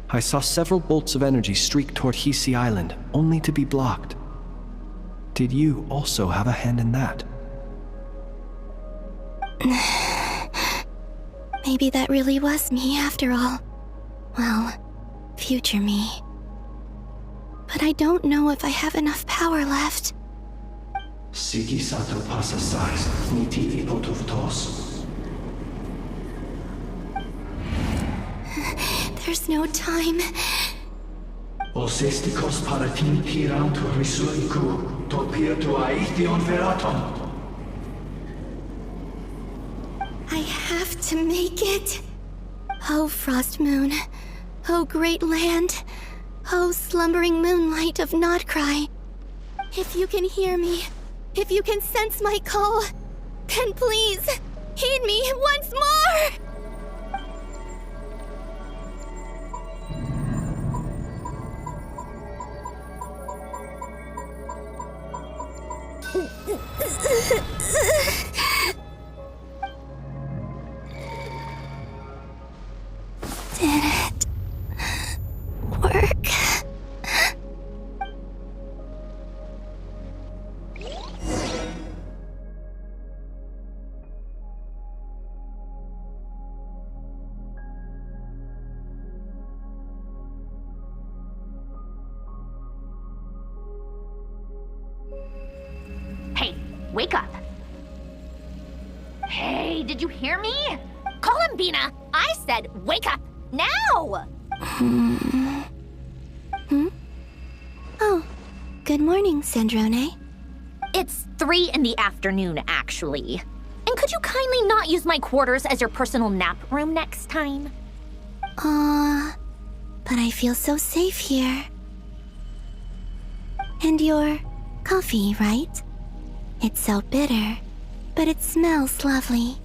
I saw several bolts of energy streak toward Hisi Island, only to be blocked. Did you also have a hand in that? Maybe that really was me after all. Well, future me. But I don't know if I have enough power left. Siki sato pasa sais, niti ipotuvtos. There's no time. Osestikos paratin tirantur risuiku, to pirtu aithion veraton. I have to make it. Oh, Frost Moon. Oh, great land. Oh, slumbering moonlight of Nodcry. If you can hear me, if you can sense my call, then please, heed me once more! Did it work? Hey, wake up. Hey, did you hear me? Columbina, I said wake up now! Oh, good morning, Sandrone. It's 3 in the afternoon, actually. And could you kindly not use my quarters as your personal nap room next time? But I feel so safe here. And your coffee, right? It's so bitter, but it smells lovely.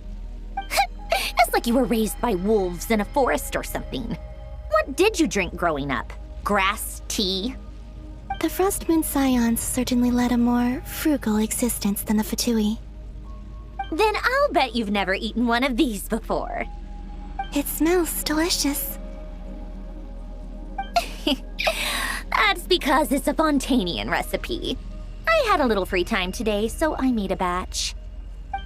It's like you were raised by wolves in a forest or something. What did you drink growing up? Grass tea? The Frost Moon Scions certainly led a more frugal existence than the Fatui. Then I'll bet you've never eaten one of these before. It smells delicious. That's because it's a Fontanian recipe. I had a little free time today, so I made a batch.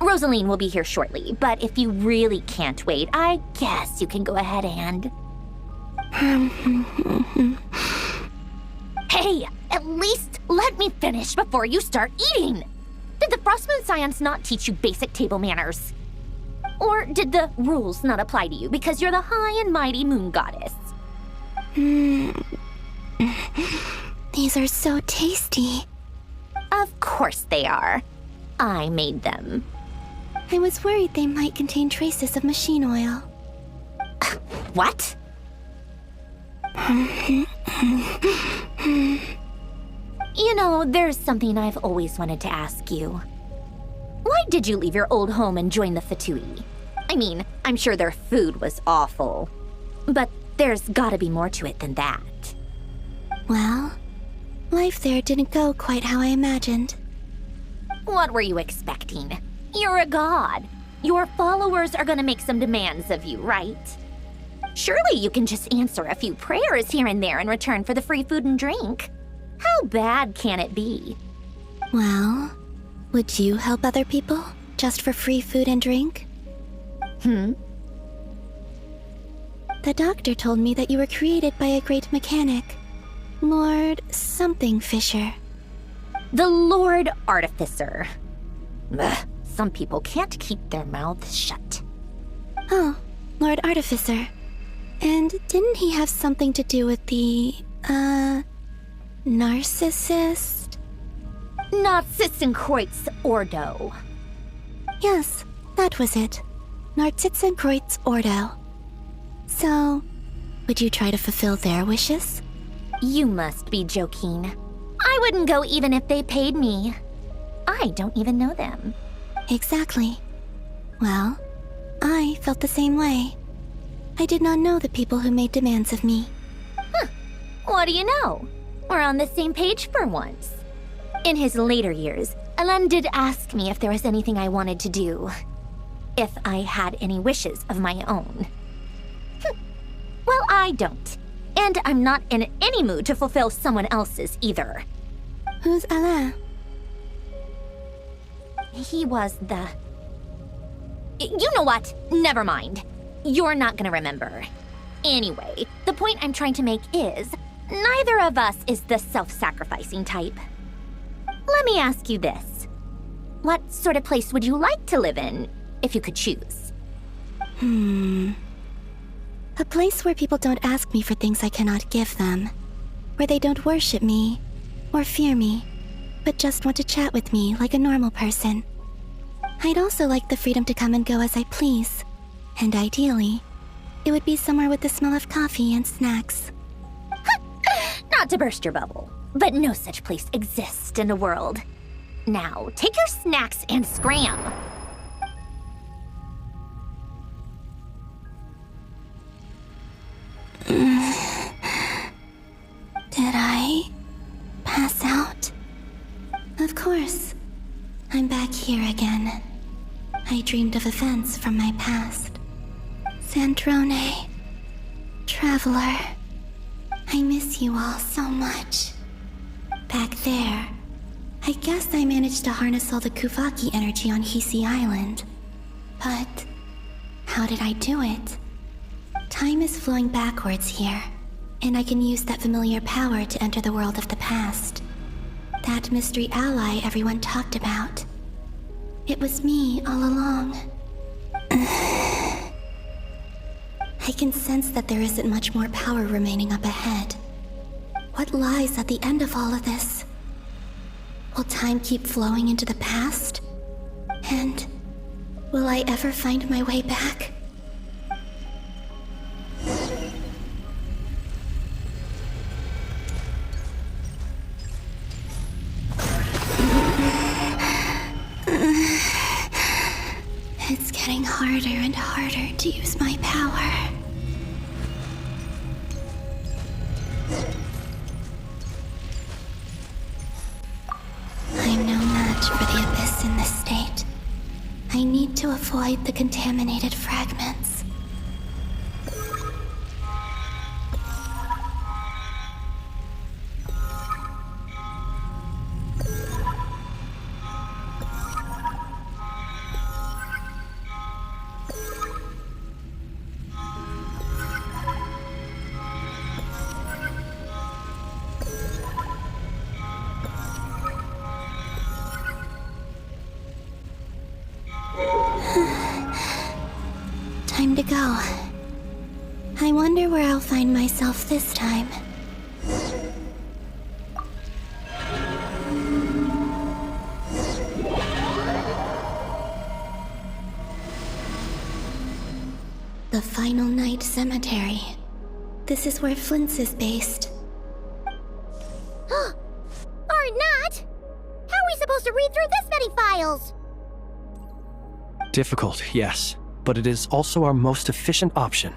Rosaline will be here shortly, but if you really can't wait, I guess you can go ahead and... Hey, at least let me finish before you start eating! Did the Frost Moon Scions not teach you basic table manners? Or did the rules not apply to you because you're the high and mighty moon goddess? These are so tasty. Of course they are. I made them. I was worried they might contain traces of machine oil. What? You know, there's something I've always wanted to ask you. Why did you leave your old home and join the Fatui? I mean, I'm sure their food was awful. But there's gotta be more to it than that. Well, life there didn't go quite how I imagined. What were you expecting? You're a god. Your followers are gonna make some demands of you, right? Surely you can just answer a few prayers here and there in return for the free food and drink. How bad can it be? Well, Would you help other people, just for free food and drink? Hmm? The doctor told me that you were created by a great mechanic, Lord something Fisher. The Lord Artificer. Ugh, some people can't keep their mouths shut. Oh, Lord Artificer. And didn't he have something to do with the, narcissist? Narcissenkreuz Ordo. Yes, that was it. Narcissenkreuz Ordo. So, would you try to fulfill their wishes? You must be joking. I wouldn't go even if they paid me. I don't even know them. Exactly. Well, I felt the same way. I did not know the people who made demands of me. Huh. What do you know? We're on the same page for once. In his later years, Alan did ask me if there was anything I wanted to do. If I had any wishes of my own. Well, I don't. And I'm not in any mood to fulfill someone else's either. Who's Alain? He was the... You know what? Never mind. You're not gonna remember. Anyway, the point I'm trying to make is, neither of us is the self-sacrificing type. Let me ask you this. What sort of place would you like to live in, if you could choose? A place where people don't ask me for things I cannot give them. Where they don't worship me, or fear me, but just want to chat with me like a normal person. I'd also like the freedom to come and go as I please. And ideally, it would be somewhere with the smell of coffee and snacks. Not to burst your bubble, but no such place exists in the world. Now, take your snacks and scram. Did I pass out? Of course. I'm back here again. I dreamed of events from my past. Sandrone. Traveler. I miss you all so much. Back there, I guess I managed to harness all the Kuvaki energy on Hisi Island. But how did I do it? Time is flowing backwards here, and I can use that familiar power to enter the world of the past. That mystery ally everyone talked about. It was me all along. I can sense that there isn't much more power remaining up ahead. What lies at the end of all of this? Will time keep flowing into the past? And will I ever find my way back? It's getting harder and harder to use my power. I'm no match for the Abyss in this state. I need to avoid the contaminated fragments. Time to go. I wonder where I'll find myself this time. The Final Night Cemetery. This is where Flint's is based. Or not! How are we supposed to read through this many files? Difficult, yes, but it is also our most efficient option.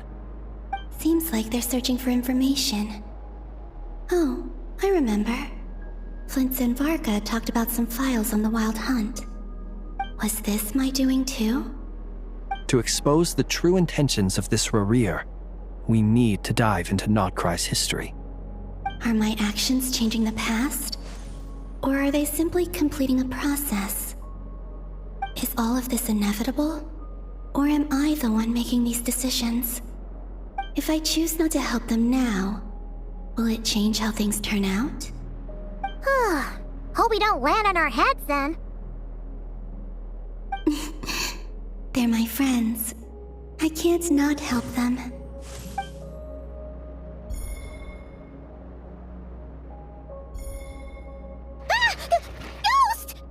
Seems like they're searching for information. Oh, I remember. Flint's and Varka talked about some files on the Wild Hunt. Was this my doing too? To expose the true intentions of this Rarir, we need to dive into Notcry's history. Are my actions changing the past? Or are they simply completing a process? Is all of this inevitable? Or am I the one making these decisions? If I choose not to help them now, will it change how things turn out? Hope we don't land on our heads then. They're my friends. I can't not help them. Ghost!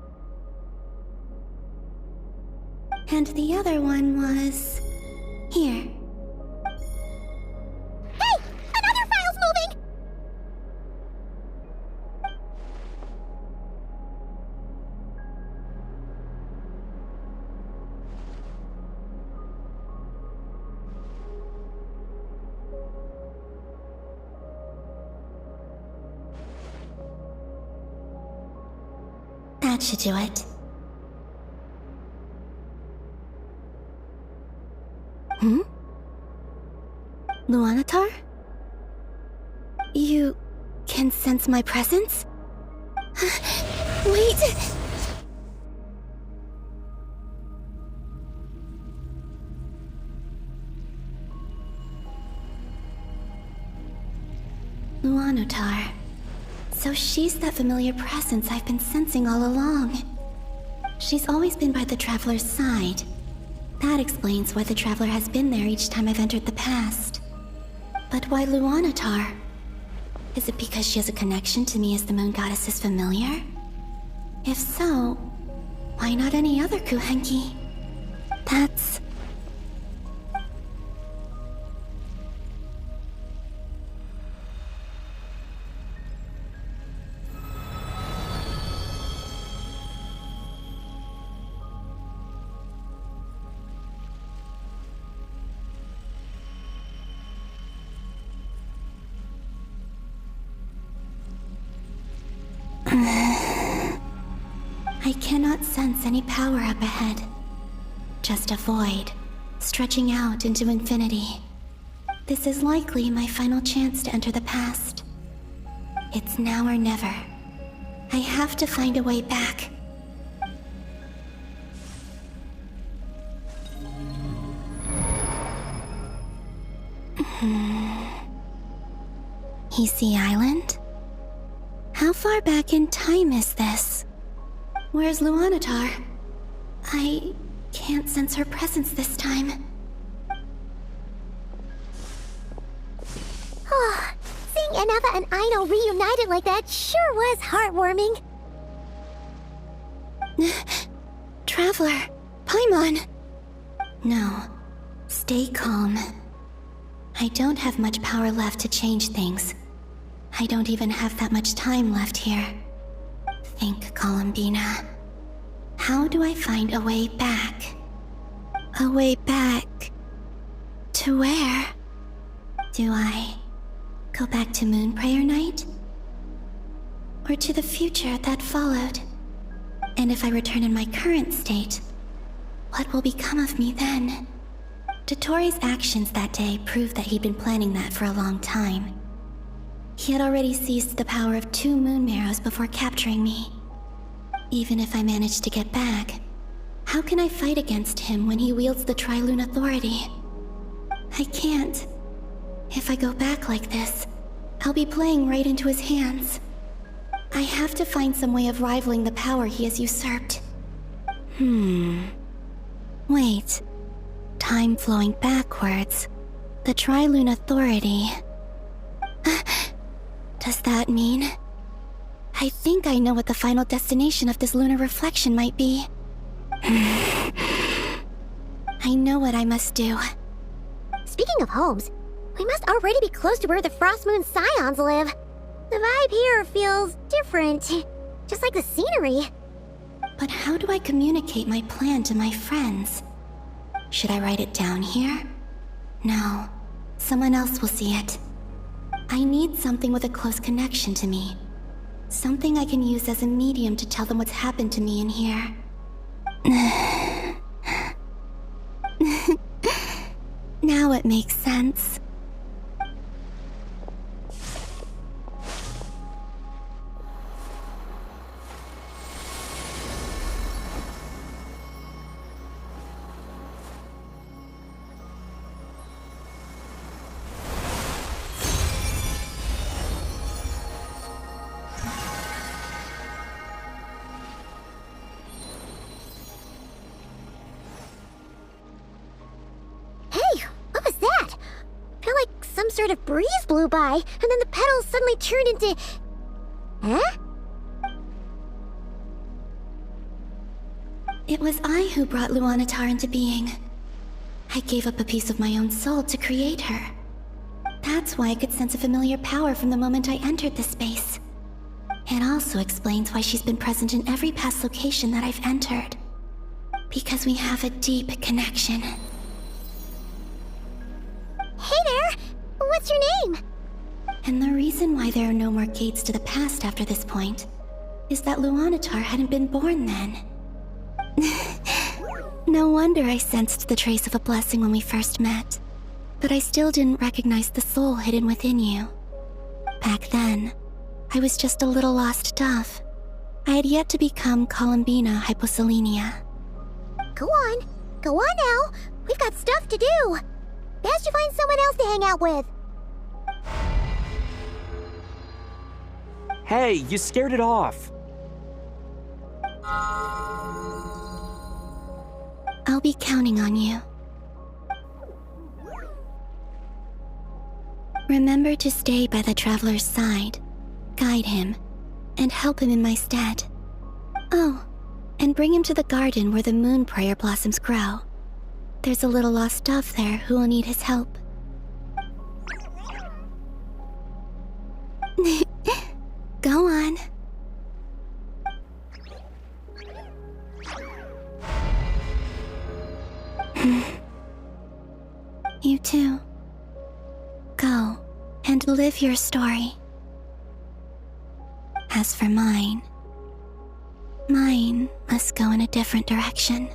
And the other one was... here. Hey! Another file's moving! That should do it. Luanatar? You can sense my presence? Wait! Luanatar. So she's that familiar presence I've been sensing all along. She's always been by the Traveler's side. That explains why the Traveler has been there each time I've entered the past. But why Luanatar? Is it because she has a connection to me as the Moon Goddess's familiar? If so, why not any other Kuhenki? That's... I cannot sense any power up ahead. Just a void, stretching out into infinity. This is likely my final chance to enter the past. It's now or never. I have to find a way back. Easy Island? How far back in time is this? Where's Luanatar? I can't sense her presence this time. Seeing Aneva and Aino reunited like that sure was heartwarming. Traveler, Paimon. No, stay calm. I don't have much power left to change things. I don't even have that much time left here. Think, Columbina. How do I find a way back? A way back... to where? Do I go back to Moon Prayer Night? Or to the future that followed? And if I return in my current state, what will become of me then? Dotori's actions that day proved that he'd been planning that for a long time. He had already seized the power of 2 moon marrows before capturing me. Even if I manage to get back, how can I fight against him when he wields the Tri-Lune Authority? I can't. If I go back like this, I'll be playing right into his hands. I have to find some way of rivaling the power he has usurped. Wait. Time flowing backwards. The Tri-Lune Authority. Does that mean... I think I know what the final destination of this lunar reflection might be. I know what I must do. Speaking of homes, we must already be close to where the Frost Moon Scions live. The vibe here feels different, just like the scenery. But how do I communicate my plan to my friends? Should I write it down here? No, someone else will see it. I need something with a close connection to me. Something I can use as a medium to tell them what's happened to me in here. Now it makes sense. sort of breeze blew by, and then the petals suddenly turned into... Huh? It was I who brought Luanatar into being. I gave up a piece of my own soul to create her. That's why I could sense a familiar power from the moment I entered the space. It also explains why she's been present in every past location that I've entered. Because we have a deep connection. Hey there! What's your name? And the reason why there are no more gates to the past after this point is that Luanatar hadn't been born then. No wonder I sensed the trace of a blessing when we first met. But I still didn't recognize the soul hidden within you. Back then, I was just a little lost dove. I had yet to become Columbina Hyposelenia. Go on now. We've got stuff to do. Best you find someone else to hang out with. Hey, you scared it off. I'll be counting on you. Remember to stay by the traveler's side, guide him, and help him in my stead. Oh, and bring him to the garden where the moon prayer blossoms grow. There's a little lost dove there who will need his help. Go on. You too. Go and live your story. As for mine must go in a different direction.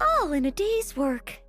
All in a day's work.